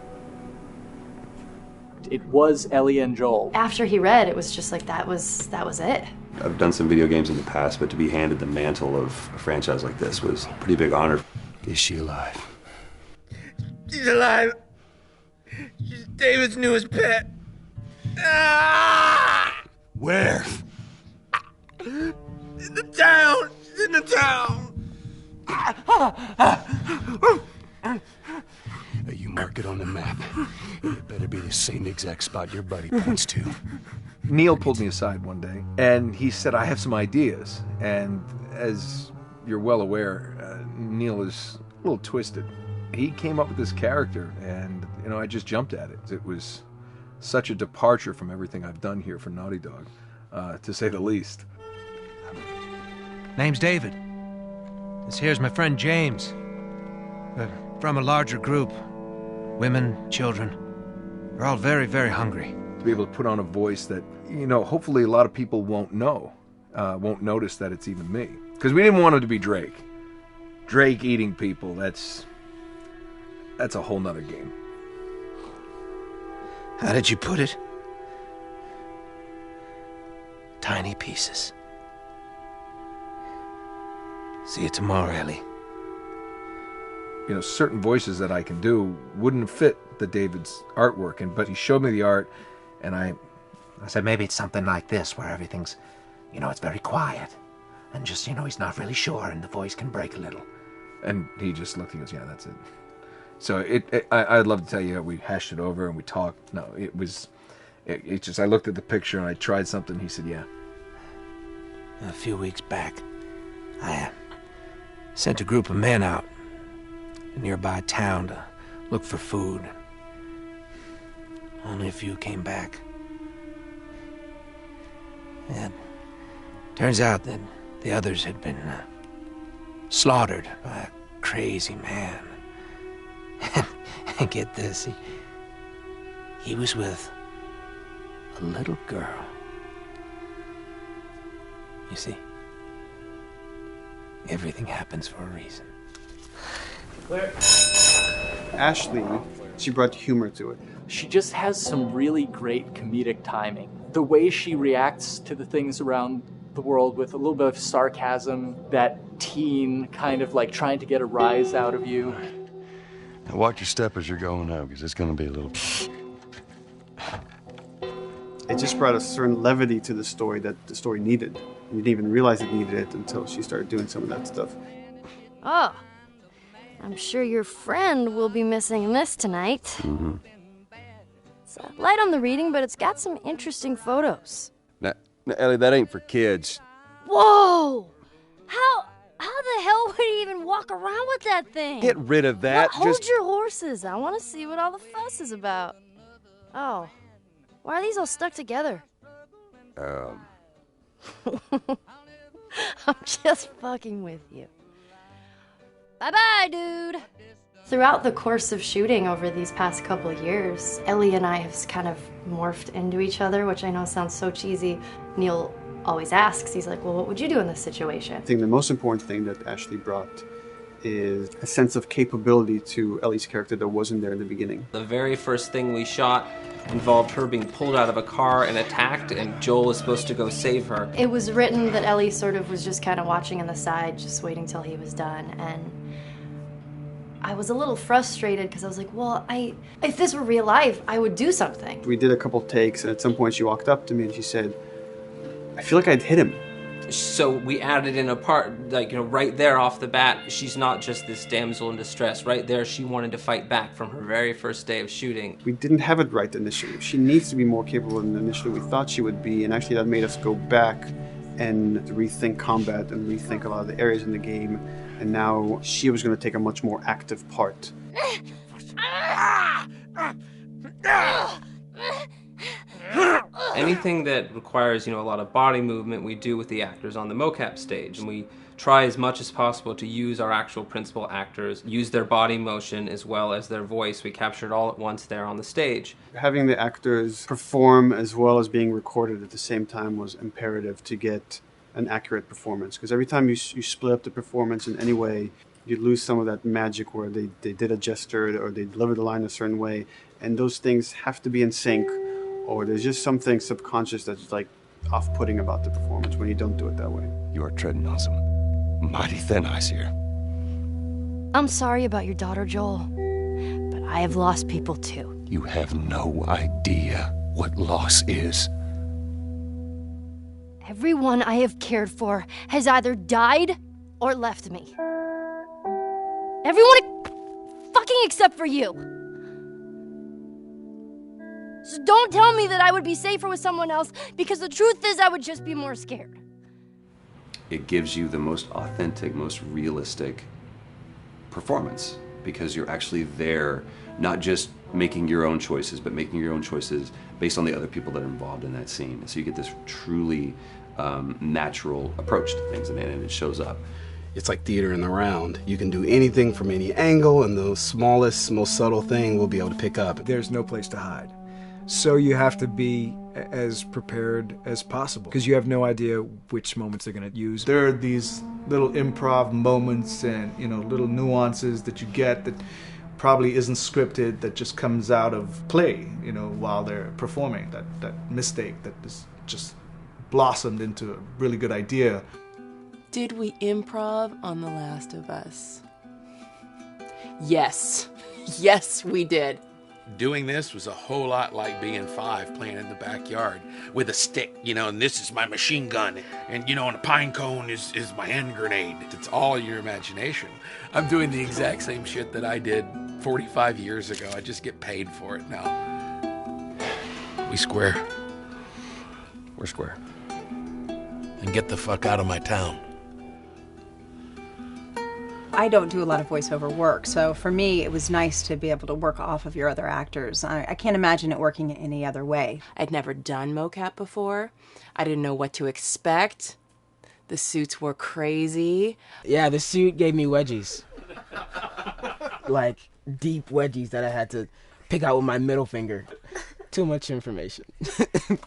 Speaker 22: It was Ellie and Joel.
Speaker 11: After he read, it was just like that was it.
Speaker 8: I've done some video games in the past, but to be handed the mantle of a franchise like this was a pretty big honor.
Speaker 12: Is she alive?
Speaker 13: She's alive. She's David's newest pet. Ah!
Speaker 12: Where?
Speaker 13: In the town. She's in the town.
Speaker 12: You mark it on the map. It better be the same exact spot your buddy points to.
Speaker 27: Neil pulled me aside one day, and he said, I have some ideas. And as you're well aware, Neil is a little twisted. He came up with this character, and, you know, I just jumped at it. It was such a departure from everything I've done here for Naughty Dog, to say the least.
Speaker 17: Name's David. This here's my friend James. We're from a larger group. Women, children. We're all very, very hungry.
Speaker 27: To be able to put on a voice that, you know, hopefully a lot of people won't know, won't notice that it's even me. Because we didn't want him to be Drake. Drake eating people, that's a whole nother game.
Speaker 17: How did you put it? Tiny pieces. See you tomorrow, Ellie.
Speaker 27: You know, certain voices that I can do wouldn't fit the David's artwork, but he showed me the art, and I
Speaker 17: said maybe it's something like this, where everything's, you know, it's very quiet, and just, you know, he's not really sure, and the voice can break a little.
Speaker 27: And he just looked, he goes, yeah, that's it. So I'd love to tell you, we hashed it over and we talked. No, it just, I looked at the picture and I tried something. He said, yeah.
Speaker 17: A few weeks back, I sent a group of men out a nearby town to look for food. Only a few came back. And turns out that the others had been slaughtered by a crazy man. And get this, he was with a little girl. You see, everything happens for a reason.
Speaker 22: Clear.
Speaker 3: Ashley, she brought humor to it.
Speaker 22: She just has some really great comedic timing. The way she reacts to the things around the world with a little bit of sarcasm, that teen kind of like trying to get a rise out of you.
Speaker 12: Now watch your step as you're going out, because it's going to be a little...
Speaker 3: It just brought a certain levity to the story that the story needed. You didn't even realize it needed it until she started doing some of that stuff.
Speaker 11: Oh, I'm sure your friend will be missing this tonight.
Speaker 12: Mm-hmm.
Speaker 11: It's light on the reading, but it's got some interesting photos.
Speaker 12: Now, Ellie, that ain't for kids.
Speaker 11: Whoa! How the hell would he even walk around with that thing?
Speaker 12: Get rid of that.
Speaker 11: Well, hold your horses. I want to see what all the fuss is about. Oh, why are these all stuck together? I'm just fucking with you. Bye-bye, dude. Throughout the course of shooting over these past couple of years, Ellie and I have kind of morphed into each other, which I know sounds so cheesy. Neil always asks, he's like, well, what would you do in this situation?
Speaker 3: I think the most important thing that Ashley brought is a sense of capability to Ellie's character that wasn't there in the beginning.
Speaker 1: The very first thing we shot involved her being pulled out of a car and attacked, and Joel is supposed to go save her.
Speaker 11: It was written that Ellie sort of was just kind of watching on the side, just waiting till he was done, and I was a little frustrated because I was like, well, if this were real life, I would do something.
Speaker 3: We did a couple takes, and at some point she walked up to me and she said, I feel like I'd hit him.
Speaker 1: So we added in a part, like, you know, right there off the bat, she's not just this damsel in distress. Right there, she wanted to fight back from her very first day of shooting.
Speaker 3: We didn't have it right initially. She needs to be more capable than initially we thought she would be, and actually that made us go back and rethink combat and rethink a lot of the areas in the game, and now she was going to take a much more active part.
Speaker 1: Anything that requires, you know, a lot of body movement, we do with the actors on the mocap stage, and we try as much as possible to use our actual principal actors, use their body motion as well as their voice. We captured all at once there on the stage.
Speaker 3: Having the actors perform as well as being recorded at the same time was imperative to get an accurate performance, because every time you split up the performance in any way, you lose some of that magic where they did a gesture or they delivered the line a certain way, and those things have to be in sync, or there's just something subconscious that's like off-putting about the performance when you don't do it that way.
Speaker 12: You are treading on some mighty thin ice here.
Speaker 11: I'm sorry about your daughter, Joel, but I have lost people too.
Speaker 12: You have no idea what loss is.
Speaker 11: Everyone I have cared for has either died or left me. Everyone fucking except for you. So don't tell me that I would be safer with someone else, because the truth is I would just be more scared.
Speaker 8: It gives you the most authentic, most realistic performance, because you're actually there, not just making your own choices, but making your own choices based on the other people that are involved in that scene. So you get this truly natural approach to things, and it shows up.
Speaker 18: It's like theater in the round. You can do anything from any angle, and the smallest, most subtle thing we'll be able to pick up.
Speaker 19: There's no place to hide. So you have to be as prepared as possible, because you have no idea which moments they're going to use. There are these little improv moments and, you know, little nuances that you get that probably isn't scripted, that just comes out of play, you know, while they're performing. That mistake that is just blossomed into a really good idea.
Speaker 6: Did we improv on The Last of Us? Yes. Yes, we did.
Speaker 17: Doing this was a whole lot like being 5 playing in the backyard with a stick, you know, and this is my machine gun, and, you know, and a pine cone is my hand grenade. It's all your imagination. I'm doing the exact same shit that I did 45 years ago. I just get paid for it now. We square.
Speaker 8: We're square.
Speaker 17: And get the fuck out of my town.
Speaker 20: I don't do a lot of voiceover work, so for me it was nice to be able to work off of your other actors. I can't imagine it working in any other way.
Speaker 6: I'd never done mocap before. I didn't know what to expect. The suits were crazy.
Speaker 21: Yeah, the suit gave me wedgies. Like, deep wedgies that I had to pick out with my middle finger. Too much information.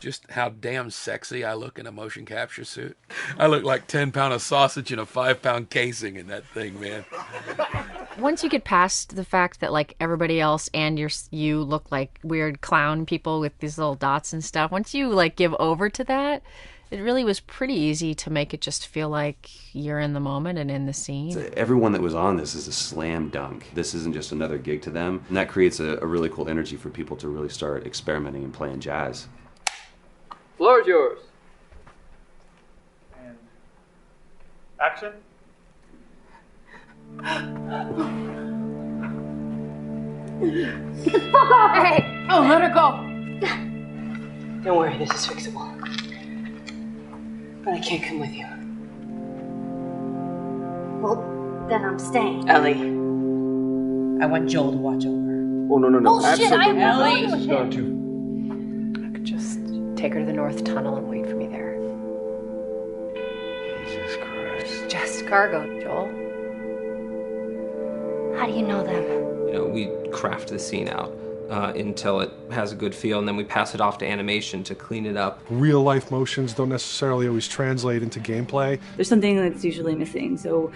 Speaker 17: Just how damn sexy I look in a motion capture suit. I look like 10 pound of sausage in a 5 pound casing in that thing, man.
Speaker 4: Once you get past the fact that like everybody else and you look like weird clown people with these little dots and stuff, once you like give over to that, it really was pretty easy to make it just feel like you're in the moment and in the scene.
Speaker 8: Everyone that was on this is a slam dunk. This isn't just another gig to them. And that creates a really cool energy for people to really start experimenting and playing jazz.
Speaker 5: Floor is yours.
Speaker 15: And action.
Speaker 16: Get the fuck off! Hey!
Speaker 23: Oh, let her go.
Speaker 24: Don't worry, this is fixable. But I can't come with you.
Speaker 16: Well, then I'm staying.
Speaker 24: Ellie, I want Joel to watch over her.
Speaker 2: Oh, no.
Speaker 16: Bullshit, I am not
Speaker 24: Ellie.
Speaker 16: going with
Speaker 2: Going
Speaker 16: him.
Speaker 2: to.
Speaker 23: I could just take her to the North Tunnel and wait for me there.
Speaker 2: Jesus Christ.
Speaker 23: Just cargo, Joel.
Speaker 16: How do you know them?
Speaker 1: You know, we craft the scene out until it has a good feel, and then we pass it off to animation to clean it up.
Speaker 25: Real life motions don't necessarily always translate into gameplay.
Speaker 26: There's something that's usually missing, so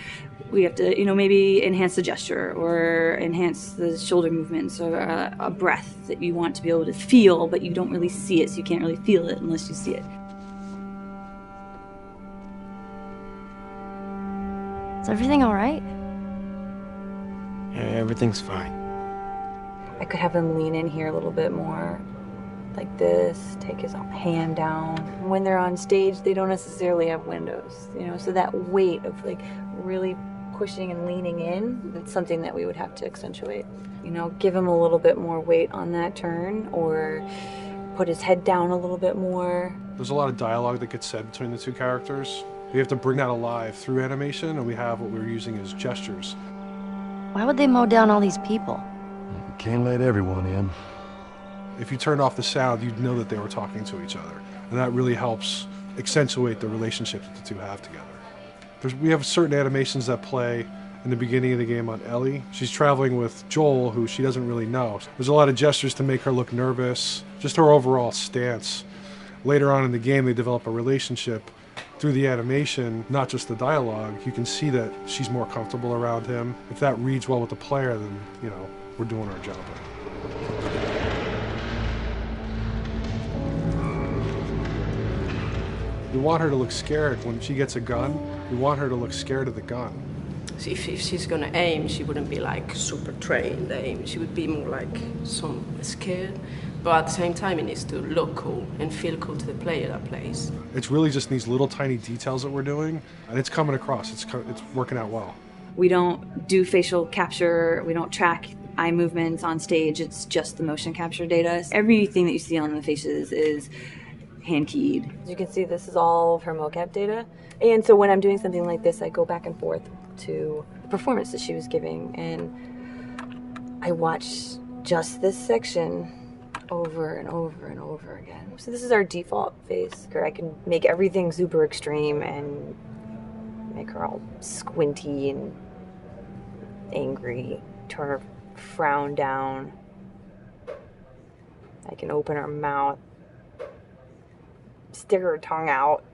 Speaker 26: we have to, maybe enhance the gesture or enhance the shoulder movements or a breath that you want to be able to feel, but you don't really see it, so you can't really feel it unless you see it.
Speaker 16: Is everything all right?
Speaker 24: Yeah, everything's fine.
Speaker 26: I could have him lean in here a little bit more, like this, take his hand down. When they're on stage, they don't necessarily have windows, so that weight of like really pushing and leaning in, that's something that we would have to accentuate. Give him a little bit more weight on that turn or put his head down a little bit more.
Speaker 25: There's a lot of dialogue that gets said between the two characters. We have to bring that alive through animation, and we have what we're using as gestures.
Speaker 16: Why would they mow down all these people?
Speaker 12: You can't let everyone in.
Speaker 25: If you turned off the sound, you'd know that they were talking to each other. And that really helps accentuate the relationship that the two have together. We have certain animations that play in the beginning of the game on Ellie. She's traveling with Joel, who she doesn't really know. There's a lot of gestures to make her look nervous, just her overall stance. Later on in the game, they develop a relationship through the animation, not just the dialogue. You can see that she's more comfortable around him. If that reads well with the player, then, we're doing our job. We want her to look scared. When she gets a gun, we want her to look scared of the gun.
Speaker 24: So if she's gonna aim, she wouldn't be like super trained aim. She would be more like some scared. But at the same time, it needs to look cool and feel cool to the player that plays.
Speaker 25: It's really just these little tiny details that we're doing, and it's coming across. It's working out well.
Speaker 26: We don't do facial capture. We don't track eye movements on stage. It's just the motion capture data. Everything that you see on the faces is hand-keyed. As you can see, this is all of her mocap data. And so when I'm doing something like this, I go back and forth to the performance that she was giving, and I watch just this section over and over and over again. So this is our default face, where I can make everything super extreme and make her all squinty and angry, turn her frown down. I can open her mouth, stick her tongue out.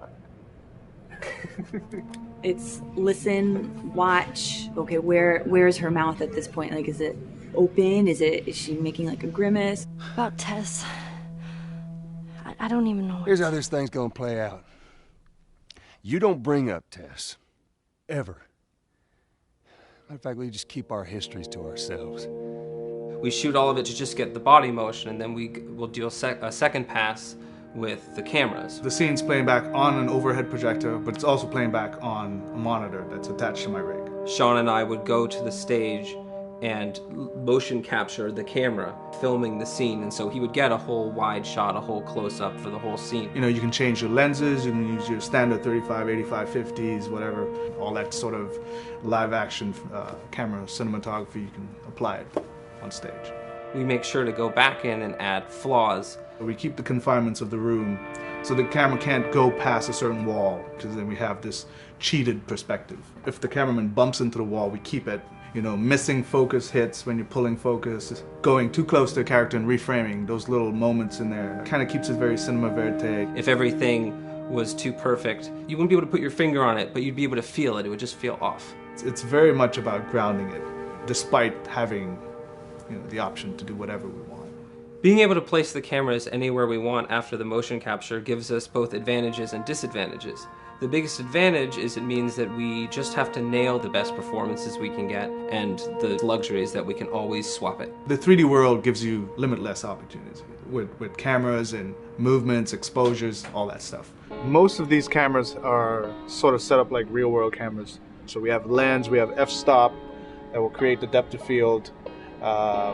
Speaker 26: It's listen, watch. Okay, where's her mouth at this point? Like, is it open? Is she making like a grimace?
Speaker 16: About Tess, I don't even know.
Speaker 12: Here's how this thing's gonna play out. You don't bring up Tess. Ever. Matter of fact, we just keep our histories to ourselves.
Speaker 1: We shoot all of it to just get the body motion, and then we'll do a second pass with the cameras.
Speaker 19: The scene's playing back on an overhead projector, but it's also playing back on a monitor that's attached to my rig.
Speaker 1: Sean and I would go to the stage and motion capture the camera filming the scene, and so he would get a whole wide shot, a whole close-up for the whole scene.
Speaker 19: You can change your lenses, you can use your standard 35, 85, 50s, whatever. All that sort of live action camera cinematography, you can apply it on stage.
Speaker 1: We make sure to go back in and add flaws.
Speaker 19: We keep the confinements of the room so the camera can't go past a certain wall, because then we have this cheated perspective. If the cameraman bumps into the wall, we keep it. Missing focus hits when you're pulling focus, going too close to a character and reframing, those little moments in there kind of keeps it very cinema verite.
Speaker 1: If everything was too perfect, you wouldn't be able to put your finger on it, but you'd be able to feel it. It would just feel off.
Speaker 19: It's very much about grounding it. despite having the option to do whatever we want.
Speaker 1: Being able to place the cameras anywhere we want after the motion capture gives us both advantages and disadvantages. The biggest advantage is it means that we just have to nail the best performances we can get, and the luxury is that we can always swap it.
Speaker 19: The 3D world gives you limitless opportunities with cameras and movements, exposures, all that stuff.
Speaker 15: Most of these cameras are sort of set up like real world cameras. So we have lens, we have f-stop that will create the depth of field.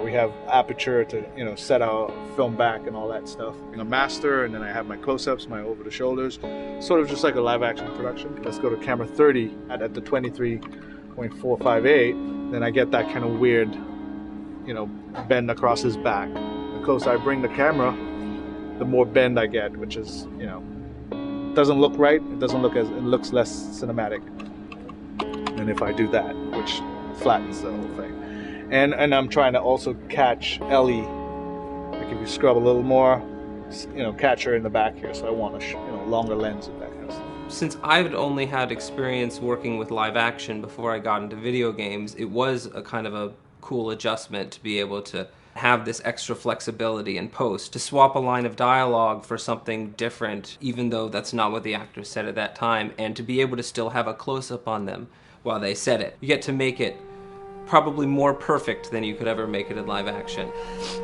Speaker 15: We have aperture to set our film back and all that stuff. A master, and then I have my close-ups, my over the shoulders, sort of just like a live action production. Let's go to camera 30 at the 23.458. Then I get that kind of weird, bend across his back. The closer I bring the camera, the more bend I get, which is, doesn't look right. It looks less cinematic than if I do that, which flattens the whole thing. And I'm trying to also catch Ellie. Like if you scrub a little more, catch her in the back here. So I want a longer lens of that kind of stuff.
Speaker 1: Since I've only had experience working with live action before I got into video games, it was a kind of a cool adjustment to be able to have this extra flexibility in post, to swap a line of dialogue for something different, even though that's not what the actor said at that time, and to be able to still have a close-up on them while they said it. You get to make it probably more perfect than you could ever make it in live action.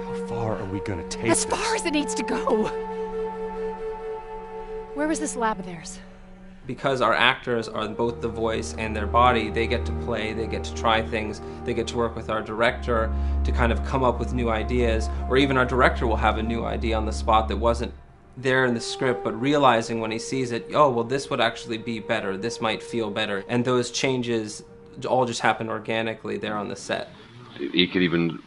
Speaker 8: How far are we gonna take
Speaker 7: as far as it needs to go. Where was this lab of theirs?
Speaker 1: Because our actors are both the voice and their body, they get to play, they get to try things, they get to work with our director to kind of come up with new ideas, or even our director will have a new idea on the spot that wasn't there in the script, but realizing when he sees it, oh, well, this would actually be better, this might feel better, and those changes all just happen organically there on the set.
Speaker 8: He could even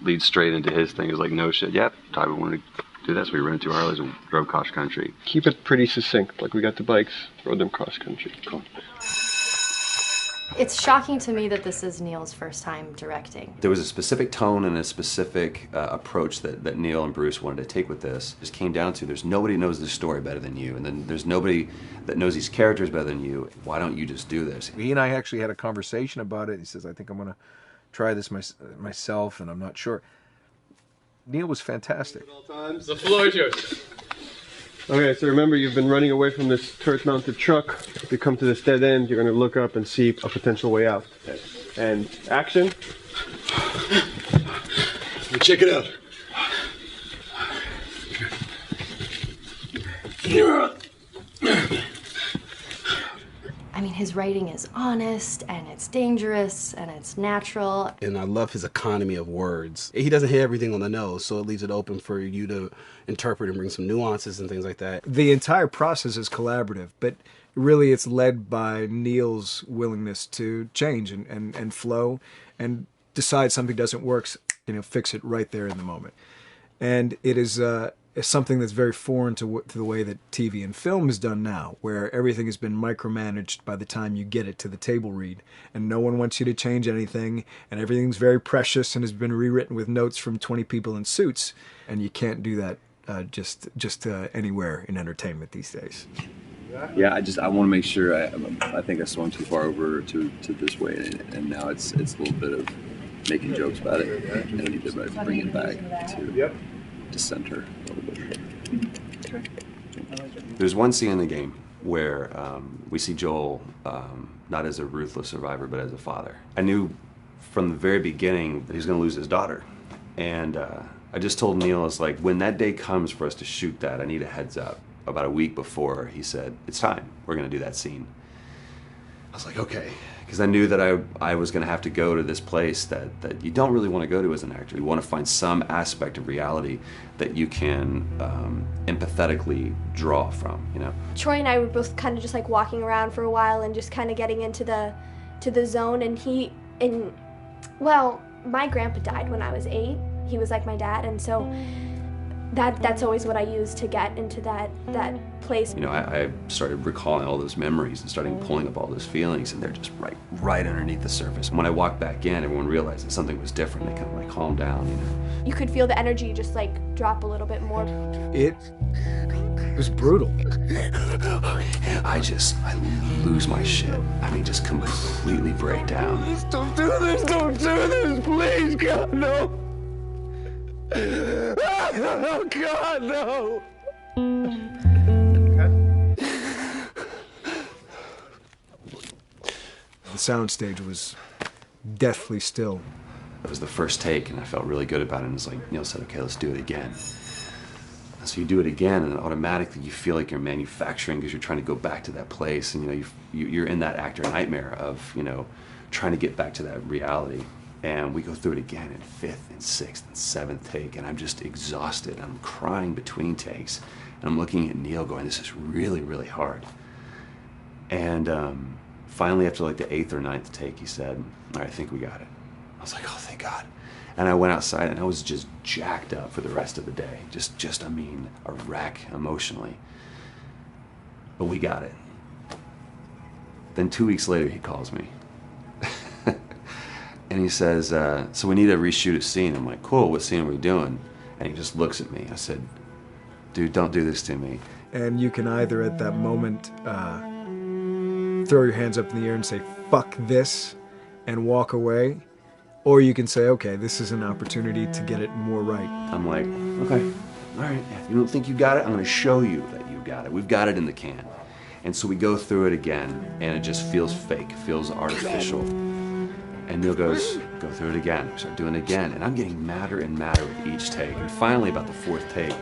Speaker 8: lead straight into his thing. It's like, no shit, yep, Tyler wanted to do that, so we rented 2 Harleys and drove cross country.
Speaker 9: Keep it pretty succinct, like we got the bikes, rode them cross country. Cool.
Speaker 11: It's shocking to me that this is Neil's first time directing.
Speaker 8: There was a specific tone and a specific approach that Neil and Bruce wanted to take with this. It just came down to, there's nobody who knows this story better than you, and then there's nobody that knows these characters better than you. Why don't you just do this?
Speaker 17: He and I actually had a conversation about it. He says, I think I'm going to try this myself, and I'm not sure. Neil was fantastic.
Speaker 9: The floor is yours. Okay, so remember, you've been running away from this turret-mounted truck. If you come to this dead end, you're going to look up and see a potential way out. And action.
Speaker 12: Let me check it out.
Speaker 11: I mean, his writing is honest, and it's dangerous, and it's natural.
Speaker 18: And I love his economy of words. He doesn't hit everything on the nose, so it leaves it open for you to interpret and bring some nuances and things like that.
Speaker 19: The entire process is collaborative, but really it's led by Neil's willingness to change and flow and decide something doesn't work, fix it right there in the moment. And it is something that's very foreign to the way that TV and film is done now, where everything has been micromanaged by the time you get it to the table read, and no one wants you to change anything, and everything's very precious and has been rewritten with notes from 20 people in suits, and you can't do that just anywhere in entertainment these days.
Speaker 8: Yeah, I want to make sure. I think I swung too far over to this way, and now it's a little bit of making jokes about it, and I need to bring it back to center a little bit. There's one scene in the game where we see Joel not as a ruthless survivor, but as a father. I knew from the very beginning that he was going to lose his daughter, and I just told Neil, it's like, when that day comes for us to shoot that, I need a heads up. About a week before, he said, it's time, we're going to do that scene. I was like, okay, because I knew that I was going to have to go to this place that you don't really want to go to as an actor. You want to find some aspect of reality that you can empathetically draw from,
Speaker 10: Troy and I were both kind of just like walking around for a while and just kind of getting into the zone, and well, my grandpa died when I was 8. He was like my dad, and so that's always what I use to get into that place.
Speaker 8: I started recalling all those memories and starting pulling up all those feelings, and they're just right underneath the surface. And when I walked back in, everyone realized that something was different. They kind of calmed down,
Speaker 10: You could feel the energy just drop a little bit more.
Speaker 19: It It was brutal.
Speaker 8: I lose my shit. I mean, just completely break down.
Speaker 12: Don't do this! Don't do this! Please, God, no! Oh, God, no!
Speaker 19: The soundstage was deathly still.
Speaker 8: It was the first take, and I felt really good about it. And it's like Neil said, okay, let's do it again. And so you do it again, and automatically you feel like you're manufacturing because you're trying to go back to that place, and you're in that actor nightmare of trying to get back to that reality. And we go through it again in 5th and 6th and 7th take, and I'm just exhausted. I'm crying between takes, and I'm looking at Neil going, this is really, really hard. And finally, after like the 8th or 9th take, he said, all right, I think we got it. I was like, oh, thank God. And I went outside, and I was just jacked up for the rest of the day. I mean, a wreck emotionally. But we got it. Then 2 weeks later, he calls me. And he says, so we need to reshoot a scene. I'm like, cool, what scene are we doing? And he just looks at me. I said, dude, don't do this to me.
Speaker 19: And you can either at that moment throw your hands up in the air and say, fuck this, and walk away. Or you can say, okay, this is an opportunity to get it more right.
Speaker 8: I'm like, okay, all right. If you don't think you got it, I'm going to show you that you got it. We've got it in the can. And so we go through it again, and it just feels fake, feels artificial. And Neil goes, go through it again. We start doing it again. And I'm getting madder and madder with each take. And finally, about the 4th take,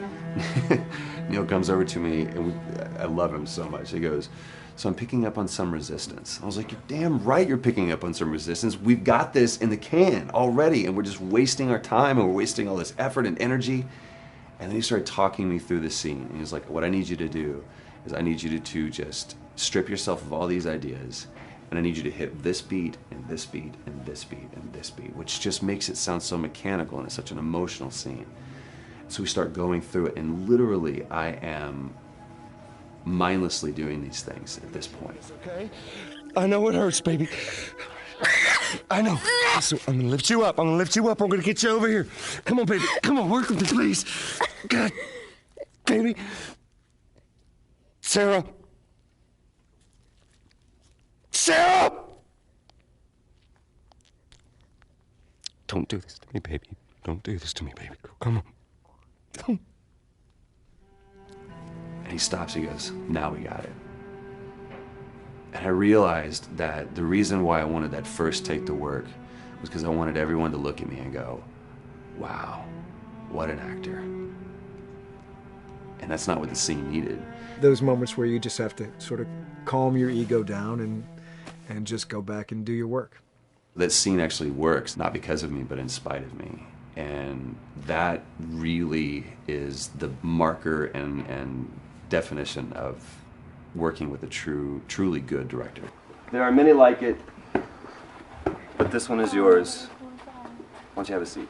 Speaker 8: Neil comes over to me, and I love him so much. He goes, so I'm picking up on some resistance. I was like, you're damn right you're picking up on some resistance. We've got this in the can already, and we're just wasting our time, and we're wasting all this effort and energy. And then he started talking me through the scene. And he was like, what I need you to do is I need you to just strip yourself of all these ideas, and I need you to hit this beat, and this beat, and this beat, and this beat, which just makes it sound so mechanical, and it's such an emotional scene. So we start going through it, and literally I am mindlessly doing these things at this point.
Speaker 12: It's okay. I know it hurts, baby. I know. So I'm gonna lift you up. I'm gonna lift you up. I'm gonna get you over here. Come on, baby. Come on, work with me, please. God, baby. Sarah. Sarah! Don't do this to me, baby. Don't do this to me, baby. Come on. Come.
Speaker 8: And he stops, he goes, now we got it. And I realized that the reason why I wanted that first take to work was because I wanted everyone to look at me and go, wow, what an actor. And that's not what the scene needed.
Speaker 19: Those moments where you just have to sort of calm your ego down and just go back and do your work.
Speaker 8: That scene actually works, not because of me, but in spite of me. And that really is the marker and definition of working with a truly good director. There are many like it, but this one is yours. Why don't you have a seat?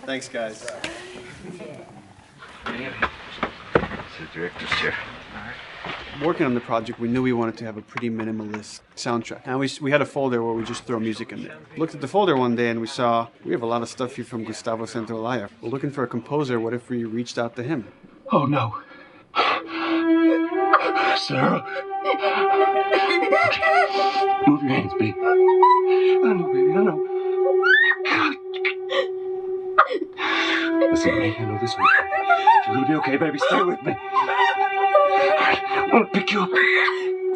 Speaker 9: Thanks, guys.
Speaker 12: It's the director's chair.
Speaker 9: Working on the project, we knew we wanted to have a pretty minimalist soundtrack. And we had a folder where we just throw music in there. Looked at the folder one day and we saw, we have a lot of stuff here from Gustavo Santaolalla. We're looking for a composer. What if we reached out to him?
Speaker 12: Oh, no. Sarah. Move your hands, baby. I know, baby, I know. Listen to me, I know this one. You're gonna be okay, baby. Stay with me. I want to pick you up.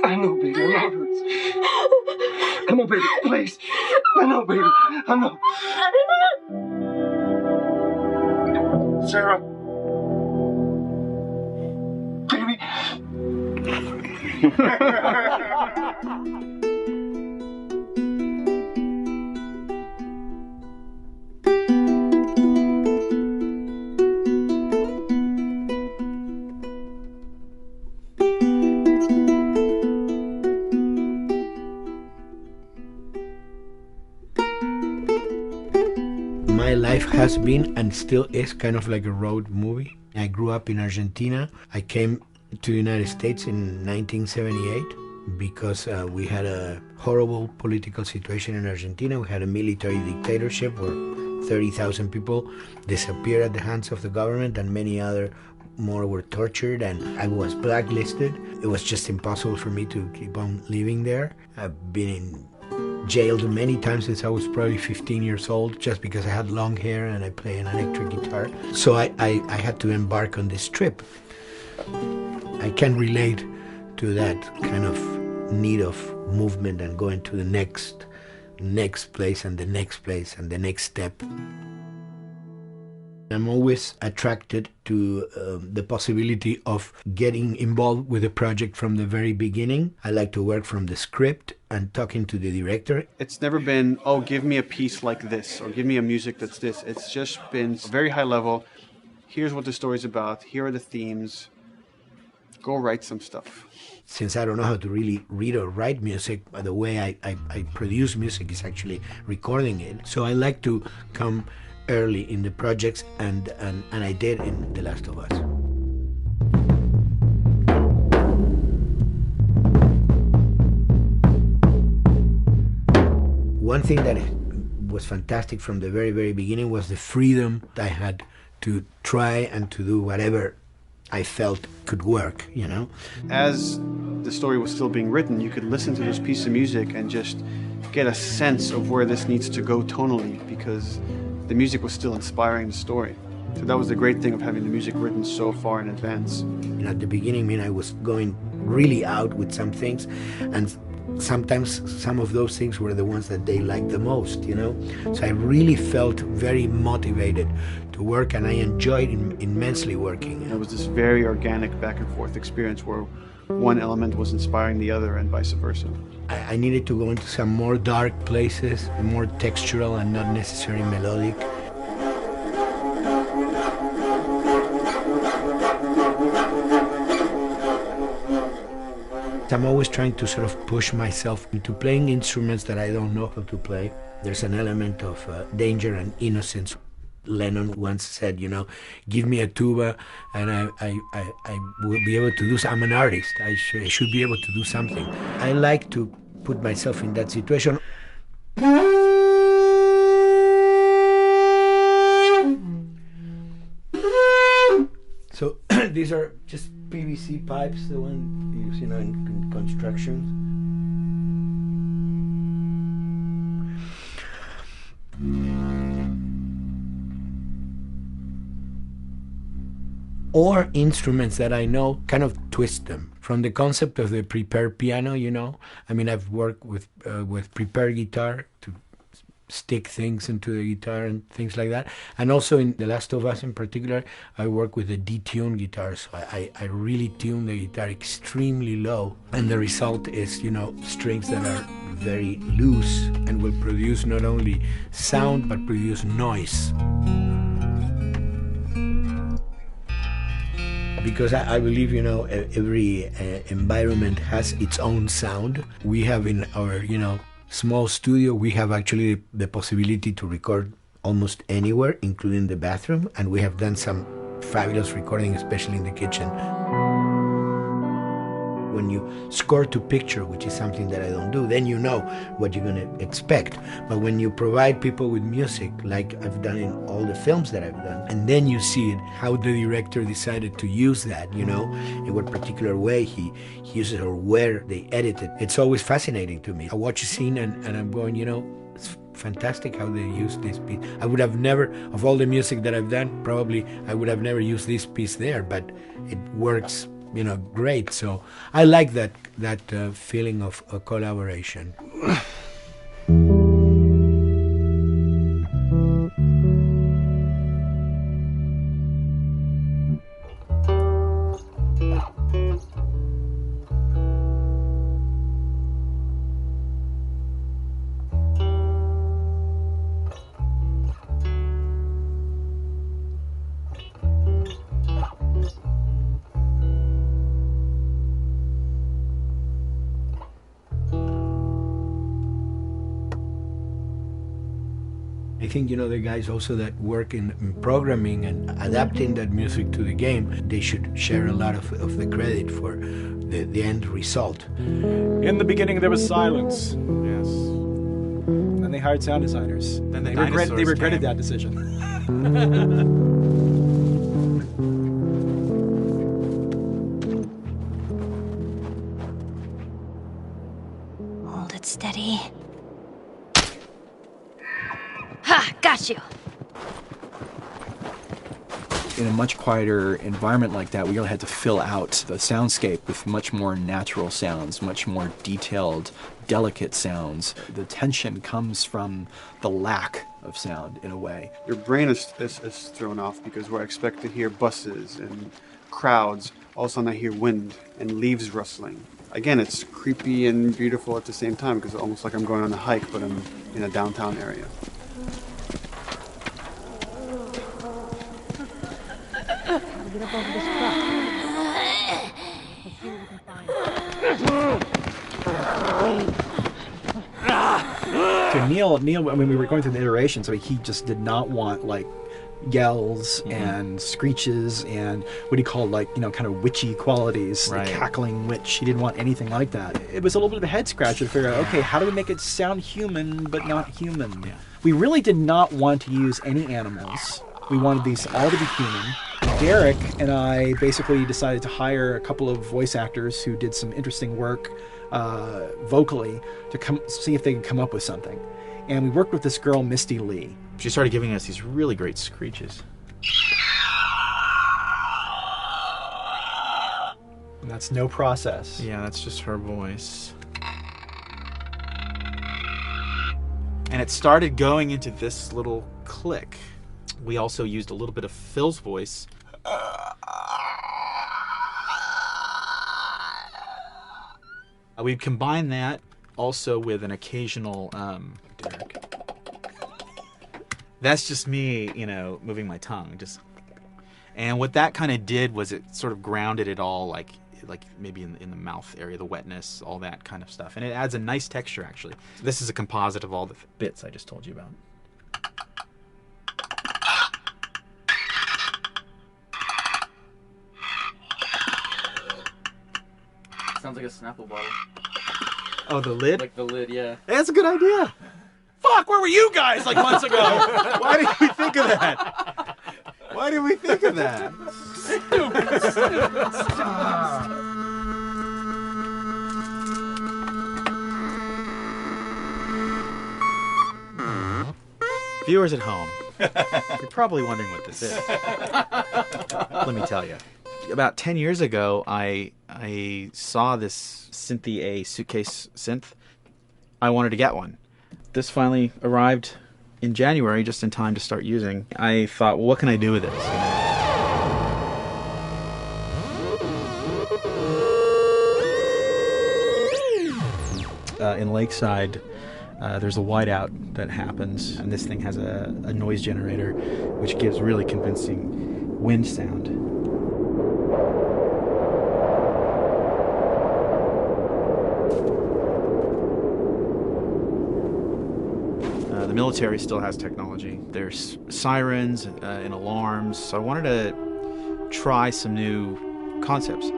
Speaker 12: I know, baby. I know it hurts. Come on, baby. Please. I know, baby. I know. Sarah. Baby.
Speaker 21: My life has been and still is kind of like a road movie. I grew up in Argentina. I came to the United States in 1978. because we had a horrible political situation in Argentina. We had a military dictatorship where 30,000 people disappeared at the hands of the government, and many other more were tortured, and I was blacklisted. It was just impossible for me to keep on living there. I've been in jailed many times since I was probably 15 years old, just because I had long hair and I play an electric guitar. So I had to embark on this trip. I can relate to that kind of need of movement and going to the next place and the next place and the next step. I'm always attracted to the possibility of getting involved with a project from the very beginning. I like to work from the script and talking to the director.
Speaker 9: It's never been, oh, give me a piece like this, or give me a music that's this. It's just been very high level. Here's what the story's about. Here are the themes. Go write some stuff.
Speaker 21: Since I don't know how to really read or write music, the way I produce music is actually recording it. So I like to come early in the projects, and I did in The Last of Us. One thing that was fantastic from the very, very beginning was the freedom I had to try and to do whatever I felt could work, you know?
Speaker 9: As the story was still being written, you could listen to this piece of music and just get a sense of where this needs to go tonally, because the music was still inspiring the story. So that was the great thing of having the music written so far in advance.
Speaker 21: You know, at the beginning, I was going really out with some things, and sometimes some of those things were the ones that they liked the most, you know? So I really felt very motivated to work, and I enjoyed immensely working.
Speaker 9: It was this very organic back and forth experience where one element was inspiring the other and vice versa.
Speaker 21: I needed to go into some more dark places, more textural and not necessarily melodic. I'm always trying to sort of push myself into playing instruments that I don't know how to play. There's an element of danger and innocence. Lennon once said, you know, give me a tuba and I will be able to do something. I'm an artist. I should be able to do something. I like to put myself in that situation. So these are just PVC pipes, the one you use, you know, in construction. Or instruments that I know, kind of twist them. From the concept of the prepared piano, you know, I mean, I've worked with prepared guitar to stick things into the guitar and things like that. And also in The Last of Us in particular, I work with a detuned guitar. So I really tune the guitar extremely low. And the result is, you know, strings that are very loose and will produce not only sound, but produce noise. Because I believe, you know, every environment has its own sound. We have in our, you know, small studio, we have actually the possibility to record almost anywhere, including the bathroom, and we have done some fabulous recording, especially in the kitchen. When you score to picture, which is something that I don't do, then you know what you're going to expect. But when you provide people with music, like I've done in all the films that I've done, and then you see it, how the director decided to use that, you know, in what particular way he uses it or where they edit it. It's always fascinating to me. I watch a scene and I'm going, you know, it's fantastic how they use this piece. I would have never, of all the music that I've done, probably I would have never used this piece there, but it works, you know, great. So I like that feeling of a collaboration. think, the guys also that work in programming and adapting that music to the game, they should share a lot of the credit for the end result.
Speaker 2: In the beginning, there was silence.
Speaker 3: Yes. Then they hired sound designers.
Speaker 2: Then they
Speaker 3: regretted that decision.
Speaker 16: Hold it steady. Ha! Got you!
Speaker 3: In a much quieter environment like that, we really had to fill out the soundscape with much more natural sounds, much more detailed, delicate sounds. The tension comes from the lack of sound, in a way.
Speaker 9: Your brain is thrown off because we're expected to hear buses and crowds. All of a sudden I hear wind and leaves rustling. Again, it's creepy and beautiful at the same time because it's almost like I'm going on a hike, but I'm in a downtown area.
Speaker 7: Get up over this truck. Let's see what we can find.
Speaker 3: So Neil, I mean, we were going through the iterations, so he just did not want, like, yells and screeches and what he called, like, kind of witchy qualities,
Speaker 2: Right.
Speaker 3: the cackling witch. He didn't want anything like that. It was a little bit of a head scratcher to figure out, okay, how do we make it sound human but not human? Yeah. We really did not want to use any animals. We wanted these all to be human. Derek and I basically decided to hire a couple of voice actors who did some interesting work vocally to see if they could come up with something. And we worked with this girl, Misty Lee.
Speaker 2: She started giving us these really great screeches.
Speaker 3: And that's no process.
Speaker 2: Yeah, that's just her voice. And it started going into this little click. We also used a little bit of Phil's voice. We've combined that also with an occasional Derek. That's just me, moving my tongue. And what that kind of did was it sort of grounded it all, like maybe in the mouth area, the wetness, all that kind of stuff. And it adds a nice texture, actually. This is a composite of all the bits I just told you about.
Speaker 6: Sounds like a Snapple bottle.
Speaker 2: Oh, the lid?
Speaker 6: Like the lid, yeah.
Speaker 2: That's a good idea. Fuck, where were you guys like months ago? Why did we think of that? Why did we think of that? Viewers at home, you're probably wondering what this is. Let me tell you. About 10 years ago, I saw this Synthie A suitcase synth. I wanted to get one. This finally arrived in January, just in time to start using. I thought, well, what can I do with this? In Lakeside, there's a whiteout that happens, and this thing has a noise generator, which gives really convincing wind sound. The military still has technology. There's sirens and alarms, so I wanted to try some new concepts.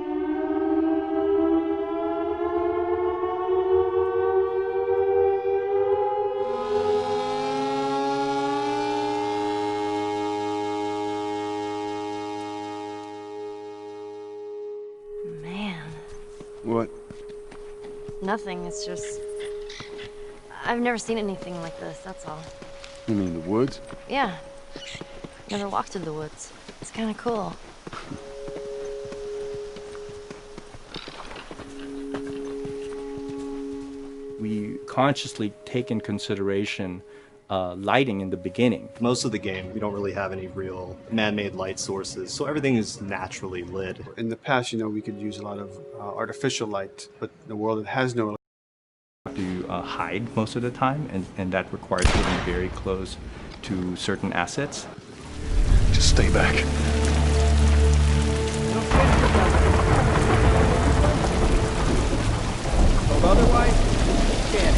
Speaker 11: Man.
Speaker 9: What?
Speaker 11: Nothing, it's just... I've never seen anything like this, that's all.
Speaker 9: You mean the woods?
Speaker 11: Yeah. Never walked through the woods. It's kind of cool.
Speaker 13: We consciously take in consideration lighting in the beginning.
Speaker 14: Most of the game, we don't really have any real man-made light sources, so everything is naturally lit.
Speaker 9: In the past, we could use a lot of artificial light, but in a world that has no
Speaker 13: To hide most of the time, and that requires getting very close to certain assets.
Speaker 25: Just stay back.
Speaker 6: Otherwise, can't.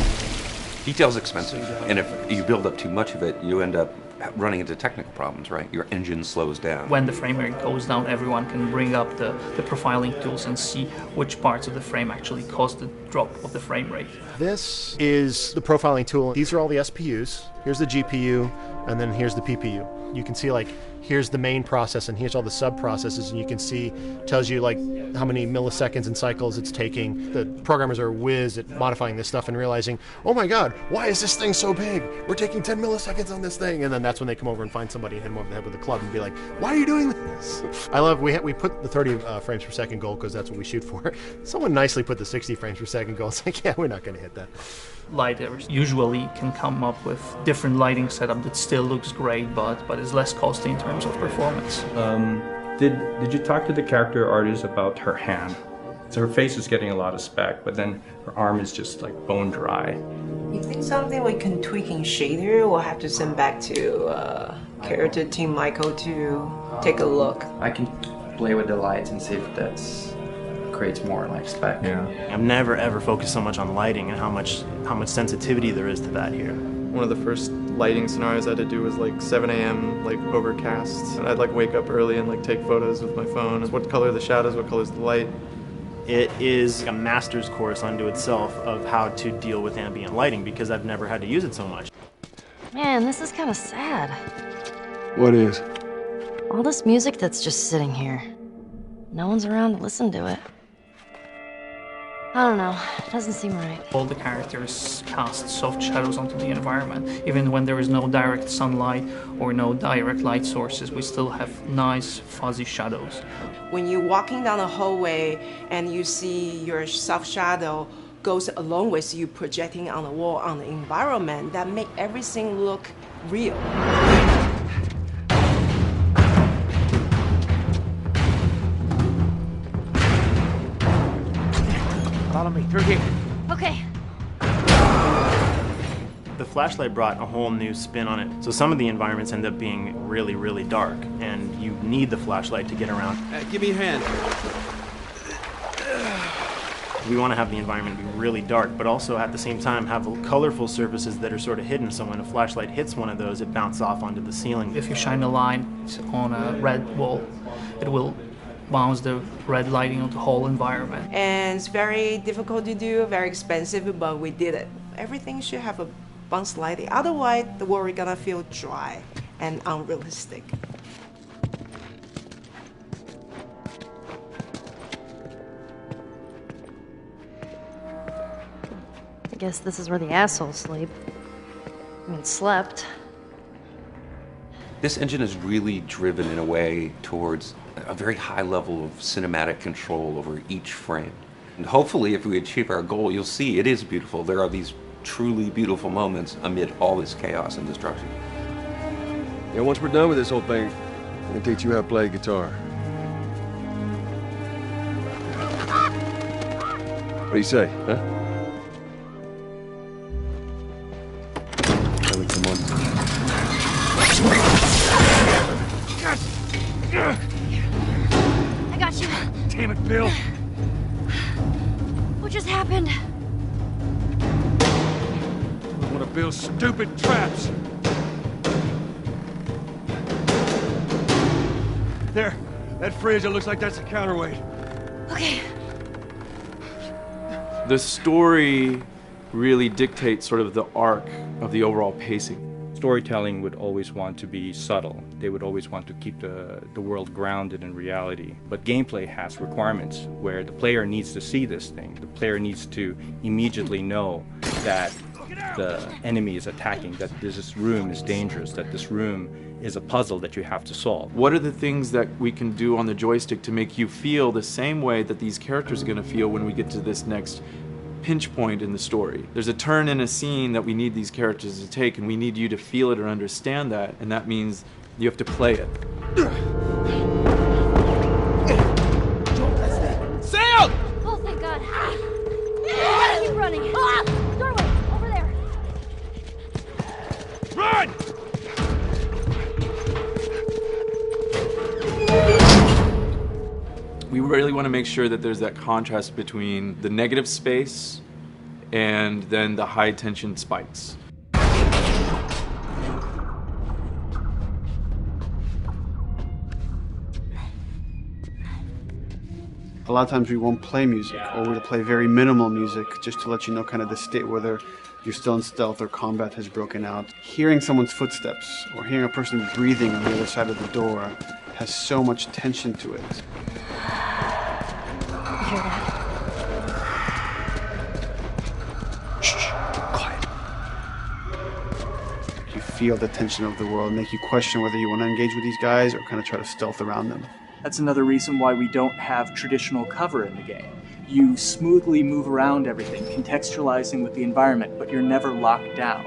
Speaker 8: Detail's expensive, and if you build up too much of it, you end up running into technical problems, right? Your engine slows down.
Speaker 4: When the frame rate goes down, everyone can bring up the profiling tools and see which parts of the frame actually cause the drop of the frame rate.
Speaker 5: This is the profiling tool. These are all the SPUs. Here's the GPU, and then here's the PPU. You can see, like, here's the main process, and here's all the sub-processes, and you can see, tells you, like, how many milliseconds and cycles it's taking. The programmers are whiz at modifying this stuff and realizing, oh my god, why is this thing so big? We're taking 10 milliseconds on this thing. And then that's when they come over and find somebody and hit them over the head with a club and be like, why are you doing this? I love, we put the 30 frames per second goal because that's what we shoot for. Someone nicely put the 60 frames per second goal. It's like, yeah, we're not going to hit that.
Speaker 4: Lighters usually can come up with different lighting setup that still looks great, but is less costly in terms of performance.
Speaker 13: Did you talk to the character artist about her hand? So her face is getting a lot of spec, but then her arm is just like bone dry.
Speaker 20: You think something we can tweak in shader? We'll have to send back to character team Michael to take a look.
Speaker 6: I can play with the lights and see if that's creates more like spec.
Speaker 13: Yeah.
Speaker 5: I've never ever focused so much on lighting and how much sensitivity there is to that here.
Speaker 22: One of the first lighting scenarios I had to do was like 7 a.m. like overcast, and I'd like wake up early and like take photos with my phone. What color are the shadows? What color is the light?
Speaker 5: It is a master's course unto itself of how to deal with ambient lighting because I've never had to use it so much.
Speaker 11: Man, this is kind of sad.
Speaker 19: What is?
Speaker 11: All this music that's just sitting here. No one's around to listen to it. I don't know. It doesn't seem right.
Speaker 4: All the characters cast soft shadows onto the environment. Even when there is no direct sunlight or no direct light sources, we still have nice fuzzy shadows.
Speaker 20: When you're walking down the hallway and you see your soft shadow goes along with you projecting on the wall on the environment, that make everything look real.
Speaker 21: Follow me through here.
Speaker 11: Okay.
Speaker 5: The flashlight brought a whole new spin on it. So some of the environments end up being really, really dark, and you need the flashlight to get around.
Speaker 2: Give me your hand.
Speaker 5: We want to have the environment be really dark, but also at the same time have colorful surfaces that are sort of hidden, so when a flashlight hits one of those, it bounces off onto the ceiling.
Speaker 4: If you shine a light on a red wall, it will bounce the red lighting of the whole environment.
Speaker 20: And it's very difficult to do, very expensive, but we did it. Everything should have a bounce lighting, otherwise the world is gonna feel dry and unrealistic.
Speaker 11: I guess this is where the assholes sleep. I mean, slept.
Speaker 8: This engine is really driven in a way towards a very high level of cinematic control over each frame. And hopefully, if we achieve our goal, you'll see it is beautiful. There are these truly beautiful moments amid all this chaos and destruction.
Speaker 19: Yeah, once we're done with this whole thing, I'm gonna teach you how to play guitar. What do you say, huh? Ellie, come on.
Speaker 11: I got you.
Speaker 12: Damn it, Bill.
Speaker 11: What just happened?
Speaker 12: One of Bill's stupid traps. There, that fridge, it looks like that's a counterweight.
Speaker 11: Okay.
Speaker 23: The story really dictates sort of the arc of the overall pacing.
Speaker 13: Storytelling would always want to be subtle. They would always want to keep the world grounded in reality. But gameplay has requirements where the player needs to see this thing. The player needs to immediately know that the enemy is attacking, that this room is dangerous, that this room is a puzzle that you have to solve.
Speaker 23: What are the things that we can do on the joystick to make you feel the same way that these characters are going to feel when we get to this next pinch point in the story? There's a turn in a scene that we need these characters to take, and we need you to feel it or understand that, and that means you have to play it.
Speaker 12: Sail!
Speaker 11: Oh, thank God. Gotta keep running. Doorway, over there.
Speaker 12: Run!
Speaker 23: We really want to make sure that there's that contrast between the negative space and then the high tension spikes.
Speaker 9: A lot of times we won't play music, or we'll play very minimal music just to let you know kind of the state, whether you're still in stealth or combat has broken out. Hearing someone's footsteps or hearing a person breathing on the other side of the door has so much tension to it.
Speaker 7: You hear that?
Speaker 9: Shh, quiet. You feel the tension of the world, make you question whether you want to engage with these guys or kind of try to stealth around them.
Speaker 1: That's another reason why we don't have traditional cover in the game. You smoothly move around everything, contextualizing with the environment, but you're never locked down.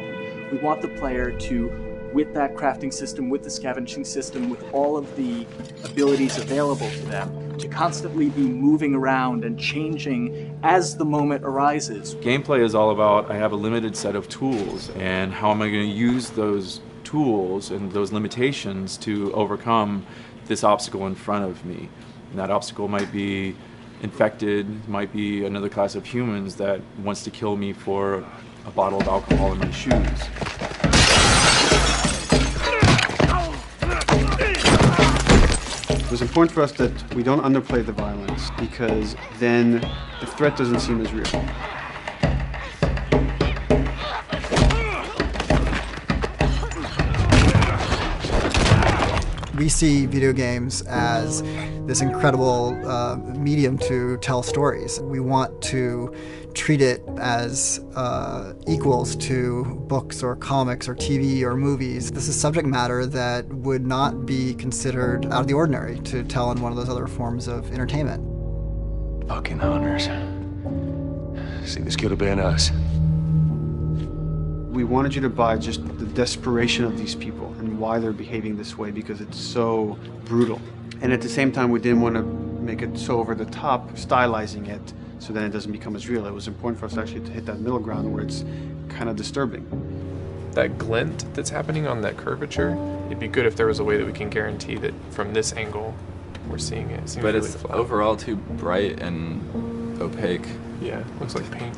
Speaker 1: We want the player to, with that crafting system, with the scavenging system, with all of the abilities available to them, to constantly be moving around and changing as the moment arises.
Speaker 23: Gameplay is all about, I have a limited set of tools, and how am I going to use those tools and those limitations to overcome this obstacle in front of me. And that obstacle might be infected, might be another class of humans that wants to kill me for a bottle of alcohol in my shoes.
Speaker 9: It was important for us that we don't underplay the violence, because then the threat doesn't seem as real.
Speaker 15: We see video games as this incredible medium to tell stories. We want to treat it as equals to books or comics or TV or movies. This is subject matter that would not be considered out of the ordinary to tell in one of those other forms of entertainment.
Speaker 12: Fucking hunters. See, this could have been us.
Speaker 9: We wanted you to buy just the desperation of these people and why they're behaving this way, because it's so brutal. And at the same time, we didn't want to make it so over the top, stylizing it, so then it doesn't become as real. It was important for us actually to hit that middle ground where it's kind of disturbing.
Speaker 17: That glint that's happening on that curvature, it'd be good if there was a way that we can guarantee that from this angle, we're seeing it. It seems
Speaker 18: but
Speaker 17: really
Speaker 18: it's
Speaker 17: flat.
Speaker 18: Overall too bright and opaque.
Speaker 17: Yeah, looks like paint.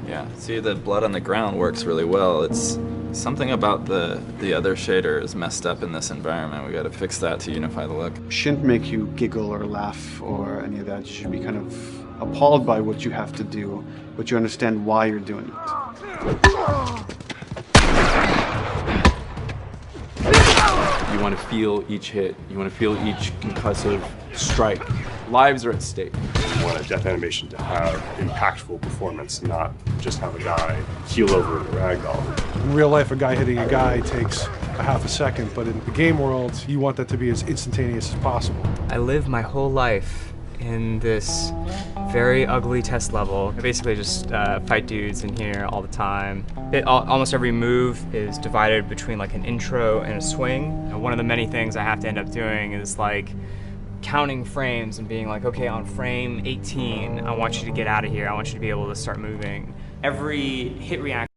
Speaker 18: Yeah, see, the blood on the ground works really well. It's something about the other shader is messed up in this environment. We got to fix that to unify the look.
Speaker 9: Shouldn't make you giggle or laugh or any of that. You should be kind of appalled by what you have to do, but you understand why you're doing it.
Speaker 23: You want to feel each hit. You want to feel each concussive strike. Lives are at stake.
Speaker 24: You want a death animation to have impactful performance, not just have a guy keel over in a ragdoll.
Speaker 25: In real life, a guy hitting a guy takes a half a second, but in the game world, you want that to be as instantaneous as possible.
Speaker 26: I lived my whole life in this very ugly test level. I basically just fight dudes in here all the time. Almost every move is divided between like an intro and a swing. One of the many things I have to end up doing is like counting frames and being like, okay, on frame 18, I want you to get out of here. I want you to be able to start moving. Every hit reaction,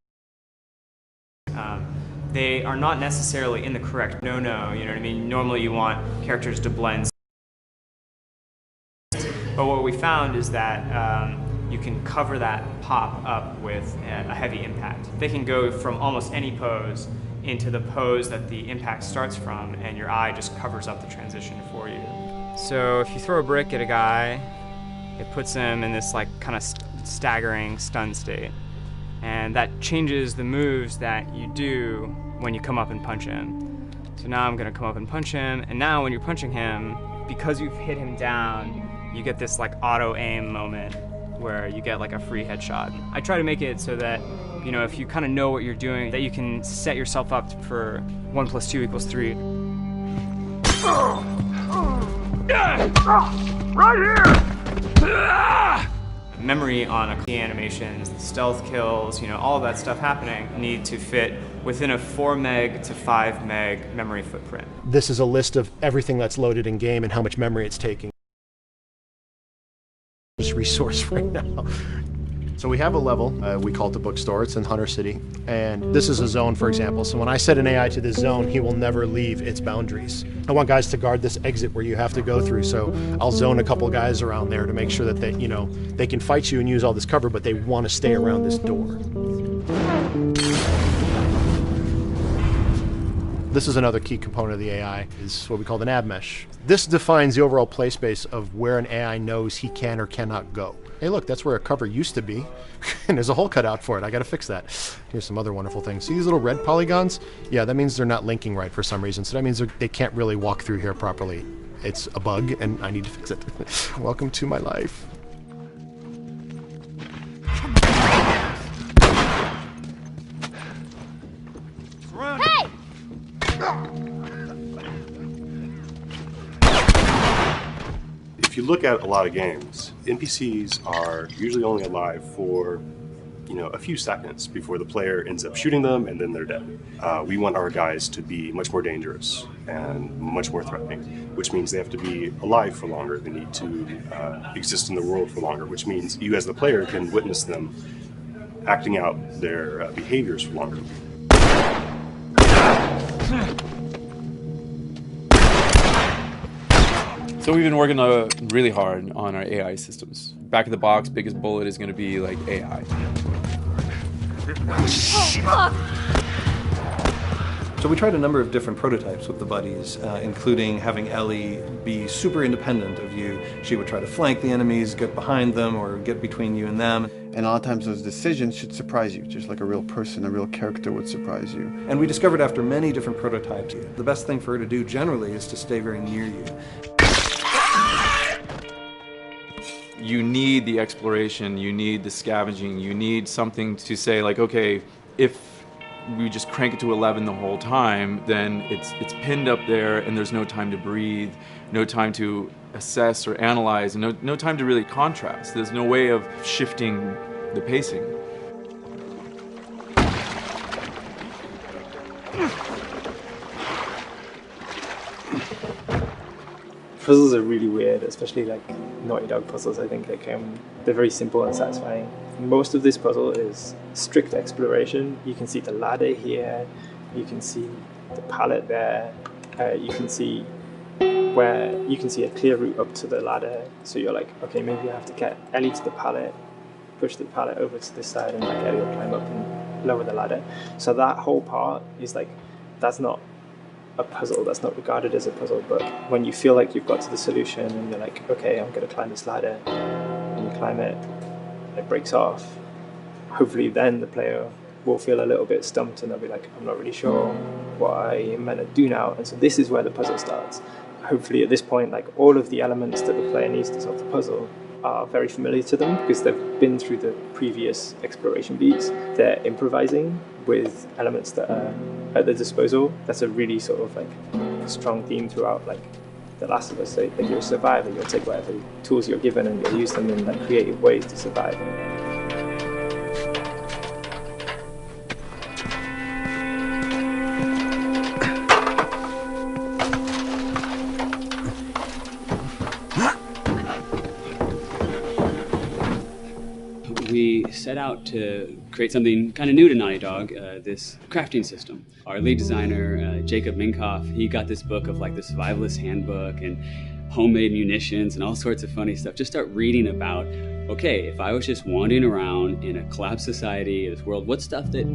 Speaker 26: they are not necessarily in the correct no-no, you know what I mean? Normally you want characters to blend. But what we found is that you can cover that pop up with a heavy impact. They can go from almost any pose into the pose that the impact starts from, and your eye just covers up the transition for you. So if you throw a brick at a guy, it puts him in this like kind of staggering stun state. And that changes the moves that you do when you come up and punch him. So now I'm gonna come up and punch him, and now when you're punching him, because you've hit him down, you get this like auto aim moment where you get like a free headshot. I try to make it so that, you know, if you kind of know what you're doing, that you can set yourself up for 1 + 2 = 3.
Speaker 12: Right here!
Speaker 26: Memory on the animations, the stealth kills, you know, all of that stuff happening need to fit within a 4 meg to 5 meg memory footprint.
Speaker 5: This is a list of everything that's loaded in game and how much memory it's taking. Just resource right now. So we have a level, we call it the bookstore, it's in Hunter City, and this is a zone, for example. So when I set an AI to this zone, he will never leave its boundaries. I want guys to guard this exit where you have to go through, so I'll zone a couple guys around there to make sure that they, they can fight you and use all this cover, but they want to stay around this door. This is another key component of the AI, is what we call the nav mesh. This defines the overall play space of where an AI knows he can or cannot go. Hey look, that's where a cover used to be, and there's a hole cut out for it. I gotta fix that. Here's some other wonderful things. See these little red polygons? Yeah, that means they're not linking right for some reason, so that means they can't really walk through here properly. It's a bug, and I need to fix it. Welcome to my life.
Speaker 12: Hey!
Speaker 24: If you look at a lot of games, NPCs are usually only alive for, a few seconds before the player ends up shooting them and then they're dead. We want our guys to be much more dangerous and much more threatening, which means they have to be alive for longer. They need to exist in the world for longer, which means you as the player can witness them acting out their behaviors for longer.
Speaker 23: So we've been working really hard on our AI systems. Back of the box, biggest bullet is going to be like AI.
Speaker 3: So we tried a number of different prototypes with the buddies, including having Ellie be super independent of you. She would try to flank the enemies, get behind them, or get between you and them.
Speaker 9: And a lot of times those decisions should surprise you, just like a real person, a real character would surprise you.
Speaker 3: And we discovered after many different prototypes, the best thing for her to do generally is to stay very near you.
Speaker 23: You need the exploration, you need the scavenging, you need something to say like, okay, if we just crank it to 11 the whole time, then it's pinned up there and there's no time to breathe, no time to assess or analyze, and no time to really contrast. There's no way of shifting the pacing.
Speaker 6: Puzzles are really weird, especially like Naughty Dog puzzles. I think they're very simple and satisfying. Most of this puzzle is strict exploration. You can see the ladder here, you can see the pallet there, you can see a clear route up to the ladder. So you're like, okay, maybe I have to get Ellie to the pallet, push the pallet over to this side, and like Ellie will climb up and lower the ladder. So that whole part is like, that's not a puzzle, that's not regarded as a puzzle, but when you feel like you've got to the solution and you're like, okay, I'm going to climb this ladder, and you climb it, and it breaks off, hopefully then the player will feel a little bit stumped and they'll be like, I'm not really sure what I am meant to do now, and so this is where the puzzle starts. Hopefully at this point, like all of the elements that the player needs to solve the puzzle are very familiar to them because they've been through the previous exploration beats. They're improvising with elements that are at their disposal. That's a really sort of like strong theme throughout like The Last of Us. So like you're a survivor, you'll take whatever tools you're given and you'll use them in like creative ways to survive.
Speaker 10: We set out to create something kind of new to Naughty Dog, this crafting system. Our lead designer, Jacob Minkoff, he got this book of like the Survivalist Handbook and homemade munitions and all sorts of funny stuff. Just start reading about, okay, if I was just wandering around in a collapsed society, this world, what stuff that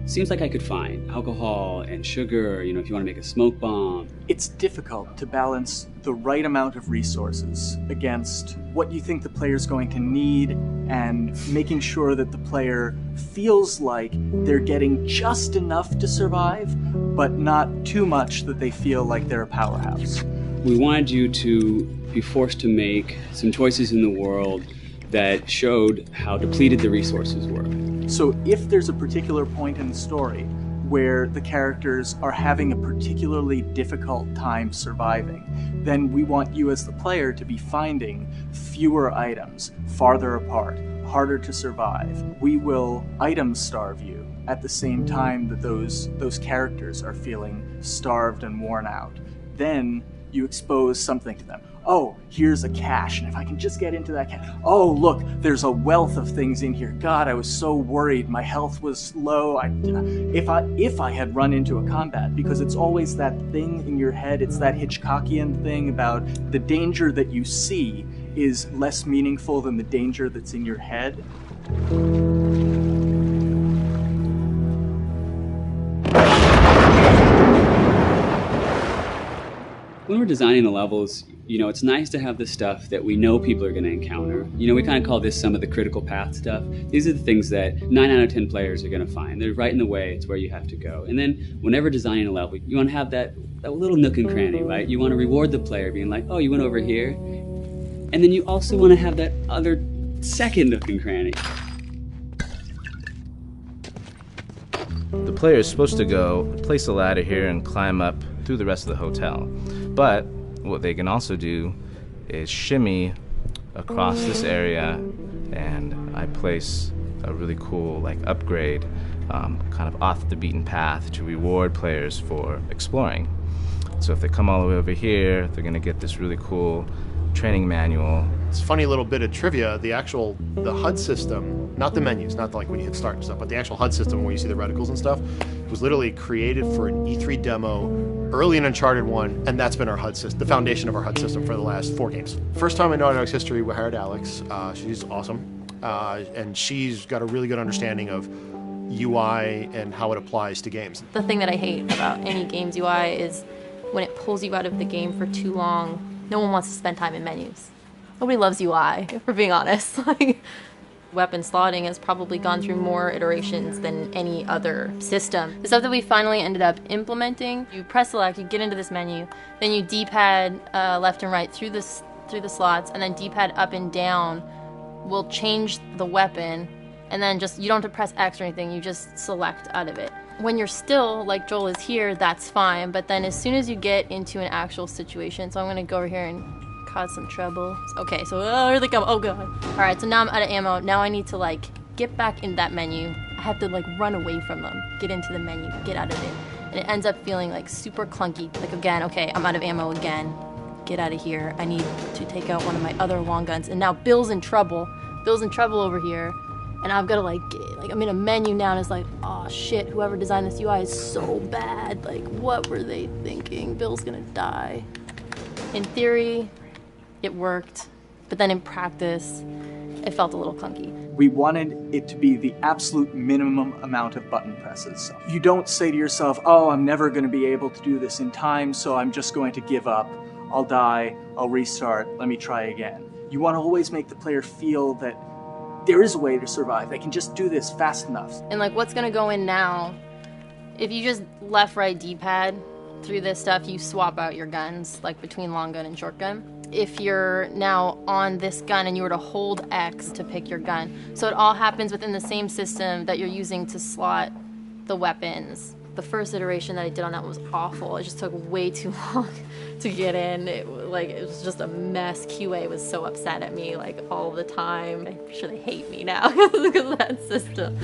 Speaker 10: seems like I could find? Alcohol and sugar, if you want to make a smoke bomb.
Speaker 1: It's difficult to balance the right amount of resources against what you think the player's going to need and making sure that the player feels like they're getting just enough to survive, but not too much that they feel like they're a powerhouse.
Speaker 10: We wanted you to be forced to make some choices in the world that showed how depleted the resources were.
Speaker 1: So if there's a particular point in the story where the characters are having a particularly difficult time surviving, then we want you as the player to be finding fewer items, farther apart, harder to survive. We will item starve you at the same time that those characters are feeling starved and worn out. Then you expose something to them. oh, here's a cache, and if I can just get into that cache, oh, look, there's a wealth of things in here. God, I was so worried. My health was low. If I had run into a combat, because it's always that thing in your head, it's that Hitchcockian thing about the danger that you see is less meaningful than the danger that's in your head.
Speaker 10: When we're designing the levels, it's nice to have the stuff that we know people are going to encounter. We kind of call this some of the critical path stuff. These are the things that 9 out of 10 players are going to find. They're right in the way. It's where you have to go. And then whenever designing a level, you want to have that little nook and cranny, right? You want to reward the player being like, oh, you went over here. And then you also want to have that other second nook and cranny.
Speaker 2: The player is supposed to go place a ladder here and climb up through the rest of the hotel. But what they can also do is shimmy across this area, and I place a really cool upgrade kind of off the beaten path to reward players for exploring. So if they come all the way over here, they're going to get this really cool training manual.
Speaker 5: It's a funny little bit of trivia. The HUD system, not the menus, not like when you hit start and stuff, but the actual HUD system where you see the reticles and stuff, was literally created for an E3 demo early in Uncharted 1, and that's been our HUD system, the foundation of our HUD system for the last 4 games. First time in Naughty Dog's history, we hired Alex. She's awesome, and she's got a really good understanding of UI and how it applies to games.
Speaker 4: The thing that I hate about any game's UI is when it pulls you out of the game for too long. No one wants to spend time in menus. Nobody loves UI, if we're being honest. Weapon slotting has probably gone through more iterations than any other system. The stuff that we finally ended up implementing, you press select, you get into this menu, then you D-pad left and right through the slots, and then D-pad up and down will change the weapon, and then you don't have to press X or anything, you just select out of it. When you're still, like Joel is here, that's fine, but then as soon as you get into an actual situation, so I'm gonna go over here and cause some trouble. Okay, so here they come, oh god. Alright, so now I'm out of ammo, now I need to get back in that menu. I have to run away from them, get into the menu, get out of it. And it ends up feeling super clunky. Again, okay, I'm out of ammo again. Get out of here, I need to take out one of my other long guns. And now Bill's in trouble. Bill's in trouble over here. And I've got to I'm in a menu now and it's oh shit, whoever designed this UI is so bad. What were they thinking? Bill's gonna die. In theory, it worked, but then in practice, it felt a little clunky.
Speaker 1: We wanted it to be the absolute minimum amount of button presses. You don't say to yourself, oh, I'm never gonna be able to do this in time, so I'm just going to give up. I'll die, I'll restart, let me try again. You want to always make the player feel that there is a way to survive. They can just do this fast enough.
Speaker 4: And what's gonna go in now, if you just left, right, D-pad through this stuff, you swap out your guns, between long gun and short gun. If you're now on this gun and you were to hold X to pick your gun. So it all happens within the same system that you're using to slot the weapons. The first iteration that I did on that was awful. It just took way too long to get in. It was just a mess. QA was so upset at me all the time. I'm sure they hate me now because of that system.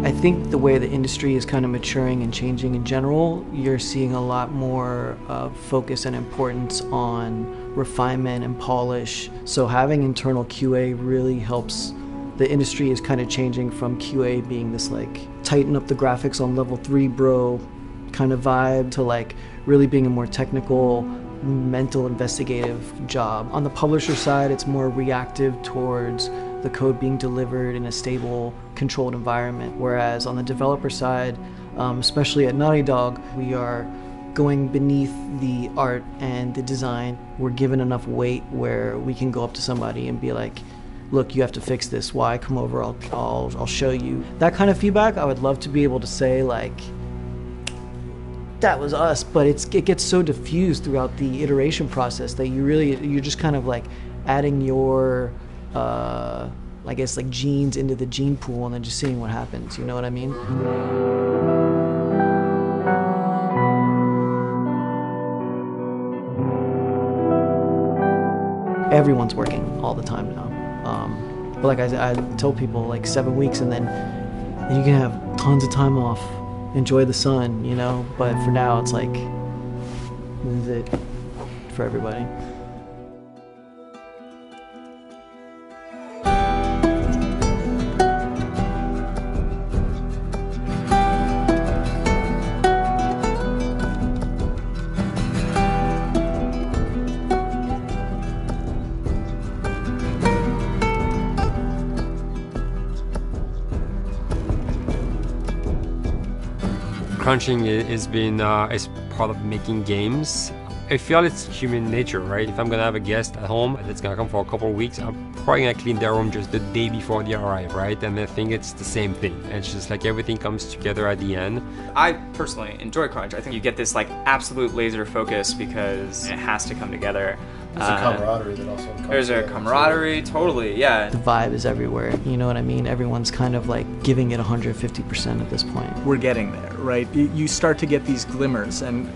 Speaker 14: I think the way the industry is kind of maturing and changing in general, you're seeing a lot more focus and importance on refinement and polish. So having internal QA really helps. The industry is kind of changing from QA being this tighten up the graphics on level 3 bro kind of vibe to really being a more technical, mental investigative job. On the publisher side, it's more reactive towards the code being delivered in a stable, controlled environment. Whereas on the developer side, especially at Naughty Dog, we are going beneath the art and the design. We're given enough weight where we can go up to somebody and be like, look, you have to fix this. Why? Come over, I'll show you. That kind of feedback, I would love to be able to say that was us, but it gets so diffused throughout the iteration process that you're just kind of adding your I guess, like genes into the gene pool and then just seeing what happens. You know what I mean? Everyone's working all the time now. But like I tell people, like 7 weeks and then you can have tons of time off, enjoy the sun, you know? But for now, it's like, this is it for everybody.
Speaker 8: Crunching is part of making games. I feel it's human nature, right? If I'm gonna have a guest at home that's gonna come for a couple of weeks, I'm probably gonna clean their room just the day before they arrive, right? And I think it's the same thing. It's just like everything comes together at the end.
Speaker 26: I personally enjoy Crunch. I think you get this like absolute laser focus because it has to come together.
Speaker 5: There's a camaraderie that also comes
Speaker 26: There's a camaraderie, totally, yeah.
Speaker 14: The vibe is everywhere, you know what I mean? Everyone's kind of like giving it 150% at this point.
Speaker 1: We're getting there, right? You start to get these glimmers, and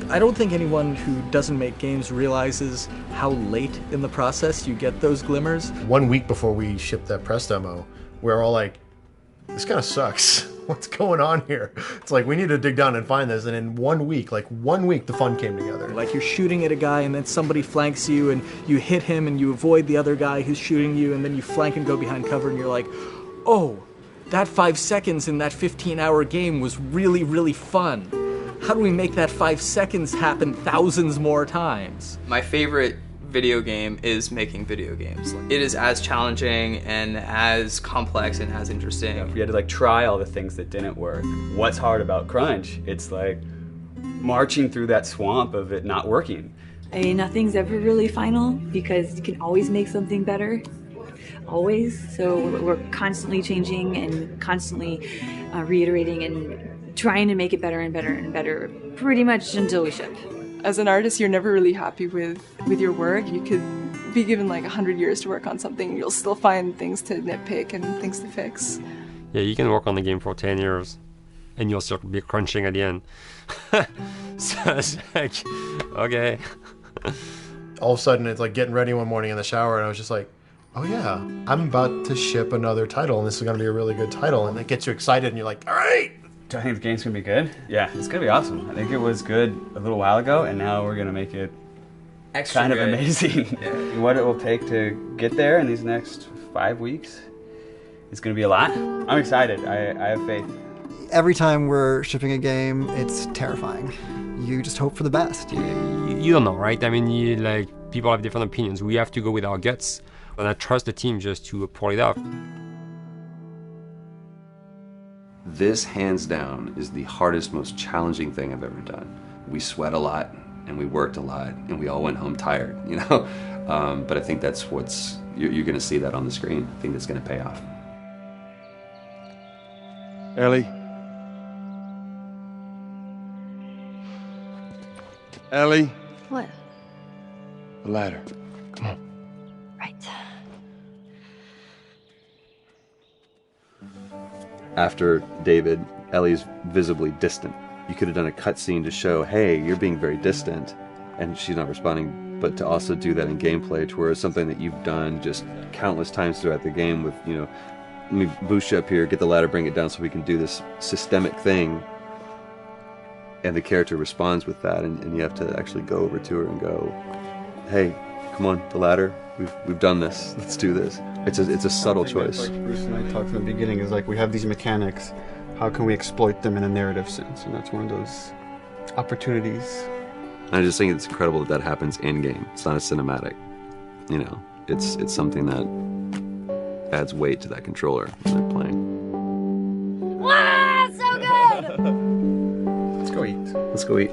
Speaker 1: I don't think anyone who doesn't make games realizes how late in the process you get those glimmers.
Speaker 5: 1 week before we shipped that press demo, we're all like, this kind of sucks. What's going on here? It's like, we need to dig down and find this. And in 1 week, the fun came together.
Speaker 1: Like you're shooting at a guy and then somebody flanks you and you hit him and you avoid the other guy who's shooting you and then you flank and go behind cover and you're like, oh, that 5 seconds in that 15-hour game was really, really fun. How do we make that 5 seconds happen thousands more times?
Speaker 26: My favorite video game is making video games. It is as challenging and as complex and as interesting.
Speaker 10: Yeah, if we had to like try all the things that didn't work. What's hard about Crunch? It's like marching through that swamp of it not working.
Speaker 16: I mean, nothing's ever really final because you can always make something better. Always. So we're constantly changing and constantly reiterating and trying to make it better and better and better pretty much until we ship.
Speaker 19: As an artist, you're never really happy with your work. You could be given like 100 years to work on something, you'll still find things to nitpick and things to fix.
Speaker 8: Yeah, you can work on the game for 10 years and you'll still be crunching at the end. So it's like, okay.
Speaker 5: All of a sudden, it's like getting ready one morning in the shower, and I was just like, oh yeah, I'm about to ship another title, and this is going to be a really good title, and it gets you excited, and you're like, all right.
Speaker 10: Do I think the game's going to be good? Yeah, it's going to be awesome. I think it was good a little while ago, and now we're going to make it
Speaker 26: extra
Speaker 10: kind of
Speaker 26: good.
Speaker 10: Amazing. Yeah. What it will take to get there in these next 5 weeks is going to be a lot. I'm excited. I have faith.
Speaker 15: Every time we're shipping a game, it's terrifying. You just hope for the best.
Speaker 8: You don't know, right? I mean, people have different opinions. We have to go with our guts, and I trust the team just to pull it off.
Speaker 20: This, hands down, is the hardest, most challenging thing I've ever done. We sweat a lot, and we worked a lot, and we all went home tired, you know? But I think that's you're going to see that on the screen. I think that's going to pay off.
Speaker 9: Ellie? Ellie?
Speaker 11: What?
Speaker 9: The ladder. Come on.
Speaker 11: Right.
Speaker 20: After David, Ellie's visibly distant. You could have done a cutscene to show, hey, you're being very distant, and she's not responding, but to also do that in gameplay, to where it's something that you've done just countless times throughout the game with, you know, let me boost you up here, get the ladder, bring it down so we can do this systemic thing, and the character responds with that, and you have to actually go over to her and go, hey, come on, the ladder, we've done this, let's do this. It's a subtle choice.
Speaker 9: Like Bruce and I talked from the beginning, is like we have these mechanics, how can we exploit them in a narrative sense? And that's one of those opportunities.
Speaker 20: I just think it's incredible that happens in-game. It's not a cinematic, you know, it's something that adds weight to that controller when they're playing.
Speaker 11: Wow, so good!
Speaker 9: Let's go eat.
Speaker 20: Let's go eat.